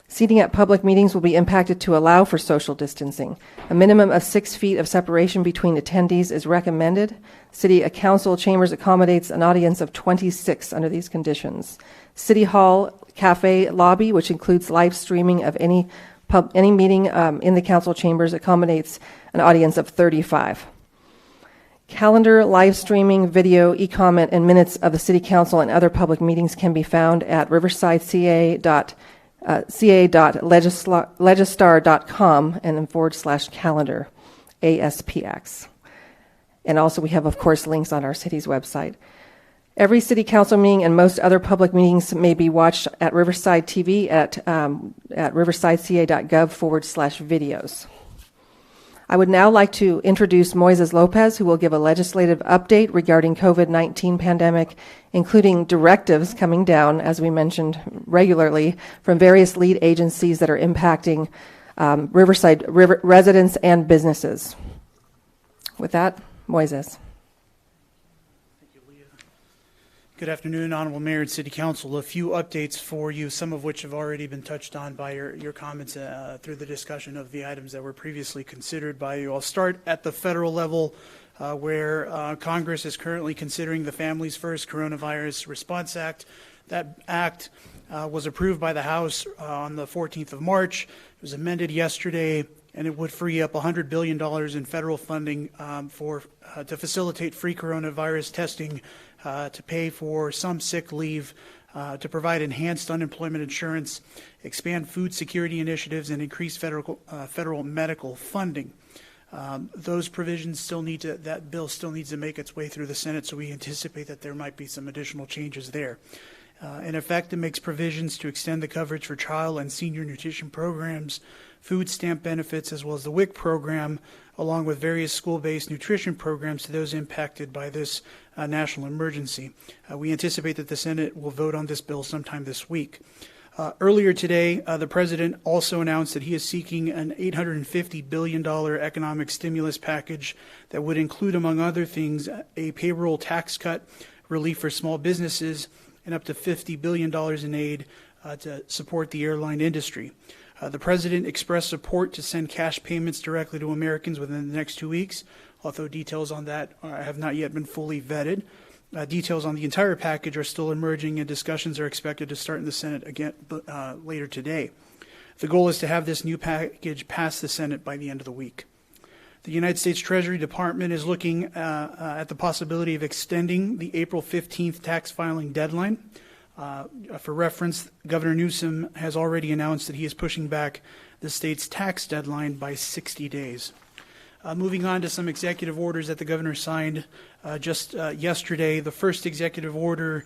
Seating at public meetings will be impacted to allow for social distancing. A minimum of 6 feet of separation between attendees is recommended. City Council chambers accommodates an audience of 26 under these conditions. City Hall Cafe lobby, which includes live streaming of any meeting in the council chambers, accommodates an audience of 35. Calendar, live streaming, video, e-comment, and minutes of the City Council and other public meetings can be found at riversideca.legistar.com and then /calendar, ASPX. And also we have, of course, links on our city's website. Every City Council meeting and most other public meetings may be watched at Riverside TV at riversideca.gov/videos. I would now like to introduce Moises Lopez, who will give a legislative update regarding COVID-19 pandemic, including directives coming down, as we mentioned regularly, from various lead agencies that are impacting Riverside residents and businesses. With that, Moises. Good afternoon, Honorable Mayor and City Council. A few updates for you, some of which have already been touched on by your comments through the discussion of the items that were previously considered by you. I'll start at the federal level where Congress is currently considering the Families First Coronavirus Response Act. That act was approved by the House on the 14th of March. It was amended yesterday, and it would free up $100 billion in federal funding to facilitate free coronavirus testing, to pay for some sick leave, to provide enhanced unemployment insurance, expand food security initiatives, and increase federal medical funding. Those provisions that bill still needs to make its way through the Senate, so we anticipate that there might be some additional changes there. In effect, it makes provisions to extend the coverage for child and senior nutrition programs, food stamp benefits, as well as the WIC program, along with various school-based nutrition programs to those impacted by this national emergency. We anticipate that the Senate will vote on this bill sometime this week. Earlier today, the President also announced that he is seeking an $850 billion economic stimulus package that would include, among other things, a payroll tax cut, relief for small businesses, and up to $50 billion in aid to support the airline industry. The President expressed support to send cash payments directly to Americans within the next 2 weeks, although details on that have not yet been fully vetted. Details on the entire package are still emerging, and discussions are expected to start in the Senate again later today. The goal is to have this new package pass the Senate by the end of the week. The United States Treasury Department is looking at the possibility of extending the April 15th tax filing deadline. For reference, Governor Newsom has already announced that he is pushing back the state's tax deadline by 60 days. Moving on to some executive orders that the governor signed just yesterday. The first executive order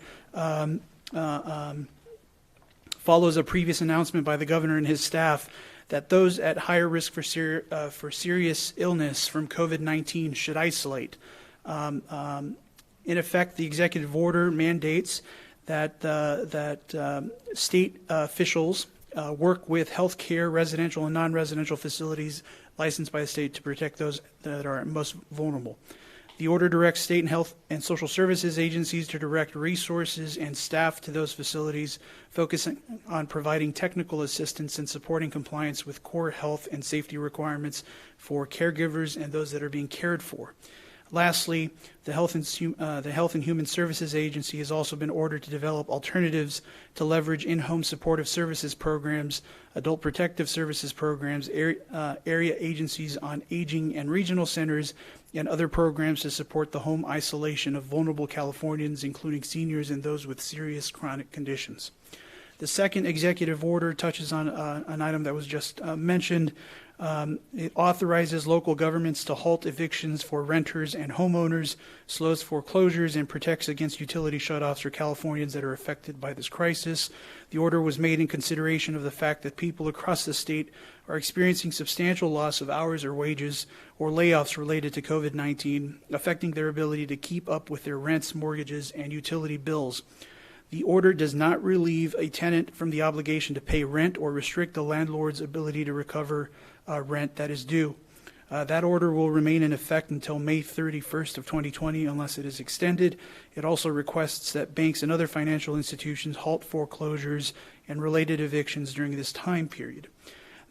follows a previous announcement by the governor and his staff that those at higher risk for serious illness from COVID-19 should isolate. In effect, the executive order mandates that state officials work with healthcare, residential and non-residential facilities licensed by the state to protect those that are most vulnerable. The order directs state and health and social services agencies to direct resources and staff to those facilities, focusing on providing technical assistance and supporting compliance with core health and safety requirements for caregivers and those that are being cared for. Lastly, the Health and Human Services Agency has also been ordered to develop alternatives to leverage in-home supportive services programs, adult protective services programs, area agencies on aging and regional centers, and other programs to support the home isolation of vulnerable Californians, including seniors and those with serious chronic conditions. The second executive order touches on an item that was just mentioned. It authorizes local governments to halt evictions for renters and homeowners, slows foreclosures, and protects against utility shutoffs for Californians that are affected by this crisis. The order was made in consideration of the fact that people across the state are experiencing substantial loss of hours or wages or layoffs related to COVID-19, affecting their ability to keep up with their rents, mortgages, and utility bills. The order does not relieve a tenant from the obligation to pay rent or restrict the landlord's ability to recover rent that is due. That order will remain in effect until May 31st of 2020 unless it is extended. It also requests that banks and other financial institutions halt foreclosures and related evictions during this time period.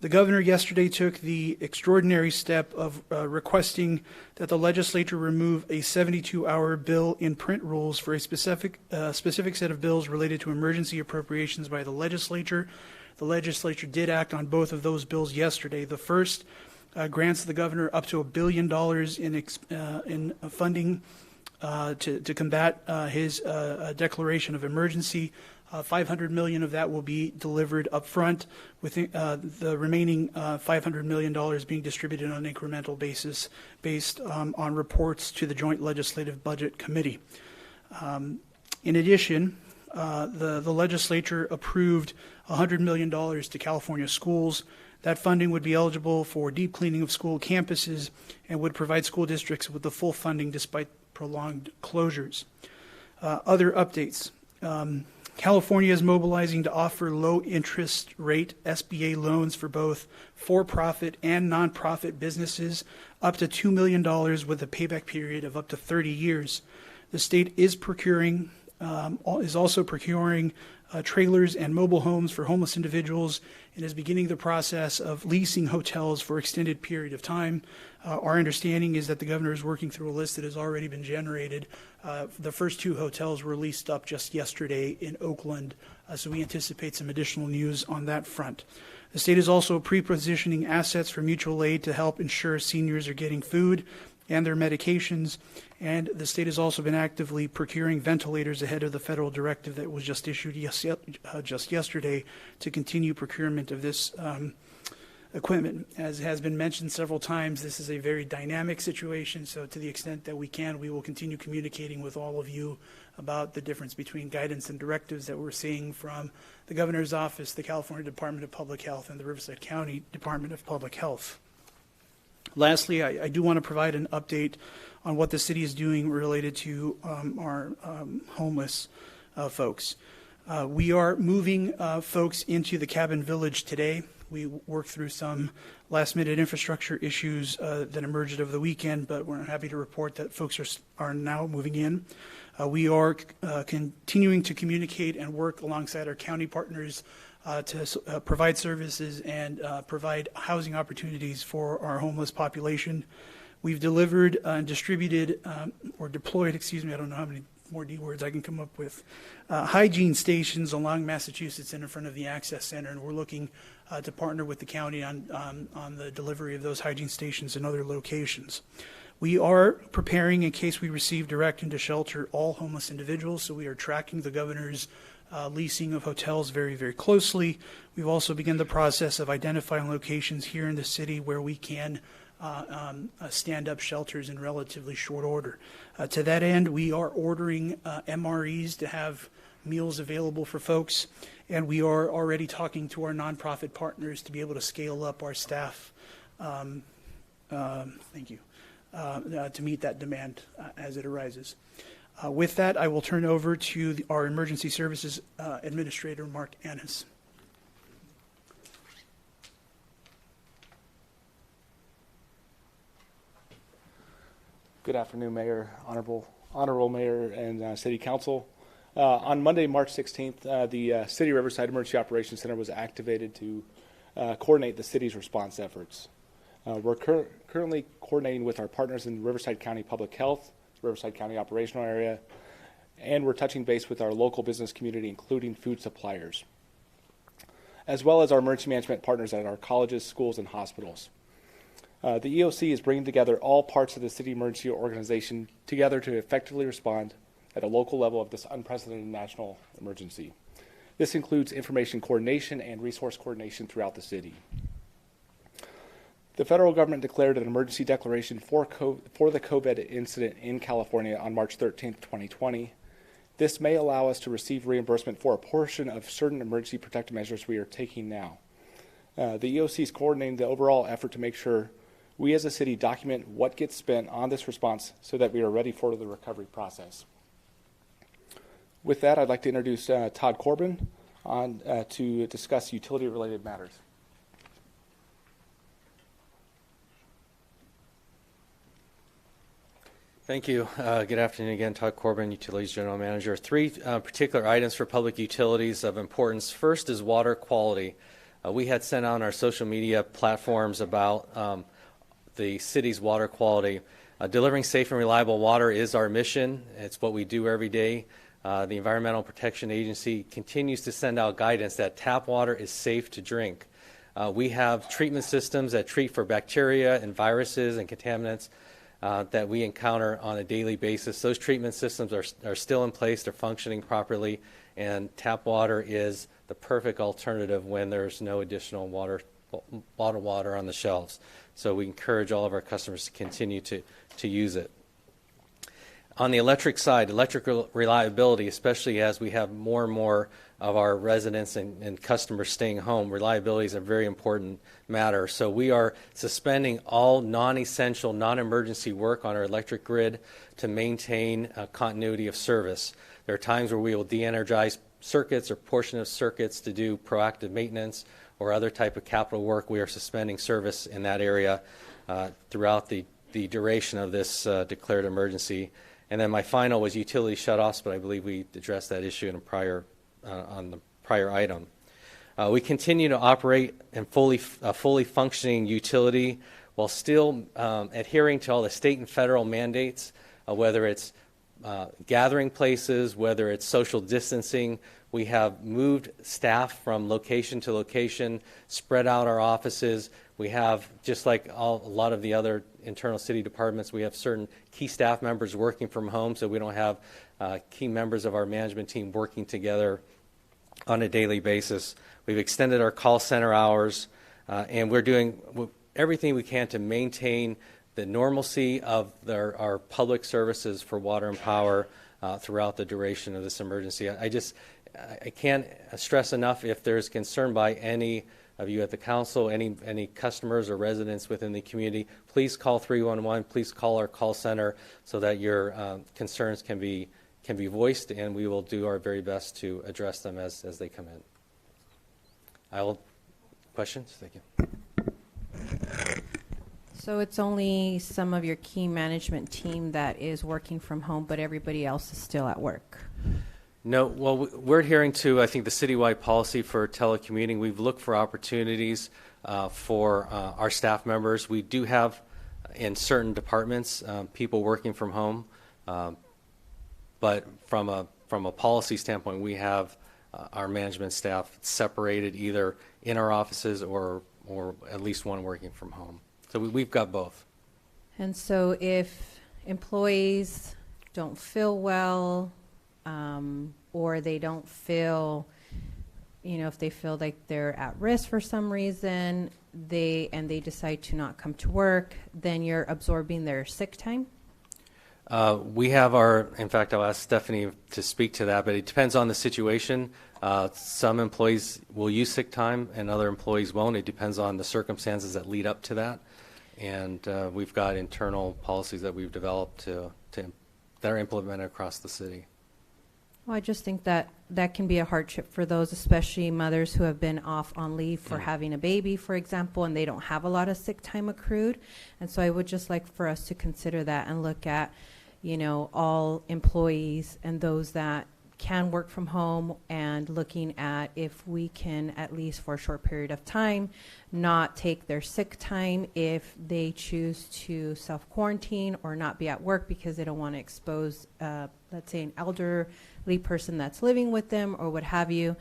The governor yesterday took the extraordinary step of requesting that the legislature remove a 72-hour bill in print rules for a specific set of bills related to emergency appropriations by the legislature. The legislature did act on both of those bills yesterday. The first grants the governor up to $1 billion in funding to combat his declaration of emergency. $500 million of that will be delivered up front, with the remaining $500 million being distributed on an incremental basis based on reports to the Joint Legislative Budget Committee. In addition, the legislature approved $100 million to California schools. That funding would be eligible for deep cleaning of school campuses and would provide school districts with the full funding despite prolonged closures. Other updates. California is mobilizing to offer low interest rate SBA loans for both for-profit and nonprofit businesses up to $2 million with a payback period of up to 30 years. The state is also procuring trailers and mobile homes for homeless individuals and is beginning the process of leasing hotels for extended period of time. Our understanding is that the governor is working through a list that has already been generated. The first 2 hotels were leased up just yesterday in Oakland, so we anticipate some additional news on that front. The state is also pre-positioning assets for mutual aid to help ensure seniors are getting food and their medications, and the state has also been actively procuring ventilators ahead of the federal directive that was just issued just yesterday to continue procurement of this equipment. As has been mentioned several times, this is a very dynamic situation, so to the extent that we can, we will continue communicating with all of you about the difference between guidance and directives that we're seeing from the governor's office, the California Department of Public Health, and the Riverside County Department of Public Health. Lastly, I do want to provide an update on what the city is doing related to our homeless folks. We are moving folks into the Cabin Village today. We worked through some last-minute infrastructure issues that emerged over the weekend, but we're happy to report that folks are now moving in. We are continuing to communicate and work alongside our county partners to provide services and provide housing opportunities for our homeless population. We've delivered and distributed or deployed, I don't know how many more D words I can come up with, hygiene stations along Massachusetts and in front of the Access Center, and we're looking to partner with the county on the delivery of those hygiene stations in other locations. We are preparing in case we receive direction to shelter all homeless individuals, so we are tracking the governor's leasing of hotels very, very closely. We've also begun the process of identifying locations here in the city where we can stand up shelters in relatively short order. To that end, we are ordering MREs to have meals available for folks, and we are already talking to our nonprofit partners to be able to scale up our staff to meet that demand as it arises. With that, I will turn over to our Emergency Services Administrator, Mark Annis. Good afternoon, Mayor, Honorable Mayor, and City Council. On Monday, March 16th, the City Riverside Emergency Operations Center was activated to coordinate the city's response efforts. We're currently coordinating with our partners in Riverside County Public Health, Riverside County Operational Area, and we're touching base with our local business community, including food suppliers, as well as our emergency management partners at our colleges, schools, and hospitals. The EOC is bringing together all parts of the city emergency organization together to effectively respond at a local level of this unprecedented national emergency. This includes information coordination and resource coordination throughout the city. The federal government declared an emergency declaration for the COVID incident in California on March 13, 2020. This may allow us to receive reimbursement for a portion of certain emergency protective measures we are taking now. The EOC is coordinating the overall effort to make sure we as a city document what gets spent on this response so that we are ready for the recovery process. With that, I'd like to introduce Todd Corbin to discuss utility-related matters. Thank you. Good afternoon again. Todd Corbin, Utilities General Manager. Three particular items for public utilities of importance. First is water quality. We had sent out on our social media platforms about the city's water quality. Delivering safe and reliable water is our mission. It's what we do every day. The Environmental Protection Agency continues to send out guidance that tap water is safe to drink. We have treatment systems that treat for bacteria and viruses and contaminants that we encounter on a daily basis. Those treatment systems are still in place, they're functioning properly, and tap water is the perfect alternative when there's no additional bottled water on the shelves. So we encourage all of our customers to continue to use it. On the electric side, electrical reliability, especially as we have more and more of our residents and customers staying home, reliability is a very important matter. So we are suspending all non-essential, non-emergency work on our electric grid to maintain continuity of service. There are times where we will de-energize circuits or portion of circuits to do proactive maintenance or other type of capital work. We are suspending service in that area throughout the duration of this declared emergency. And then my final was utility shutoffs, but I believe we addressed that issue in on the prior item. We continue to operate a fully functioning utility while still adhering to all the state and federal mandates, whether it's gathering places, whether it's social distancing. We have moved staff from location to location, spread out our offices. We have, just like a lot of the other internal city departments, we have certain key staff members working from home, so we don't have key members of our management team working together on a daily basis. We've extended our call center hours, and we're doing everything we can to maintain the normalcy of our public services for water and power throughout the duration of this emergency. I can't stress enough, if there's concern by any of you at the council, any customers or residents within the community, please call 311. Please call our call center so that your concerns can be voiced, and we will do our very best to address them as they come in. Questions? Thank you. So it's only some of your key management team that is working from home, but everybody else is still at work? No, well, we're adhering to, I think, the citywide policy for telecommuting. We've looked for opportunities for our staff members. We do have, in certain departments, people working from home, but from a policy standpoint, we have our management staff separated either in our offices or at least one working from home. So we've got both. And so if employees don't feel well, or they don't feel, if they feel like they're at risk for some reason, they decide to not come to work, then you're absorbing their sick time? We have in fact, I'll ask Stephanie to speak to that, but it depends on the situation. Some employees will use sick time and other employees won't. It depends on the circumstances that lead up to that. And we've got internal policies that we've developed that are implemented across the city. Well, I just think that can be a hardship for those, especially mothers who have been off on leave for having a baby, for example, and they don't have a lot of sick time accrued. And so I would just like for us to consider that and look at, all employees and those that can work from home and looking at if we can, at least for a short period of time, not take their sick time if they choose to self-quarantine or not be at work because they don't want to expose, let's say, an elderly person that's living with them or what have you.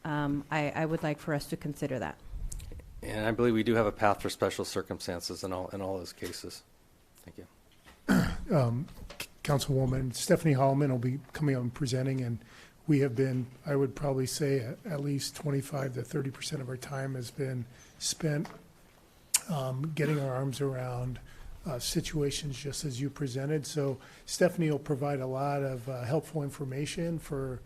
I would like for us to consider that. And I believe we do have a path for special circumstances in all those cases. Thank you. Councilwoman Stephanie Hallman will be coming up and presenting, and we have been, I would probably say, at least 25 to 30% of our time has been spent getting our arms around situations just as you presented. So Stephanie will provide a lot of helpful information for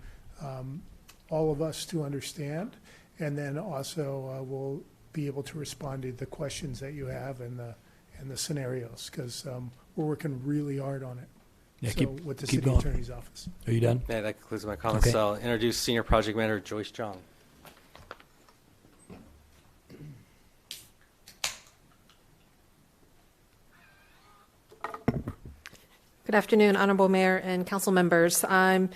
all of us to understand, and then also we'll be able to respond to the questions that you have and the scenarios, because we're working really hard on it. Yeah, so with the city attorney's office. Are you done? Yeah, that concludes my comments. Okay. So I'll introduce Senior Project Manager Joyce Jong. Good afternoon, Honorable Mayor and Council members. I'm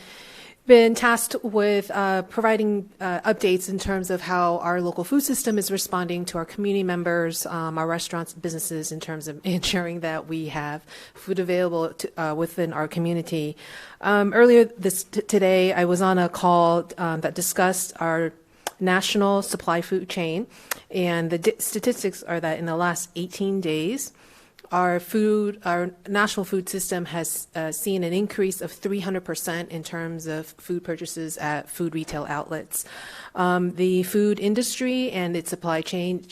been tasked with providing updates in terms of how our local food system is responding to our community members, our restaurants, businesses, in terms of ensuring that we have food available to, within our community. Earlier today, I was on a call that discussed our national supply food chain, and the statistics are that in the last 18 days, our national food system has seen an increase of 300% in terms of food purchases at food retail outlets. The food industry and its supply chain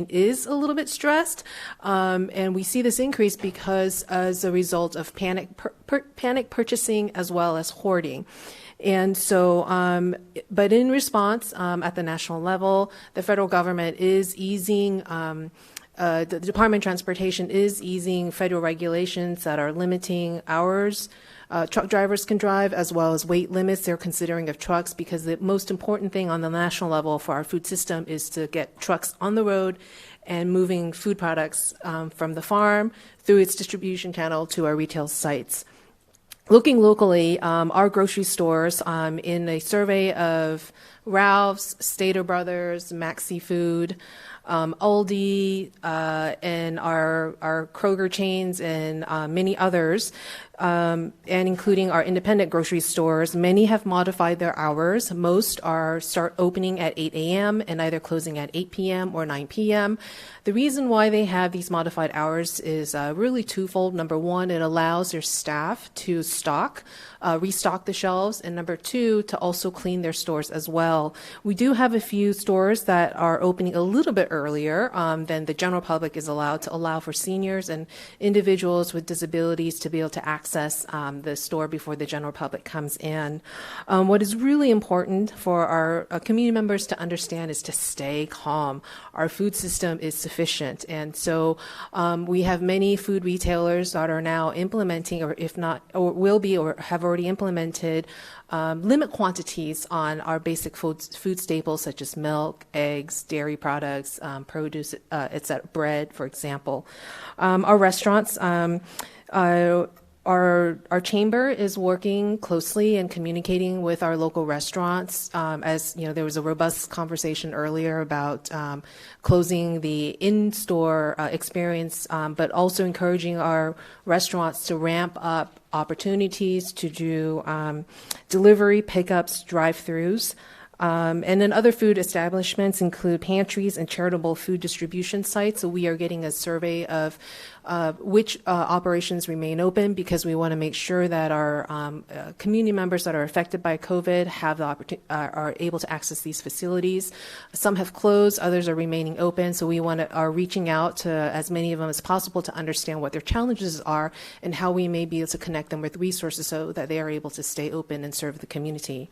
is a little bit stressed, and we see this increase because as a result of panic purchasing as well as hoarding. And so, but in response, at the national level, the federal government is easing the Department of Transportation is easing federal regulations that are limiting hours truck drivers can drive, as well as weight limits they're considering of trucks, because the most important thing on the national level for our food system is to get trucks on the road and moving food products from the farm through its distribution channel to our retail sites. Looking locally, our grocery stores, in a survey of Ralph's, Stater Brothers, Maxi Food, Aldi, and our Kroger chains, and many others, and including our independent grocery stores, many have modified their hours. Most start opening at 8 a.m. and either closing at 8 p.m. or 9 p.m. The reason why they have these modified hours is really twofold. Number one, it allows their staff to restock the shelves, and number two, to also clean their stores as well. We do have a few stores that are opening a little bit earlier than the general public is allowed, to allow for seniors and individuals with disabilities to be able to access the store before the general public comes in. What is really important for our community members to understand is to stay calm. Our food system is sufficient, and so we have many food retailers that are now implementing, or if not, or will be, or have already implemented limit quantities on our basic food staples such as milk, eggs, dairy products, produce, etc., bread, for example. Our restaurants, our chamber is working closely and communicating with our local restaurants. As you know, there was a robust conversation earlier about closing the in-store experience, but also encouraging our restaurants to ramp up opportunities to do delivery, pickups, drive-throughs. And then other food establishments include pantries and charitable food distribution sites. So we are getting a survey of which operations remain open, because we want to make sure that our community members that are affected by COVID have the are able to access these facilities. Some have closed, others are remaining open. So we are reaching out to as many of them as possible to understand what their challenges are and how we may be able to connect them with resources so that they are able to stay open and serve the community.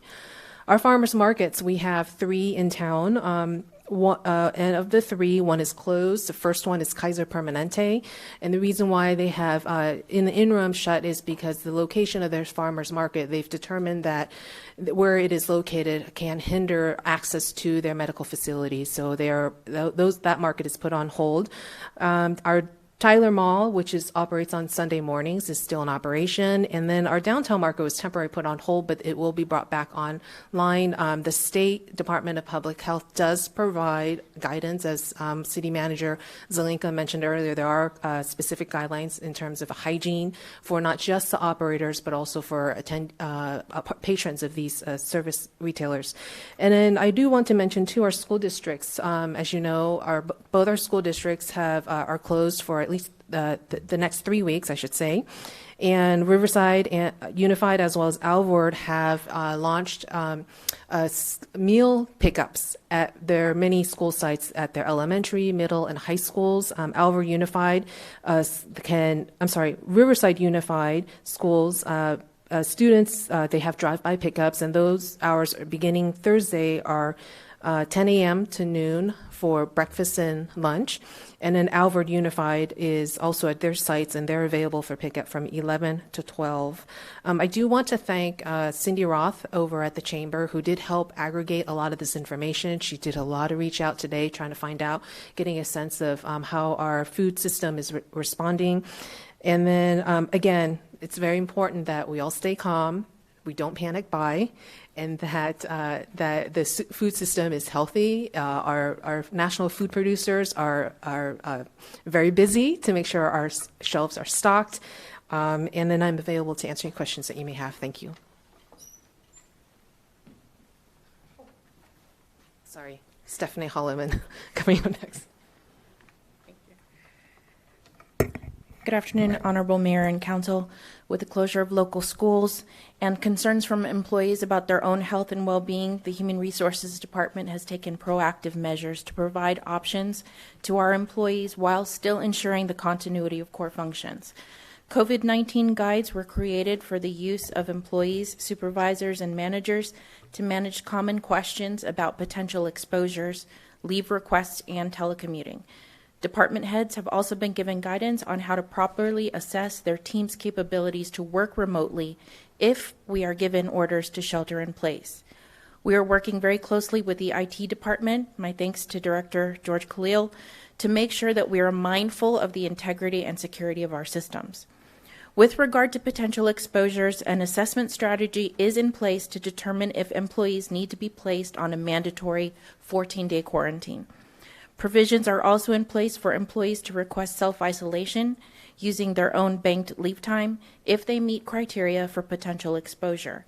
Our farmers markets, we have 3 in town. And of the 3, one is closed. The first one is Kaiser Permanente. And the reason why they have in the interim shut is because the location of their farmers market, they've determined that where it is located can hinder access to their medical facilities. So that market is put on hold. Our Tyler Mall, which operates on Sunday mornings, is still in operation. And then our downtown market was temporarily put on hold, but it will be brought back online. The State Department of Public Health does provide guidance, as City Manager Zelinka mentioned earlier. There are specific guidelines in terms of hygiene for not just the operators, but also for patrons of these service retailers. And then I do want to mention, too, our school districts. As you know, both our school districts are closed for at least the next 3 weeks, I should say. And Riverside and Unified, as well as Alvord, have launched meal pickups at their many school sites at their elementary, middle, and high schools. Riverside Unified schools, students, they have drive-by pickups, and those hours beginning Thursday are 10 a.m. to noon for breakfast and lunch. And then Alvord Unified is also at their sites, and they're available for pickup from 11 to 12. I do want to thank Cindy Roth over at the Chamber, who did help aggregate a lot of this information. She did a lot of reach out today, trying to find out, getting a sense of how our food system is responding. And then, again, it's very important that we all stay calm, we don't panic buy, and that the food system is healthy. Our national food producers are very busy to make sure our shelves are stocked. And then I'm available to answer any questions that you may have. Thank you. Sorry, Stephanie Holloman coming up next. Good afternoon, Honorable Mayor and Council. With the closure of local schools and concerns from employees about their own health and well-being, the Human Resources Department has taken proactive measures to provide options to our employees while still ensuring the continuity of core functions. COVID-19 guides were created for the use of employees, supervisors, and managers to manage common questions about potential exposures, leave requests, and telecommuting. Department heads have also been given guidance on how to properly assess their team's capabilities to work remotely if we are given orders to shelter in place. We are working very closely with the IT department, my thanks to Director George Khalil, to make sure that we are mindful of the integrity and security of our systems. With regard to potential exposures, an assessment strategy is in place to determine if employees need to be placed on a mandatory 14-day quarantine. Provisions are also in place for employees to request self-isolation using their own banked leave time if they meet criteria for potential exposure.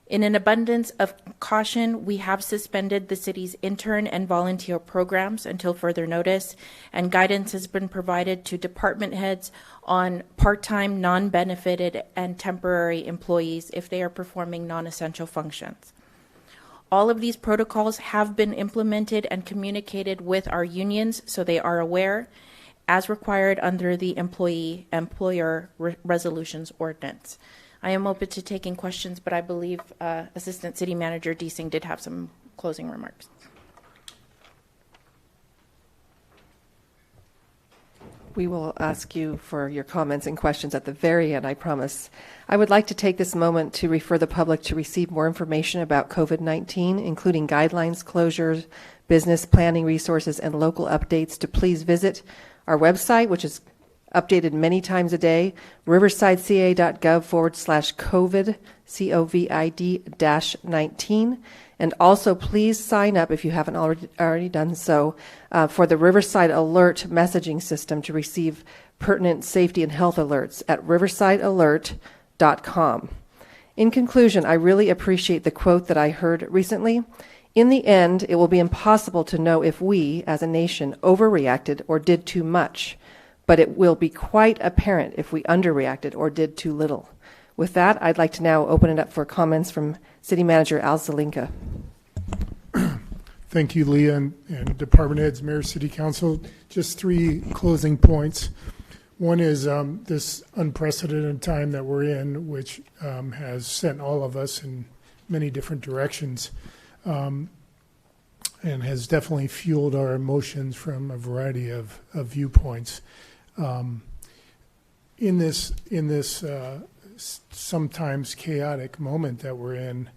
In an abundance of caution, we have suspended the city's intern and volunteer programs until further notice, and guidance has been provided to department heads on part-time, non-benefited, and temporary employees if they are performing non-essential functions. All of these protocols have been implemented and communicated with our unions so they are aware, as required under the Employer Resolutions Ordinance. I am open to taking questions, but I believe Assistant City Manager Deasing did have some closing remarks. We will ask you for your comments and questions at the very end, I promise. I would like to take this moment to refer the public to receive more information about COVID-19, including guidelines, closures, business planning resources, and local updates, to please visit our website, which is updated many times a day, riversideca.gov/COVID, COVID-19. And also, please sign up, if you haven't already done so, for the Riverside Alert messaging system to receive pertinent safety and health alerts at riversidealert.com. In conclusion, I really appreciate the quote that I heard recently. In the end, it will be impossible to know if we, as a nation, overreacted or did too much, but it will be quite apparent if we underreacted or did too little. With that, I'd like to now open it up for comments from City Manager Al Zelinka. Thank you, Leah, and department heads, mayor, city council. Just 3 closing points. One is this unprecedented time that we're in, which has sent all of us in many different directions, and has definitely fueled our emotions from a variety of viewpoints. In this sometimes chaotic moment that we're in,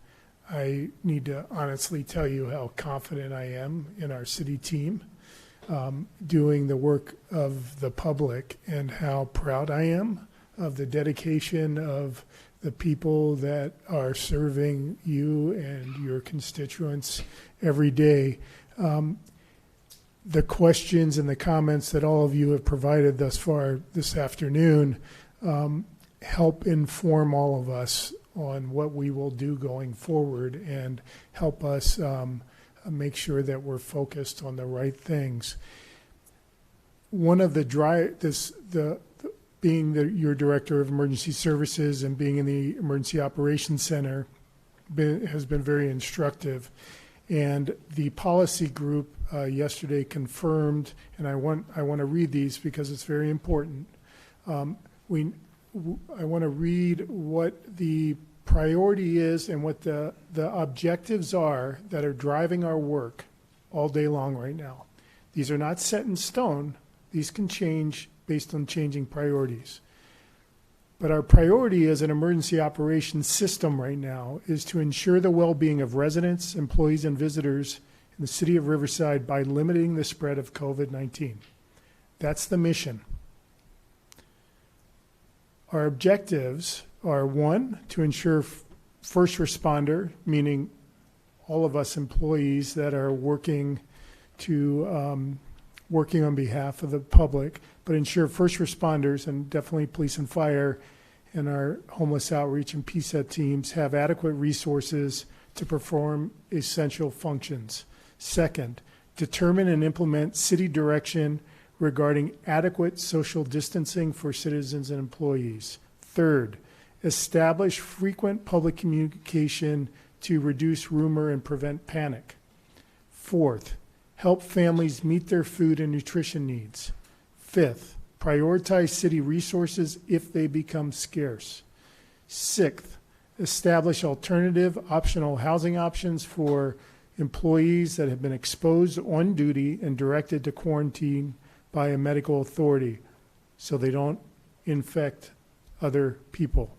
I need to honestly tell you how confident I am in our city team. doing the work of the public, and how proud I am of the dedication of the people that are serving you and your constituents every day. The questions and the comments that all of you have provided thus far this afternoon help inform all of us on what we will do going forward, and help us make sure that we're focused on the right things. One of the being your director of emergency services and being in the emergency operations center has been very instructive. And the policy group yesterday confirmed, and I want to read these because it's very important. I want to read what the priority is and what the objectives are that are driving our work all day long right now. These are not set in stone. These can change based on changing priorities. But our priority as an emergency operations system right now is to ensure the well-being of residents, employees, and visitors in the city of Riverside by limiting the spread of COVID-19. That's the mission. Our objectives are, one, to ensure first responder, meaning all of us employees that are working on behalf of the public, but ensure first responders, and definitely police and fire, and our homeless outreach and PSET teams have adequate resources to perform essential functions. Second, determine and implement city direction regarding adequate social distancing for citizens and employees. Third, establish frequent public communication to reduce rumor and prevent panic. Fourth, help families meet their food and nutrition needs. Fifth, prioritize city resources if they become scarce. Sixth, establish alternative optional housing options for employees that have been exposed on duty and directed to quarantine by a medical authority so they don't infect other people.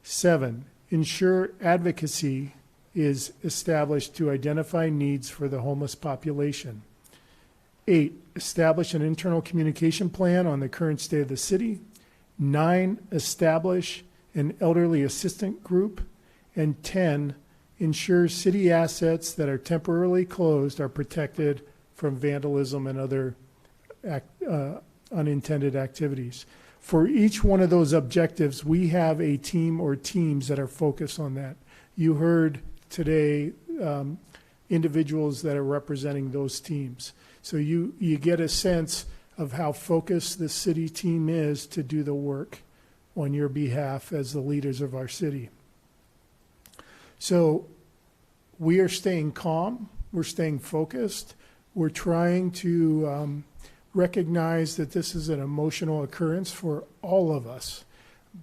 7, ensure advocacy is established to identify needs for the homeless population. 8, establish an internal communication plan on the current state of the city. 9, establish an elderly assistant group. And 10, ensure city assets that are temporarily closed are protected from vandalism and other unintended activities. For each one of those objectives, we have a team or teams that are focused on that. You heard today individuals that are representing those teams. So you get a sense of how focused the city team is to do the work on your behalf as the leaders of our city. So we are staying calm, we're staying focused, we're trying to recognize that this is an emotional occurrence for all of us,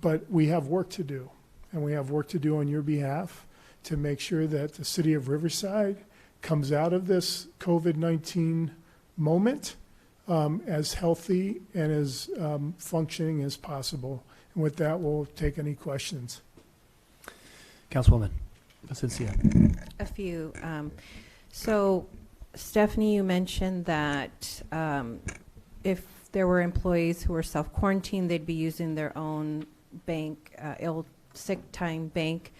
but we have work to do, and we have work to do on your behalf to make sure that the city of Riverside comes out of this COVID-19 moment as healthy and as functioning as possible. And with that, we'll take any questions. Councilwoman Valencia. A few. So, Stephanie, you mentioned that if there were employees who were self-quarantined, they'd be using their own bank, sick time bank.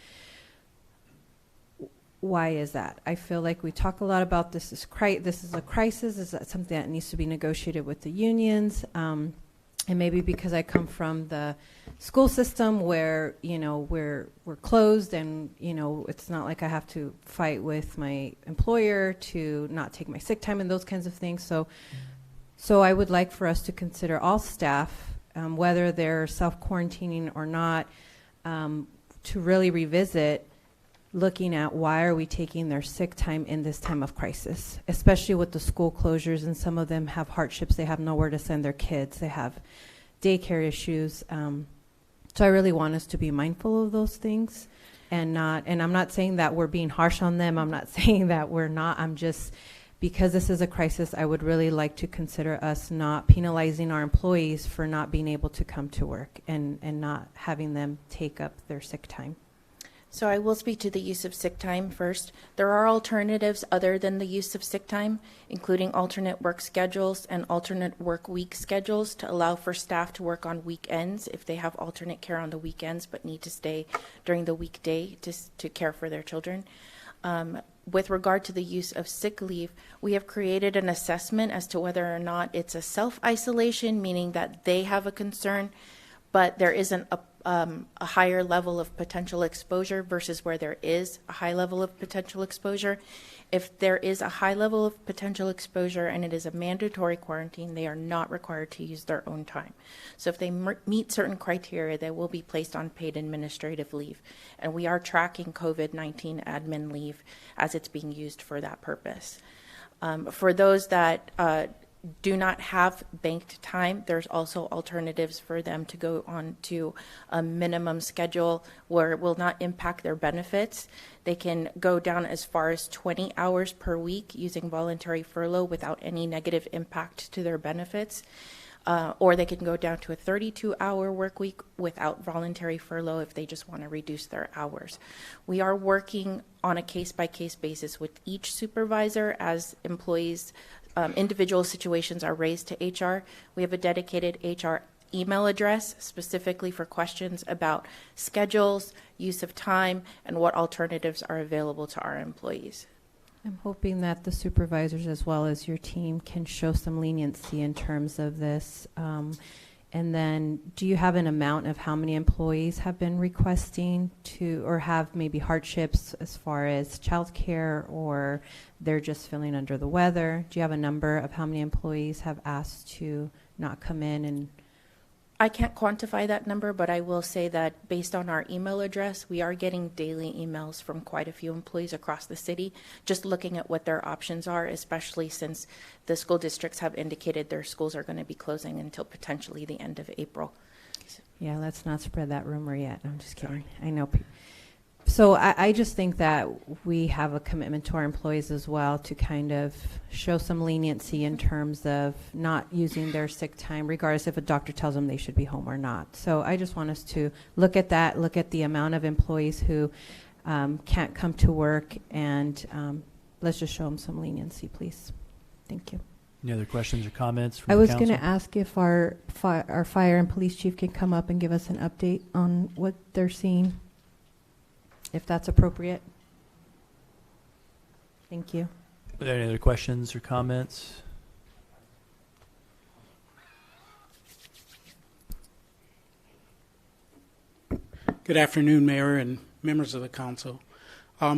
Why is that? I feel like we talk a lot about this is a crisis. Is that something that needs to be negotiated with the unions? And maybe because I come from the school system where, we're closed and, it's not like I have to fight with my employer to not take my sick time and those kinds of things. So I would like for us to consider all staff, whether they're self-quarantining or not, to really revisit looking at why are we taking their sick time in this time of crisis, especially with the school closures, and some of them have hardships. They have nowhere to send their kids. They have daycare issues. So I really want us to be mindful of those things and I'm not saying that we're being harsh on them. I'm not saying that we're not. I'm just, because this is a crisis, I would really like to consider us not penalizing our employees for not being able to come to work and not having them take up their sick time. So I will speak to the use of sick time first. There are alternatives other than the use of sick time, including alternate work schedules and alternate work week schedules to allow for staff to work on weekends if they have alternate care on the weekends but need to stay during the weekday to care for their children. With regard to the use of sick leave, we have created an assessment as to whether or not it's a self-isolation, meaning that they have a concern, but there isn't a higher level of potential exposure versus where there is a high level of potential exposure. If there is a high level of potential exposure and it is a mandatory quarantine, they are not required to use their own time. So if they meet certain criteria, they will be placed on paid administrative leave. And we are tracking COVID-19 admin leave as it's being used for that purpose. For those that do not have banked time, there's also alternatives for them to go on to a minimum schedule where it will not impact their benefits. They can go down as far as 20 hours per week using voluntary furlough without any negative impact to their benefits. Or they can go down to a 32-hour work week without voluntary furlough if they just want to reduce their hours. We are working on a case-by-case basis with each supervisor as employees' individual situations are raised to HR. We have a dedicated HR email address specifically for questions about schedules, use of time, and what alternatives are available to our employees. I'm hoping that the supervisors as well as your team can show some leniency in terms of this. And then do you have an amount of how many employees have been requesting to, or have maybe hardships as far as childcare, or they're just feeling under the weather? Do you have a number of how many employees have asked to not come in? And I can't quantify that number, but I will say that based on our email address, we are getting daily emails from quite a few employees across the city, just looking at what their options are, especially since the school districts have indicated their schools are going to be closing until potentially the end of April. yeah, let's not spread that rumor yet. I'm just kidding. I know. So I just think that we have a commitment to our employees as well to kind of show some leniency in terms of not using their sick time, regardless if a doctor tells them they should be home or not. So I just want us to look at that, look at the amount of employees who can't come to work, and let's just show them some leniency, please. Thank you. Any other questions or comments from I the was council? going to ask if our fire and police chief can come up and give us an update on what they're seeing, if that's appropriate. Thank you. Are there any other questions or comments? Good afternoon, Mayor and members of the council. I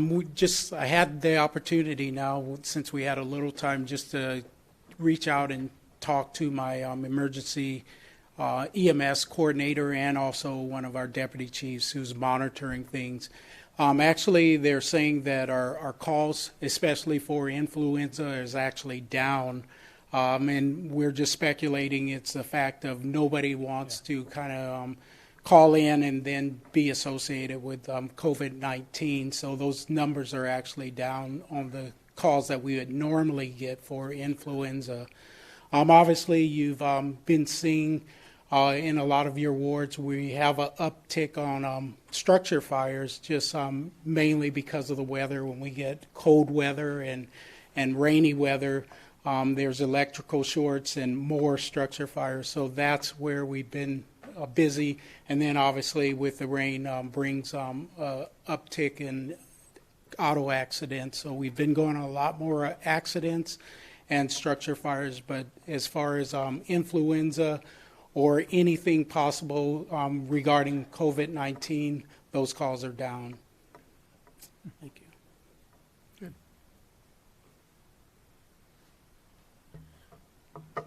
had the opportunity now, since we had a little time, just to reach out and talk to my emergency EMS coordinator and also one of our deputy chiefs who's monitoring things. Actually, they're saying that our calls, especially for influenza, is actually down. And we're just speculating it's the fact of nobody wants to kind of call in and then be associated with COVID-19. So those numbers are actually down on the calls that we would normally get for influenza. Obviously, you've been seeing in a lot of your wards, we have an uptick on structure fires, just mainly because of the weather. When we get cold weather and rainy weather, there's electrical shorts and more structure fires. So that's where we've been busy. And then obviously with the rain brings uptick in auto accidents. So we've been going a lot more accidents and structure fires. But as far as influenza or anything possible regarding COVID-19, those calls are down. Thank you.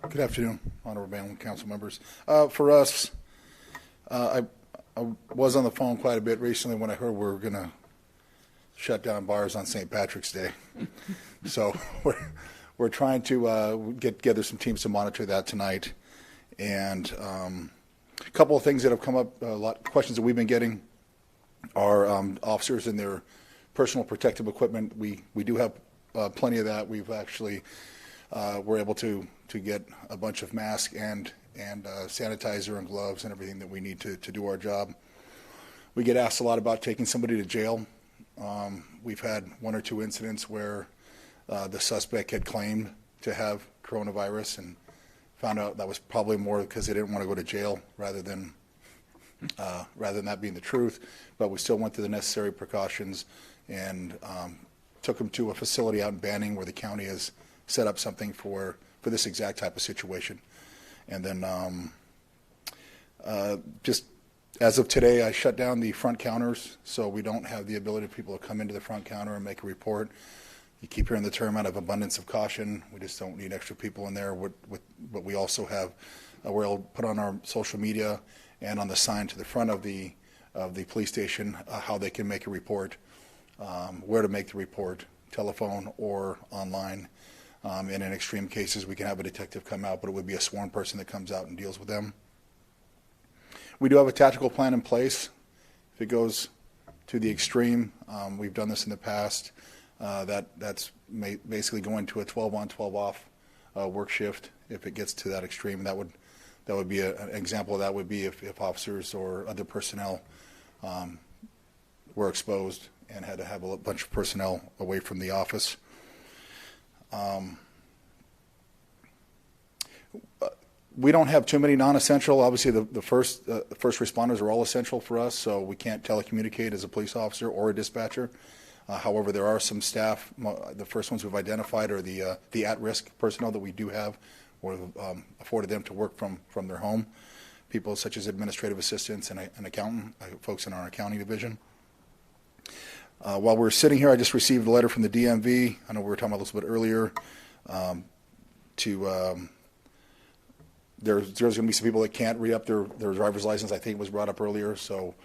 Good afternoon, Honorable Mayor and Council members. For us, I was on the phone quite a bit recently when I heard we were going to shut down bars on St. Patrick's Day. So we're trying to get together some teams to monitor that tonight. And a couple of things that have come up, a lot of questions that we've been getting are officers and their personal protective equipment. We do have plenty of that. We've actually we're able to get a bunch of masks and sanitizer and gloves and everything that we need to do our job. We get asked a lot about taking somebody to jail. We've had 1 or 2 incidents where the suspect had claimed to have coronavirus and found out that was probably more because they didn't want to go to jail rather than that being the truth. But we still went through the necessary precautions and took them to a facility out in Banning where the county has set up something for this exact type of situation. And then just as of today, I shut down the front counters, so we don't have the ability for people to come into the front counter and make a report. You keep hearing the term out of abundance of caution. We just don't need extra people in there. But we also have, we'll put on our social media and on the sign to the front of the police station how they can make a report, where to make the report, telephone or online. And in extreme cases, we can have a detective come out, but it would be a sworn person that comes out and deals with them. We do have a tactical plan in place. If it goes to the extreme, we've done this in the past. That's basically going to a 12-on, 12-off work shift. If it gets to that extreme, that would be an example of that would be if officers or other personnel were exposed and had to have a bunch of personnel away from the office. We don't have too many non-essential. Obviously, the first responders are all essential for us, so we can't telecommunicate as a police officer or a dispatcher. However, there are some staff. The first ones we've identified are the at-risk personnel that we do have, or afforded them to work from their home. People such as administrative assistants and an accountant, folks in our accounting division. While we're sitting here, I just received a letter from the DMV. I know we were talking about this a bit earlier. There's going to be some people that can't re-up their driver's license. I think it was brought up earlier. So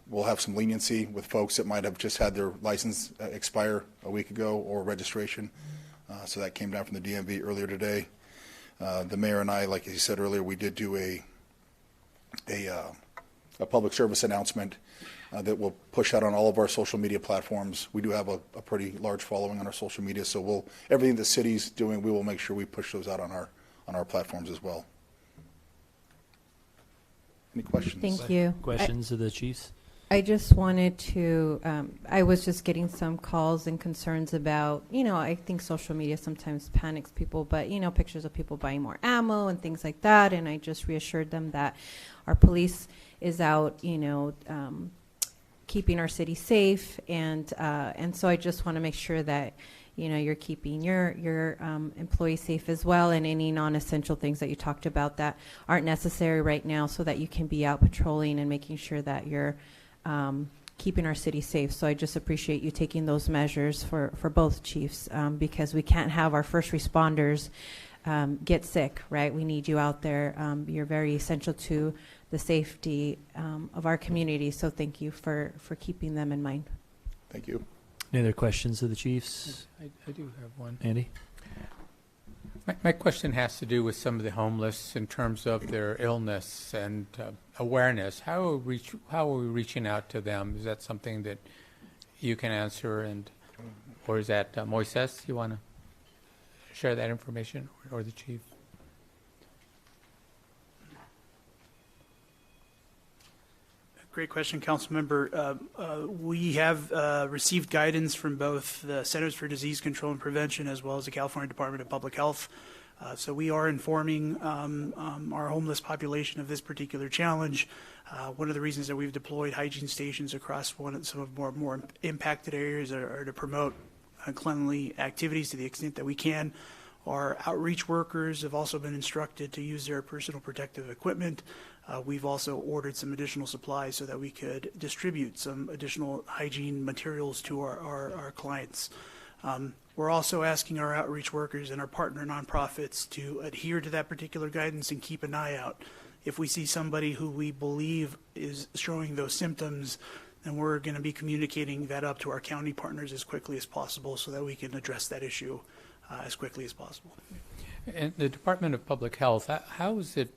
we'll have some leniency with folks that might have just had their license expire a week ago or registration. So that came down from the DMV earlier today. The mayor and I, like he said earlier, we did do a public service announcement that we'll push out on all of our social media platforms. We do have a pretty large following on our social media, so everything the city's doing, we will make sure we push those out on our platforms as well. Any questions? Thank you. Questions of the chiefs? I just wanted to, I was just getting some calls and concerns about, I think social media sometimes panics people, but, pictures of people buying more ammo and things like that. And I just reassured them that our police is out, keeping our city safe. And so I just want to make sure that, you're keeping your employees safe as well, and any non-essential things that you talked about that aren't necessary right now, so that you can be out patrolling and making sure that you're keeping our city safe. So I just appreciate you taking those measures for both chiefs, because we can't have our first responders get sick, right? We need you out there. You're very essential to the safety of our community. So thank you for keeping them in mind. Thank you. Any other questions of the chiefs? I do have one. Andy? My question has to do with some of the homeless in terms of their illness and awareness. How are we reaching out to them? Is that something that you can answer, or is that Moises? You want to share that information, or the chief? Great question, Councilmember. We have received guidance from both the Centers for Disease Control and Prevention as well as the California Department of Public Health. So we are informing our homeless population of this particular challenge. One of the reasons that we've deployed hygiene stations across some of our more impacted areas are to promote cleanly activities to the extent that we can. Our outreach workers have also been instructed to use their personal protective equipment. We've also ordered some additional supplies so that we could distribute some additional hygiene materials to our clients. We're also asking our outreach workers and our partner nonprofits to adhere to that particular guidance and keep an eye out. If we see somebody who we believe is showing those symptoms, then we're going to be communicating that up to our county partners as quickly as possible so that we can address that issue as quickly as possible. And the Department of Public Health, how is it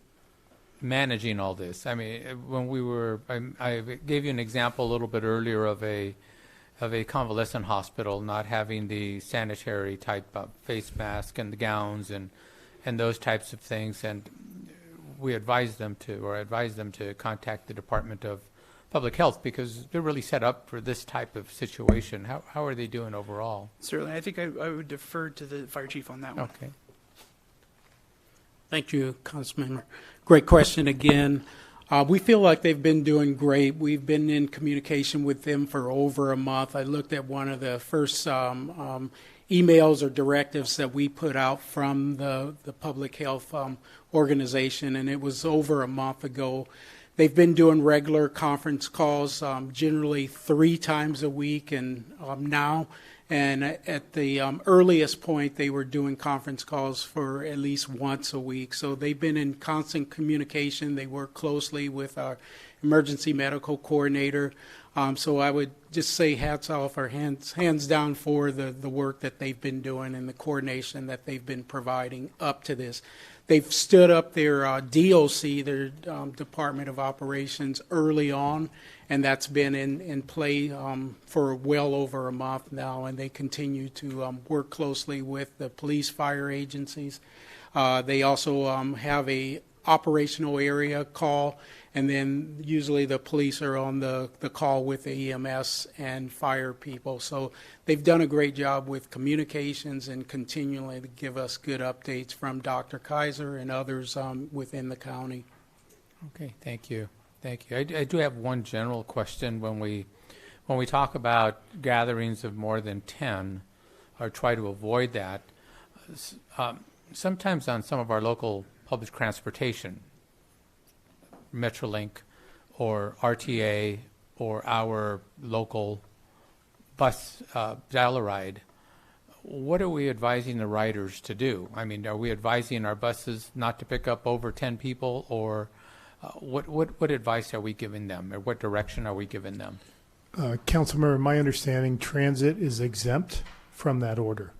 managing all this? I mean, when I gave you an example a little bit earlier of a convalescent hospital not having the sanitary type of face mask and the gowns and those types of things, and we advised them to contact the Department of public health, because they're really set up for this type of situation. How are they doing overall? Certainly. I think I would defer to the fire chief on that one. Okay. Thank you, Councilmember. Great question again. We feel like they've been doing great. We've been in communication with them for over a month. I looked at one of the first emails or directives that we put out from the public health organization, and it was over a month ago. They've been doing regular conference calls, generally 3 times a week, and now. And at the earliest point, they were doing conference calls for at least once a week. So they've been in constant communication. They work closely with our emergency medical coordinator. So I would just say hats off or hands down for the work that they've been doing and the coordination that they've been providing up to this. They've stood up their DOC, their Department of Operations, early on, and that's been in play for well over a month now, and they continue to work closely with the police, fire agencies. They also have a operational area call, and then usually the police are on the call with the EMS and fire people. So they've done a great job with communications and continually to give us good updates from Dr. Kaiser and others within the county. Okay, thank you. Thank you. I do have one general question. When we talk about gatherings of more than 10, or try to avoid that, sometimes on some of our local public transportation, Metrolink or RTA or our local bus Dial-A-Ride, what are we advising the riders to do? I mean, are we advising our buses not to pick up over 10 people, or what advice are we giving them, or what direction are we giving them? Councilmember, my understanding, transit is exempt from that order.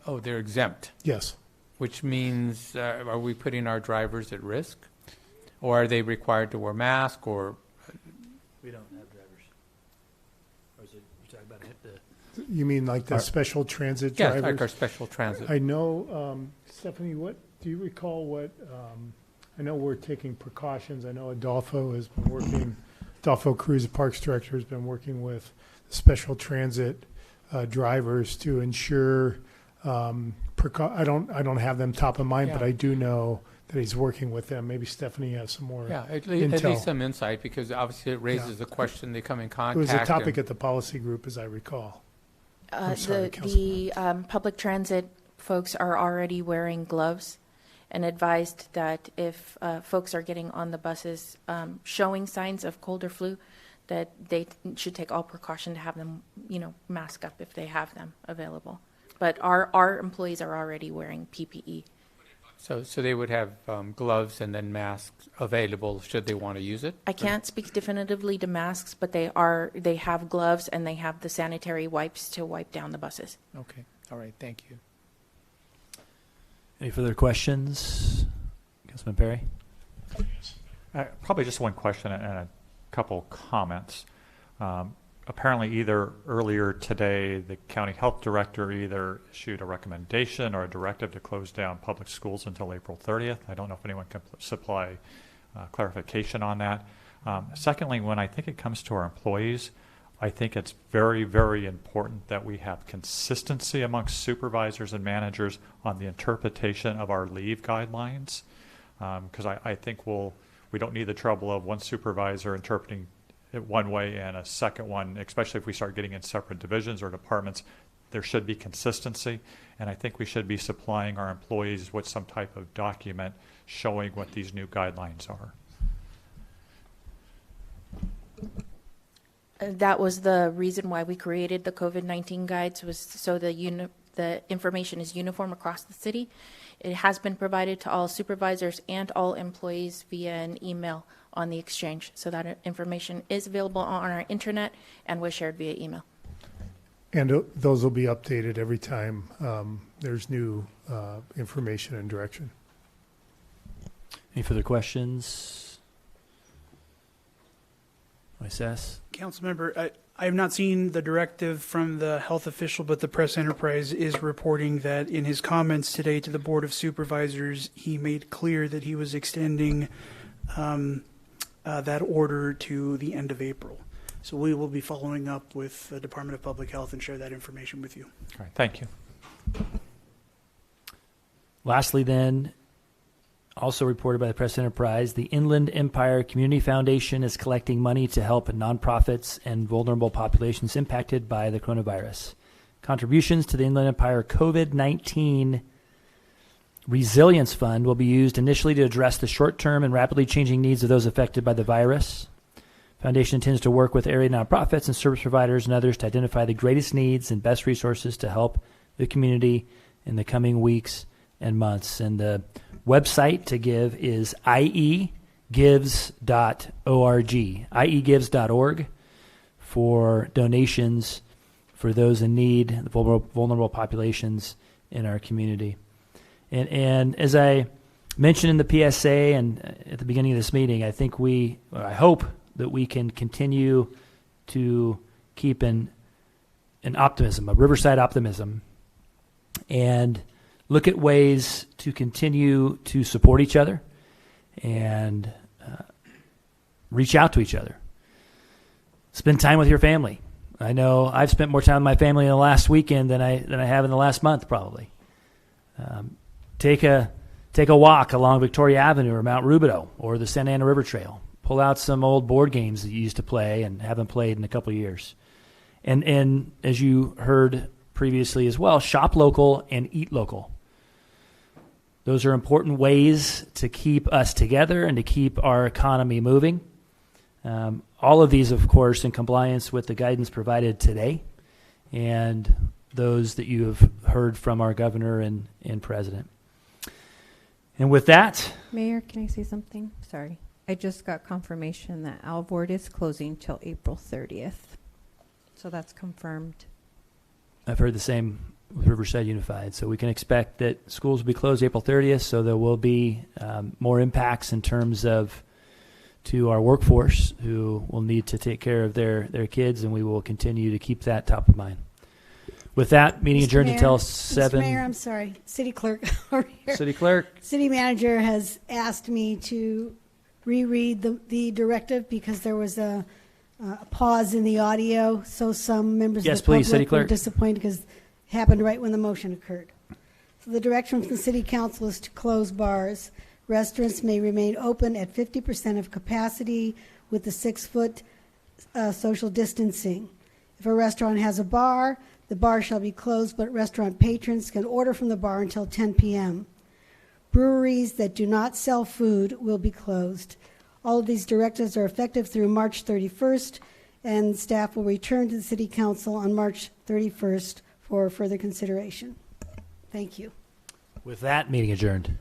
Oh, they're exempt. Yes. Which means, are we putting our drivers at risk? Or are they required to wear masks, or? We don't have drivers. Or is it, you're talking about You mean like the special transit yes, drivers? like our special transit. I know, Stephanie, do you recall what, I know we're taking precautions. I know Adolfo has been working, Adolfo Cruz, the Parks Director, has been working with special transit drivers to ensure, I don't have them top of mind, Yeah. but I do know that he's working with them. Maybe Stephanie has some more Yeah, at intel. least some insight, because obviously it raises a question. They come in contact. It was a topic and- at the policy group, as I recall. I'm sorry, The public transit folks are already wearing gloves and advised that if folks are getting on the buses showing signs of cold or flu, that they should take all precaution to have them, mask up if they have them available. But our employees are already wearing PPE. So they would have gloves and then masks available should they want to use it? I can't speak definitively to masks, but they have gloves and they have the sanitary wipes to wipe down the buses. Okay. All right. Thank you. Any further questions? Councilman Perry? Probably just one question and a couple comments. Apparently, either earlier today, the county health director either issued a recommendation or a directive to close down public schools until April 30th. I don't know if anyone can supply clarification on that. Secondly, when I think it comes to our employees, I think it's very, very important that we have consistency amongst supervisors and managers on the interpretation of our leave guidelines, because I think we don't need the trouble of one supervisor interpreting it one way and a second one, especially if we start getting in separate divisions or departments. There should be consistency, and I think we should be supplying our employees with some type of document showing what these new guidelines are. That was the reason why we created the COVID-19 guides, was so the information is uniform across the city. It has been provided to all supervisors and all employees via an email on the exchange. So that information is available on our internet and was shared via email. And those will be updated every time there's new information and direction. Any further questions? Moises? Councilmember, I have not seen the directive from the health official, but the press enterprise is reporting that in his comments today to the Board of Supervisors, he made clear that he was extending that order to the end of April. So we will be following up with the Department of Public Health and share that information with you. All right, thank you. Lastly, then, also reported by the Press Enterprise, the Inland Empire Community Foundation is collecting money to help nonprofits and vulnerable populations impacted by the coronavirus. Contributions to the Inland Empire COVID-19 Resilience Fund will be used initially to address the short-term and rapidly changing needs of those affected by the virus. Foundation intends to work with area nonprofits and service providers and others to identify the greatest needs and best resources to help the community in the coming weeks and months. And the website to give is iegives.org, iegives.org, for donations for those in need, the vulnerable populations in our community. And as I mentioned in the PSA and at the beginning of this meeting, I hope that we can continue to keep an optimism, a Riverside optimism, and look at ways to continue to support each other and reach out to each other. Spend time with your family. I know I've spent more time with my family in the last weekend than I have in the last month, probably. Take a walk along Victoria Avenue or Mount Rubidoux or the Santa Ana River Trail. Pull out some old board games that you used to play and haven't played in a couple of years. And as you heard previously as well, shop local and eat local. Those are important ways to keep us together and to keep our economy moving. All of these, of course, in compliance with the guidance provided today and those that you have heard from our governor and president. And with that... Mayor, can I say something? Sorry. I just got confirmation that Alvord is closing till April 30th. So that's confirmed. I've heard the same with Riverside Unified. So we can expect that schools will be closed April 30th, so there will be more impacts in terms of to our workforce who will need to take care of their kids, and we will continue to keep that top of mind. With that, meeting adjourned until 7. Mr. Mayor, I'm sorry. City Clerk over here. City Clerk. City Manager has asked me to reread the directive because there was a pause in the audio, so some members Yes, of the please, City public were Clerk. disappointed because it happened right when the motion occurred. So the direction from the City Council is to close bars. Restaurants may remain open at 50% of capacity with the 6-foot social distancing. If a restaurant has a bar, the bar shall be closed, but restaurant patrons can order from the bar until 10 p.m. Breweries that do not sell food will be closed. All of these directives are effective through March 31st, and staff will return to the City Council on March 31st for further consideration. Thank you. With that, meeting adjourned.